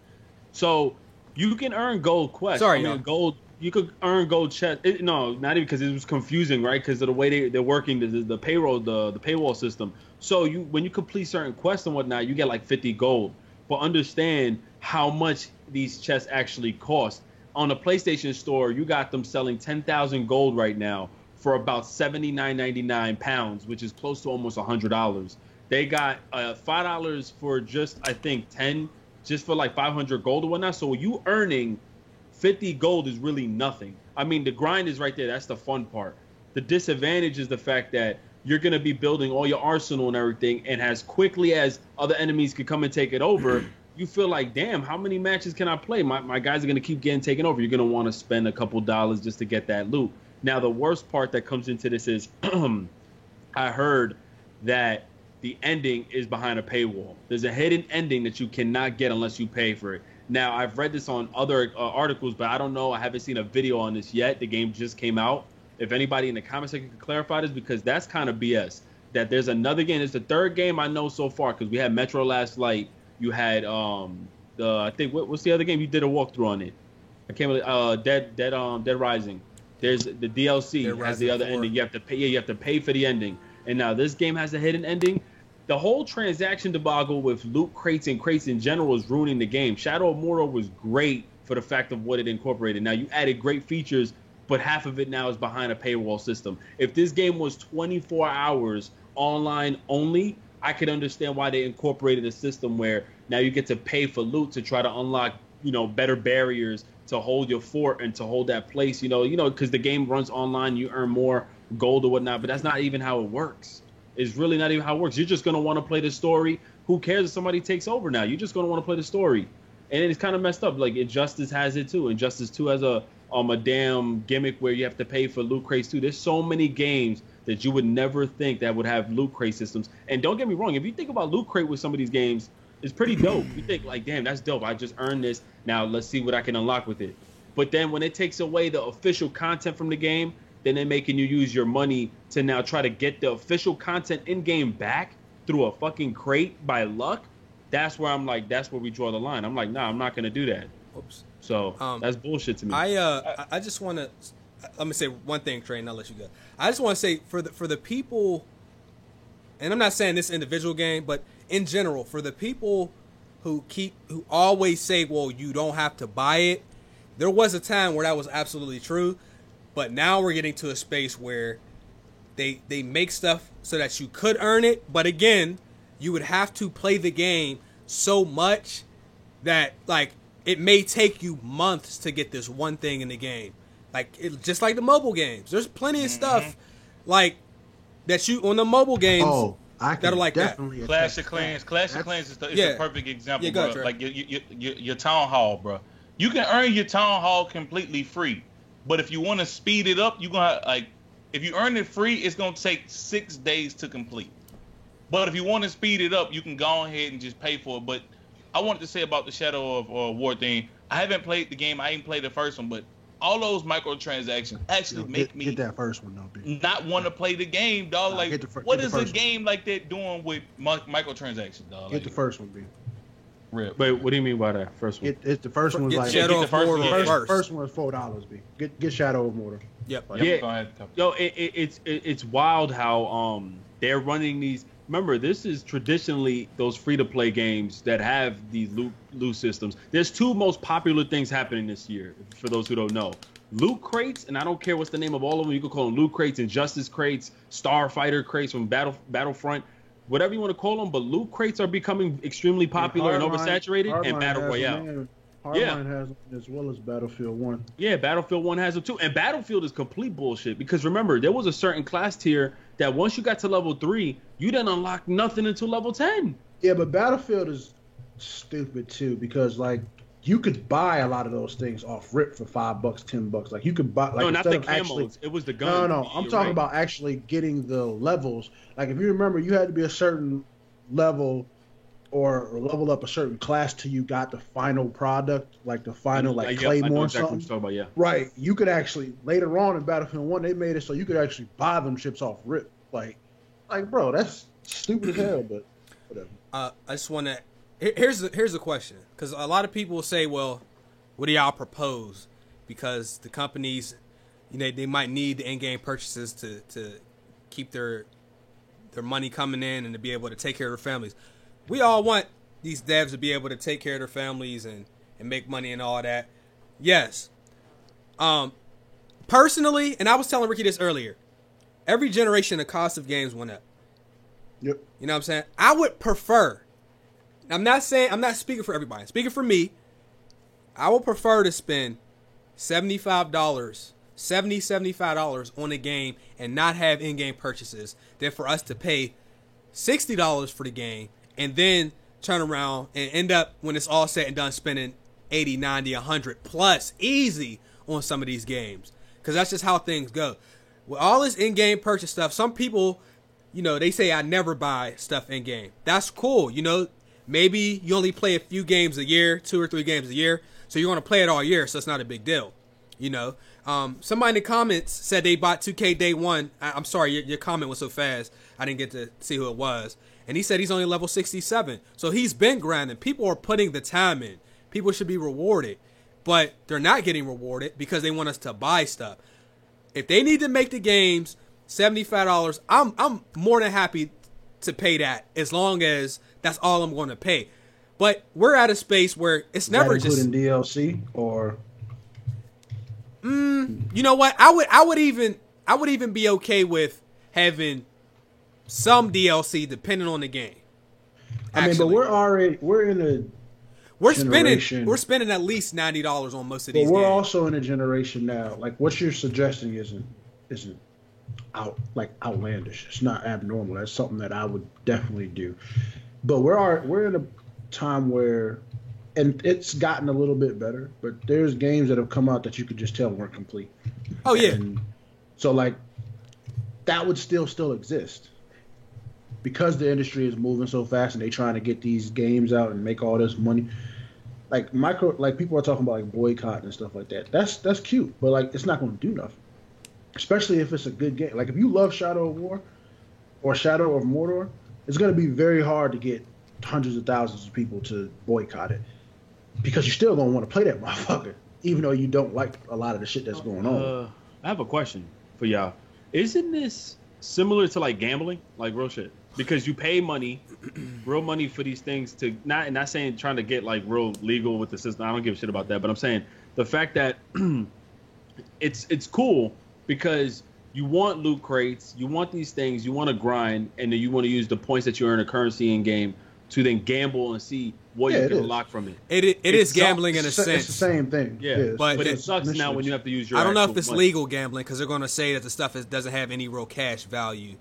So you can earn gold quests. Sorry, gold. You could earn gold chests. No, not even, because it was confusing, right? Because of the way they're working the payroll, the paywall system. So when you complete certain quests and whatnot, you get like 50 gold. But understand how much these chests actually cost. On the PlayStation Store, you got them selling 10,000 gold right now for about $79.99 pounds, which is close to almost $100. They got $5 for just, I think, 10, just for like 500 gold or whatnot. So you earning 50 gold is really nothing. I mean, the grind is right there. That's the fun part. The disadvantage is the fact that you're going to be building all your arsenal and everything, and as quickly as other enemies can come and take it over, you feel like, damn, how many matches can I play? My guys are going to keep getting taken over. You're going to want to spend a couple dollars just to get that loot. Now, the worst part that comes into this is I heard that the ending is behind a paywall. There's a hidden ending that you cannot get unless you pay for it. Now, I've read this on other articles, but I don't know. I haven't seen a video on this yet. The game just came out. If anybody in the comment section can clarify this, because that's kind of BS. That there's another game. It's the third game I know so far, because we had Metro Last Light. You had I think what's the other game? You did a walkthrough on it. I can't believe Dead Rising. There's the DLC has the other ending. You have to pay. Yeah, you have to pay for the ending. And now this game has a hidden ending. The whole transaction debacle with loot crates and crates in general is ruining the game. Shadow of Mordor was great for the fact of what it incorporated. Now you added great features, but half of it now is behind a paywall system. If this game was 24 hours online only, I could understand why they incorporated a system where now you get to pay for loot to try to unlock, better barriers to hold your fort and to hold that place, because the game runs online, you earn more gold or whatnot, but that's not even how it works. It's really not even how it works. You're just going to want to play the story. Who cares if somebody takes over now? You're just going to want to play the story. And it's kind of messed up. Like Injustice has it too. Injustice 2 has a damn gimmick where you have to pay for loot crates too. There's so many games that you would never think that would have loot crate systems. And don't get me wrong, if you think about loot crate with some of these games, it's pretty dope. You think like, damn, that's dope. I just earned this. Now let's see what I can unlock with it. But then when it takes away the official content from the game, then they're making you use your money to now try to get the official content in-game back through a fucking crate by luck. That's where I'm like, that's where we draw the line. I'm like, nah, I'm not going to do that. Oops. So that's bullshit to me. I just want to, let me say one thing, Trey, and I'll let you go. I just want to say for the people, and I'm not saying this individual game, but in general, for the people who always say, well, you don't have to buy it. There was a time where that was absolutely true. But now we're getting to a space where they make stuff so that you could earn it. But again, you would have to play the game so much that, like, it may take you months to get this one thing in the game. Like, just like the mobile games. There's plenty of stuff, like, that you, on the mobile games, that are like that. Clash of Clans. Clash of Clans is the perfect example, bro. Like, your Town Hall, bro. You can earn your Town Hall completely free. But if you want to speed it up, you're going to, if you earn it free, it's going to take 6 days to complete. But if you want to speed it up, you can go ahead and just pay for it. But I wanted to say about the Shadow of War thing, I haven't played the game. I ain't played the first one, but all those microtransactions actually make me get that first one, though, not want to play the game, dog. What is a game like that doing with microtransactions, dog? Get the first one, B. Rip. Wait, what do you mean by that? First one? It's the first one was like Shadow of Mordor first one was $4, B. Get Shadow of Mordor. Yep. Yeah. Yo, it's wild how they're running these. Remember, this is traditionally those free-to-play games that have these loot systems. There's two most popular things happening this year, for those who don't know. Loot crates, and I don't care what's the name of all of them. You can call them loot crates, Injustice crates, Starfighter crates from Battlefront, whatever you want to call them. But loot crates are becoming extremely popular and oversaturated, and Battle Royale. Hardline has them as well as Battlefield 1. Yeah, Battlefield 1 has them too. And Battlefield is complete bullshit because remember, there was a certain class tier that once you got to level 3, you didn't unlock nothing until level 10. Yeah, but Battlefield is stupid too because like you could buy a lot of those things off rip for $5, $10. Like you could buy like no, not the camos. Actually, it was the gun. No, I'm talking about actually getting the levels. Like if you remember, you had to be a certain level or level up a certain class till you got the final product, like the final Claymore or something. What you're talking about, Right. You could actually later on in Battlefield 1 they made it so you could actually buy them ships off rip. Like bro, that's stupid as hell, but whatever. I just want to here's the question, because a lot of people will say, well, what do y'all propose? Because the companies, they might need the in-game purchases to keep their money coming in and to be able to take care of their families. We all want these devs to be able to take care of their families and make money and all that. Yes. Personally, and I was telling Ricky this earlier, every generation the cost of games went up. Yep. You know what I'm saying? I would prefer, I'm not speaking for everybody, I'm speaking for me. I would prefer to spend $75 on a game and not have in-game purchases than for us to pay $60 for the game and then turn around and end up, when it's all said and done, spending 80, 90, 100 plus easy on some of these games. Because that's just how things go. With all this in-game purchase stuff, some people you know, they say I never buy stuff in game. That's cool. You know, maybe you only play a few games a year, 2 or 3 games a year, so you're going to play it all year, so it's not a big deal. You know, somebody in the comments said they bought 2K day one. I'm sorry, your comment was so fast, I didn't get to see who it was. And he said he's only level 67. So he's been grinding. People are putting the time in. People should be rewarded. But they're not getting rewarded because they want us to buy stuff. If they need to make the games $75, I'm more than happy to pay that as long as that's all I'm going to pay. But we're at a space where it's never just including DLC or you know what? I would even be okay with having some DLC depending on the game. I mean, but we're in a we're spending at least $90 on most of these games. But we're games. also in a generation now. Like what you're suggesting isn't outlandish. It's not abnormal. That's something that I would definitely do. But we're in a time where, and it's gotten a little bit better, but there's games that have come out that you could just tell weren't complete. Oh yeah. And so like that would still exist. Because the industry is moving so fast and they trying to get these games out and make all this money. Like people are talking about like boycott and stuff like that. That's cute, but like it's not going to do nothing. Especially if it's a good game. Like if you love Shadow of War or Shadow of Mordor, it's going to be very hard to get hundreds of thousands of people to boycott it because you're still going to want to play that motherfucker, even though you don't like a lot of the shit that's going on. I have a question for y'all. Isn't this similar to like gambling, like real shit? Because you pay money, real money for these things to not saying trying to get like real legal with the system. I don't give a shit about that, but I'm saying the fact that it's cool because you want loot crates, you want these things, you want to grind, and then you want to use the points that you earn a currency in game to then gamble and see what you can unlock from it. It is gambling in a sense. It's the same thing. Yeah, but it sucks now when you have to use your. I don't know if it's legal gambling because they're going to say that the stuff doesn't have any real cash value.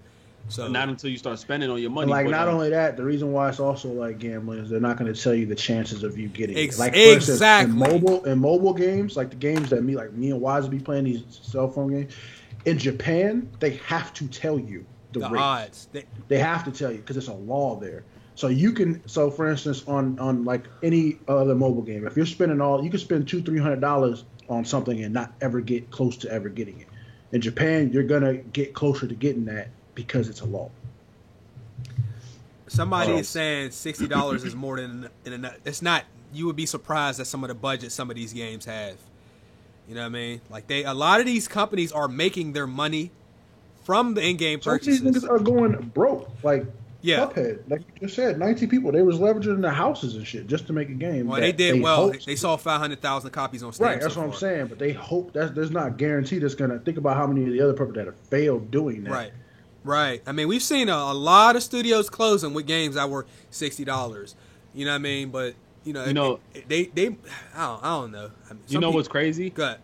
So not until you start spending on your money. Like not only that, the reason why it's also like gambling is they're not going to tell you the chances of you getting it. Like for exactly instance, in mobile games, like the games that me and Wise be playing, these cell phone games. In Japan, they have to tell you the rates. Odds. They have to tell you because it's a law there. So you can. So for instance, on like any other mobile game, if you're spending you can spend $200-300 on something and not ever get close to ever getting it. In Japan, you're gonna get closer to getting that. Because it's a law. Somebody is saying $60 is more than enough. It's not. You would be surprised at some of the budget some of these games have. You know what I mean? Like a lot of these companies are making their money from the in-game purchases. These niggas are going broke. Like yeah. Cuphead, like you just said, 19 people. They was leveraging their houses and shit just to make a game. Well, they did well. They sold 500,000 copies on Steam. Right, that's what I'm saying. But they hope there's not a guarantee that's gonna think about how many of the other people that have failed doing that. Right. I mean, we've seen a lot of studios closing with games that were $60. You know what I mean? But they I don't know. I mean, you know what's crazy? Go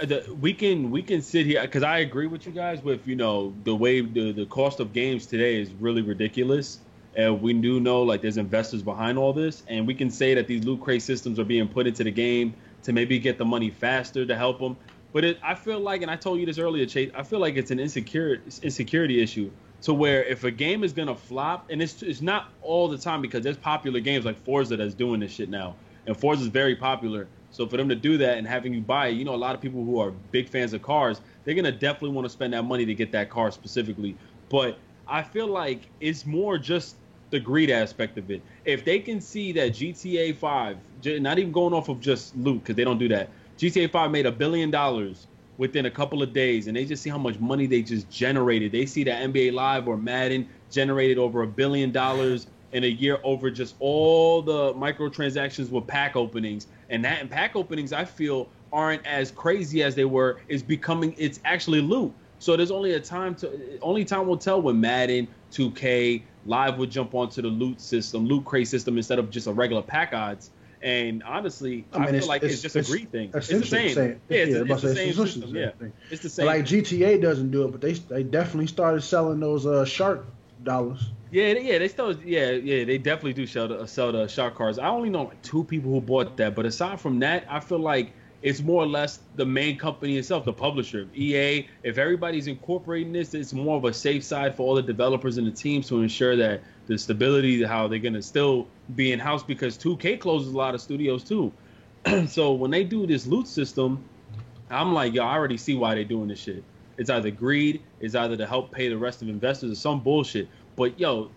ahead. We can sit here because I agree with you guys with the way the cost of games today is really ridiculous, and we do know like there's investors behind all this, and we can say that these loot crate systems are being put into the game to maybe get the money faster to help them. But I feel like, and I told you this earlier, Chase, I feel like it's an insecurity issue to where if a game is going to flop, and it's not all the time because there's popular games like Forza that's doing this shit now. And Forza is very popular. So for them to do that and having you buy it, a lot of people who are big fans of cars, they're going to definitely want to spend that money to get that car specifically. But I feel like it's more just the greed aspect of it. If they can see that GTA 5, not even going off of just loot because they don't do that, GTA 5 made $1 billion within a couple of days, and they just see how much money they just generated. They see that NBA Live or Madden generated over $1 billion in a year over just all the microtransactions with pack openings. And pack openings, I feel, aren't as crazy as they were. It's actually loot. So there's only time will tell when Madden, 2K, Live would jump onto the loot crate system instead of just a regular pack odds. And honestly, I feel like it's just a greed thing. It's the same. It's the same system. Yeah, it's the same. Like GTA doesn't do it, but they definitely started selling those shark dollars. Yeah, they still, they definitely do sell the shark cards. I only know like 2 people who bought that, but aside from that, I feel like it's more or less the main company itself, the publisher, EA. If everybody's incorporating this, it's more of a safe side for all the developers and the teams to ensure that the stability, how they're going to still be in-house, because 2K closes a lot of studios too. So when they do this loot system, I'm like, yo, I already see why they're doing this shit. It's either greed, it's either to help pay the rest of investors, or some bullshit. But yo,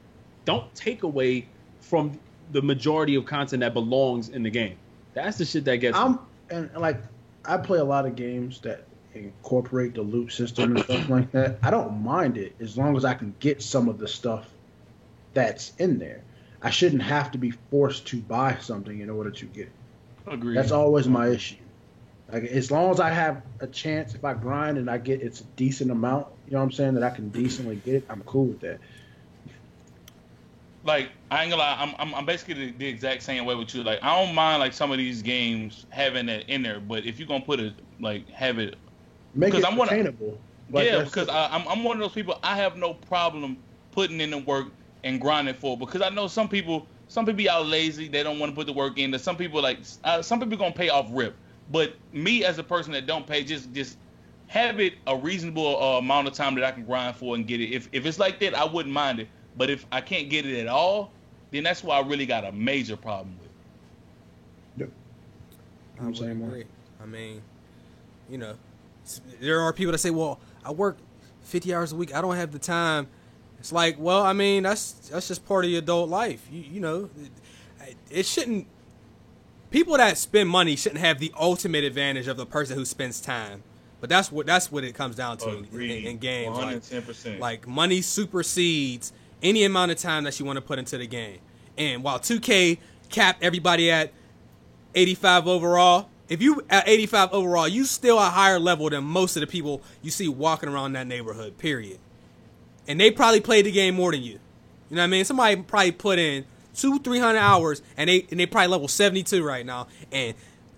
don't take away from the majority of content that belongs in the game. That's the shit that gets me. And like, I play a lot of games that incorporate the loot system and stuff like that. I don't mind it as long as I can get some of the stuff that's in there. I shouldn't have to be forced to buy something in order to get it. Agreed. That's always my issue. Like, as long as I have a chance, if I grind and I get it's a decent amount, you know what I'm saying, that I can decently get it, I'm cool with that. Like, I ain't gonna lie, I'm basically the exact same way with you. Like, I don't mind like some of these games having that in there, but if you're gonna put it like have it, make it attainable. Because I'm one of those people. I have no problem putting in the work and grinding for it, because I know some people y'all lazy, they don't want to put the work in. Some people some people gonna pay off rip, but me as a person that don't pay, just have it a reasonable amount of time that I can grind for and get it. If it's like that, I wouldn't mind it. But if I can't get it at all, then that's why I really got a major problem with it. I would agree. I mean, you know, there are people that say, well, I work 50 hours a week, I don't have the time. It's like, well, I mean, that's just part of your adult life. You know, it shouldn't. People that spend money shouldn't have the ultimate advantage of the person who spends time. But that's what it comes down to in games. 110%. Like money supersedes any amount of time that you want to put into the game. And while 2K capped everybody at 85 overall, if you at 85 overall, you still a higher level than most of the people you see walking around that neighborhood, period. And they probably played the game more than you. You know what I mean? Somebody probably put in 200-300 hours, and they probably level 72 right now. And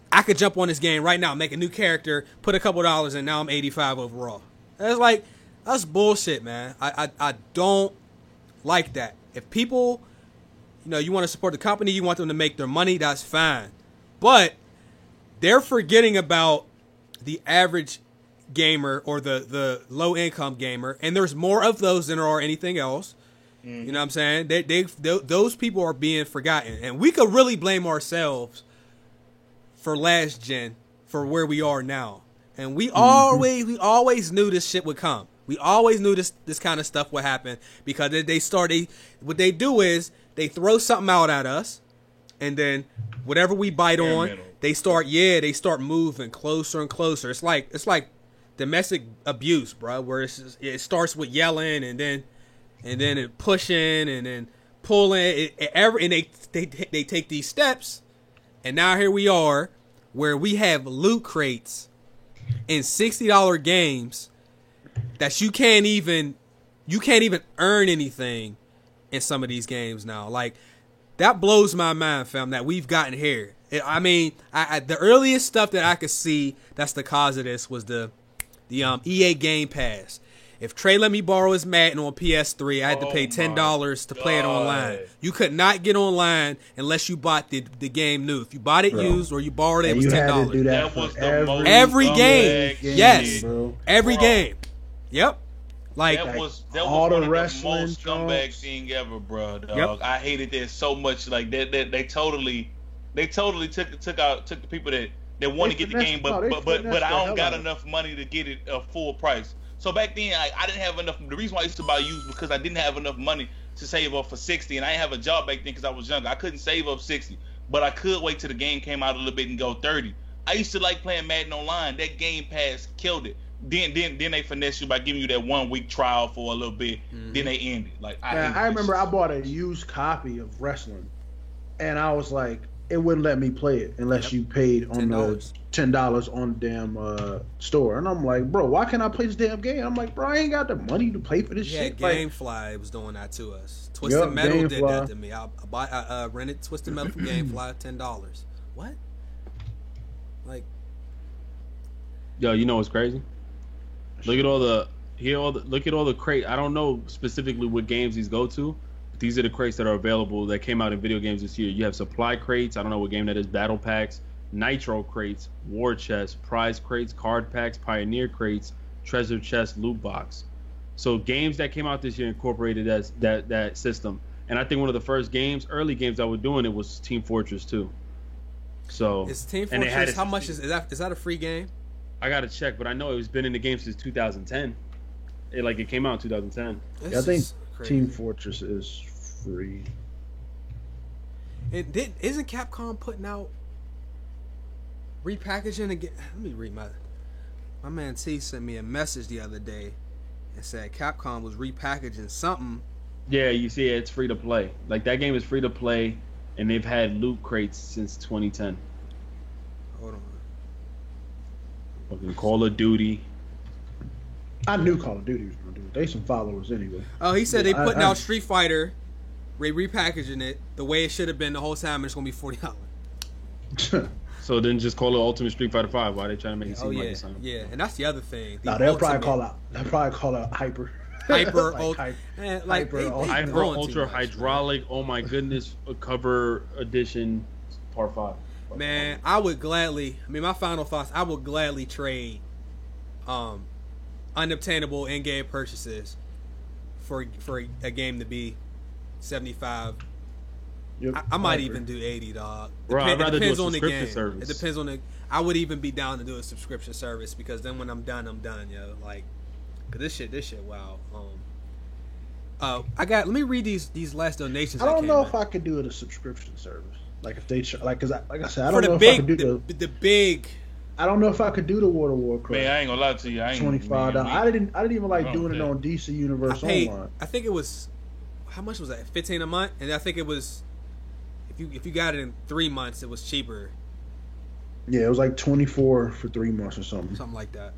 I could jump on this game right now, make a new character, put a couple dollars, and now I'm 85 overall. That's like, that's bullshit, man. I don't like that. If people, you know, you want to support the company, you want them to make their money, that's fine. But they're forgetting about the average gamer or the low income gamer, and there's more of those than there are anything else. You know what I'm saying? Those people are being forgotten, and we could really blame ourselves for last gen for where we are now. And we always knew this shit would come. We always knew this kind of stuff would happen, because what they do is they throw something out at us, and then whatever we bite on, they start moving closer and closer. It's like domestic abuse, bro, where it starts with yelling, and then it pushing, and then pulling, and they take these steps, and now here we are, where we have loot crates in $60 games that you can't even earn anything in some of these games now. Like, that blows my mind, fam, that we've gotten here. I mean, the earliest stuff that I could see that's the cause of this was the EA Game Pass. If Trey let me borrow his Madden on PS3, I had to pay $10 to play it online. You could not get online unless you bought the game new. If you bought it used or you borrowed it, it was $10. That was the every game. Yes. Bro. Every game. Yep. Like, that was all one the of wrestling the most scumbag thing ever, bro. Dog. Yep. I hated that so much. Like they totally took the people that want to get the game, but I don't got enough money to get it a full price. So back then, I didn't have enough. The reason why I used to buy used because I didn't have enough money to save up for 60, and I didn't have a job back then because I was younger. I couldn't save up 60, but I could wait till the game came out a little bit and go 30. I used to like playing Madden Online. That Game Pass killed it. Then they finesse you by giving you that 1 week trial for a little bit. Then they end it. Like I remember I bought a used copy of wrestling, and I was like, it wouldn't let me play it unless you paid on the $10 on the damn store. And I'm like, bro, why can't I play this damn game? I'm like, bro, I ain't got the money to pay for this shit. Yeah, GameFly was doing that to us. Twisted Metal did that to me. I rented Twisted Metal from GameFly, $10. What? Like, yo, you know what's crazy? Look at all the crate. I don't know specifically what games these go to. But these are the crates that are available that came out in video games this year. You have supply crates. I don't know what game that is. Battle packs. Nitro crates, war chests, prize crates, card packs, pioneer crates, treasure chest, loot box. So games that came out this year incorporated that system. And I think one of the first early games that were doing it was Team Fortress 2. So Is Team Fortress, how much is that a free game? I gotta check, but I know it's been in the game since 2010. It came out in 2010. Yeah, I think Team Fortress is free. Isn't Capcom putting out repackaging again? Let me read my man T sent me a message the other day and said Capcom was repackaging something. Yeah, you see it's free to play. Like that game is free to play, and they've had loot crates since 2010. Hold on. Fucking Call of Duty. I knew Call of Duty was gonna do it. They some followers anyway. Oh, he said they putting out Street Fighter, repackaging it the way it should have been the whole time, and it's gonna be $40. So then just call it Ultimate Street Fighter 5. Why they trying to make it seem like it's yeah, and that's the other thing. No, they'll probably call out Hyper. Hyper, Hyper Ultra Hydraulic. Oh my goodness, a cover edition, Part 5. Man, I would gladly. I mean, my final thoughts. I would gladly trade, unobtainable in-game purchases for a game to be $75. Yep, I might even do $80, dog. Bro, I'd rather do a subscription game. service. It depends on the. I would even be down to do a subscription service because then when I'm done, yo. Like, cause this shit, wow. Let me read these last donations. I don't know if I could do it a subscription service. Like if they cause like I said, I don't know if I could do the big. I don't know if I could do the World of Warcraft. Man, I ain't gonna lie to you. I ain't $25. I didn't even like doing it on DC Universe Online. I think it was, how much was that? $15 a month, and I think it was, if you got it in 3 months, it was cheaper. Yeah, it was like 24 for 3 months or something. Something like that.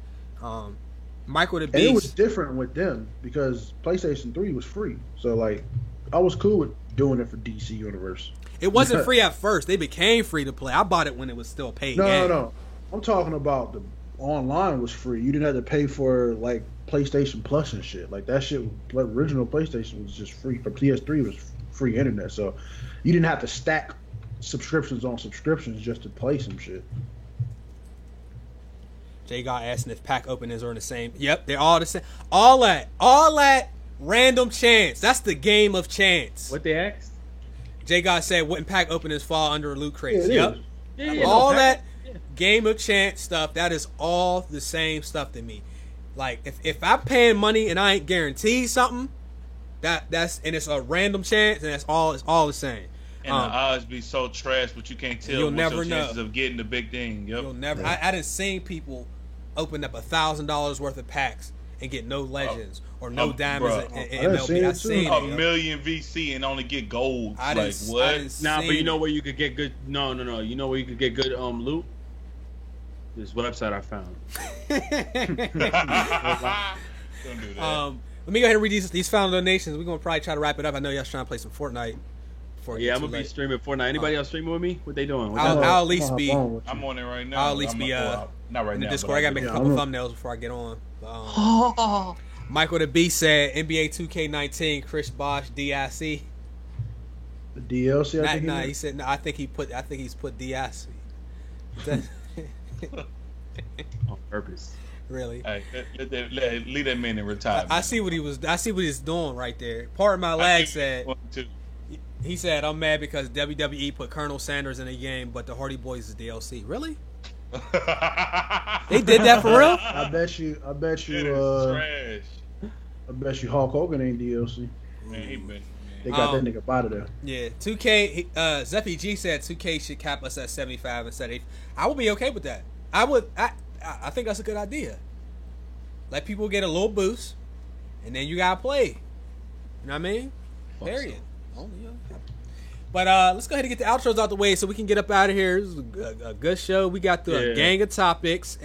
Michael the Beast. And it was different with them because PlayStation 3 was free. So like, I was cool with doing it for DC Universe. It wasn't free at first. They became free to play. I bought it when it was still paid. No. I'm talking about the online was free. You didn't have to pay for like PlayStation Plus and shit. Like that shit, original PlayStation was just free. For PS3 was free internet, so you didn't have to stack subscriptions on subscriptions just to play some shit. Jay got asking if pack openings are in the same. Yep, they're all the same. All that random chance. That's the game of chance. What they asked? Jay God said, wouldn't pack openings fall under loot crates? Yeah, yep. All that game of chance stuff, that is all the same stuff to me. Like, if I'm paying money and I ain't guaranteed something, that's and it's a random chance, and it's all the same. And the odds be so trash, but you can't tell what's your chances of getting the big thing. Yep. You'll never. Yeah. I didn't seen people open up $1,000 worth of packs and get no legends or no diamonds in MLB. I've seen a million VC and only get gold. Like what? Nah, but you know where you could get good. No. You know where you could get good loot. This website I found. Don't do that. Let me go ahead and read these final donations. We're gonna probably try to wrap it up. I know y'all's trying to play some Fortnite. Yeah, I'm gonna be streaming Fortnite. Anybody else streaming with me? What they doing? I'll at least be. I'm on it right now. I'll at least be not right in the now, Discord. I gotta make a couple thumbnails before I get on. Michael the Beast said NBA 2K19 Chris Bosh DIC. The DLC. He said no. I think he's put DIC. On purpose. Really? Hey, leave that man in retirement. I see what he's doing right there. Part of my lag said. He said, "I'm mad because WWE put Colonel Sanders in a game, but the Hardy Boys is DLC." Really? They did that for real? I bet you. Trash. I bet you Hulk Hogan ain't DLC. Man, they got that nigga out of there. Yeah, 2K. Zeffy G said 2K should cap us at 75 instead of 80. I would be okay with that. I think that's a good idea. Let people get a little boost, and then you gotta play. You know what I mean? Period. So. But let's go ahead and get the outros out the way so we can get up out of here. This is a good show. We got the gang of topics.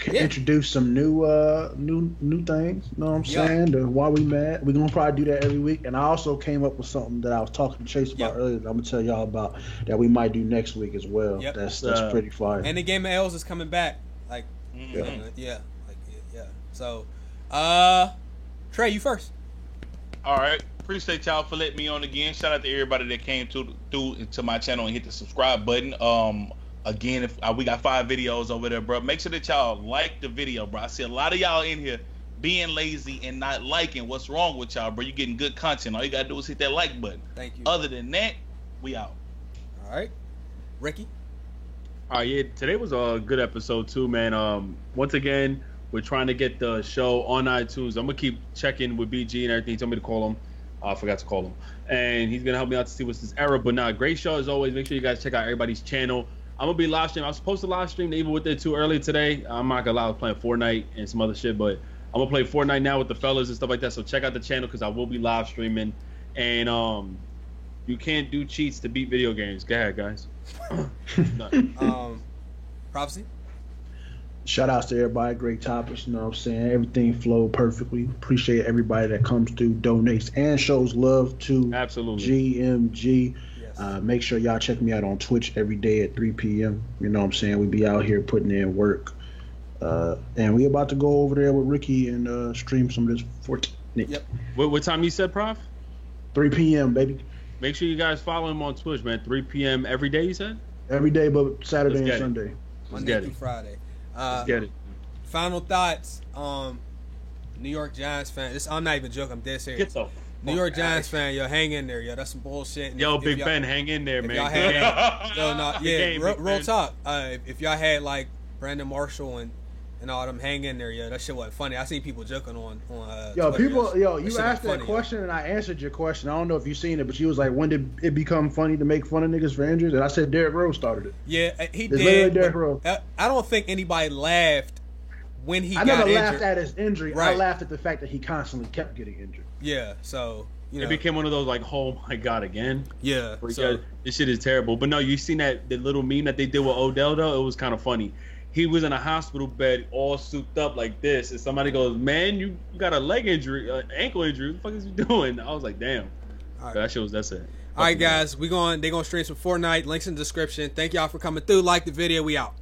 Introduce some new things. You know what I'm saying? The Why We Mad. We're gonna probably do that every week. And I also came up with something that I was talking to Chase about earlier. That I'm gonna tell y'all about that we might do next week as well. Yep. That's pretty fire. And the Game of L's is coming back. Like, So, Trey, you first. All right. Appreciate y'all for letting me on again. Shout out to everybody that came through to my channel and hit the subscribe button. Again, if we got 5 videos over there, bro. Make sure that y'all like the video, bro. I see a lot of y'all in here being lazy and not liking. What's wrong with y'all, bro? You getting good content. All you gotta do is hit that like button. Thank you. Other than that, we out. All right, Ricky. All right, yeah, today was a good episode too, man. Once again, we're trying to get the show on iTunes. I'm gonna keep checking with BG and everything. He told me to call him. I forgot to call him, and he's gonna help me out to see what's this error. But nah, great show as always. Make sure you guys check out everybody's channel. I'm gonna be live streaming. I was supposed to live stream even with it too early today. I'm not gonna lie, I was playing Fortnite and some other shit, but I'm gonna play Fortnite now with the fellas and stuff like that. So check out the channel because I will be live streaming. And you can't do cheats to beat video games. Go ahead, guys. Prophecy. Shout outs to everybody. Great topics. You know what I'm saying? Everything flowed perfectly. Appreciate everybody that comes through, donates, and shows love to Absolutely. GMG. Yes. Make sure y'all check me out on Twitch every day at 3 p.m. You know what I'm saying? We be out here putting in work. And we about to go over there with Ricky and stream some of this Fortnite. Yep. What time you said, Prof? 3 p.m., baby. Make sure you guys follow him on Twitch, man. 3 p.m. every day, you said? Every day but Saturday Let's and get it. Sunday. Monday get through it. Friday. Let's get it. Final thoughts. New York Giants fan. I'm not even joking. I'm dead serious. Get the New York Giants fan, yo, hang in there, yo. That's some bullshit. And Yo, if Big y'all- Ben, hang in there, if man. y'all had, yo, no, Good yeah, game, real Big Ben. talk. If y'all had like Brandon Marshall and all them hang in there, yo, that shit wasn't funny. I seen people joking on Yo, Twitter, people, yo. you shit asked wasn't that funny, yo. question and I answered your question. I don't know if you seen it, but you was like, when did it become funny to make fun of niggas for injuries? And I said Derrick Rose started it. Yeah, he It's literally did. Derrick but Rose. I don't think anybody laughed when he I got never injured. laughed at his injury. I Right. laughed at the fact that he constantly kept getting injured. Yeah, so you know, It became one of those like, oh my god, again. yeah. Where you So got- this shit is terrible. But no, you seen that the little meme that they did with Odell though? It was kind of funny. He was in a hospital bed, all souped up like this, and somebody goes, "Man, you got a leg injury, ankle injury. What the fuck is you doing?" I was like, "Damn." All right. That shit was that's it. all right, guys, they're gonna stream some Fortnite. Links in the description. Thank y'all for coming through. Like the video. We out.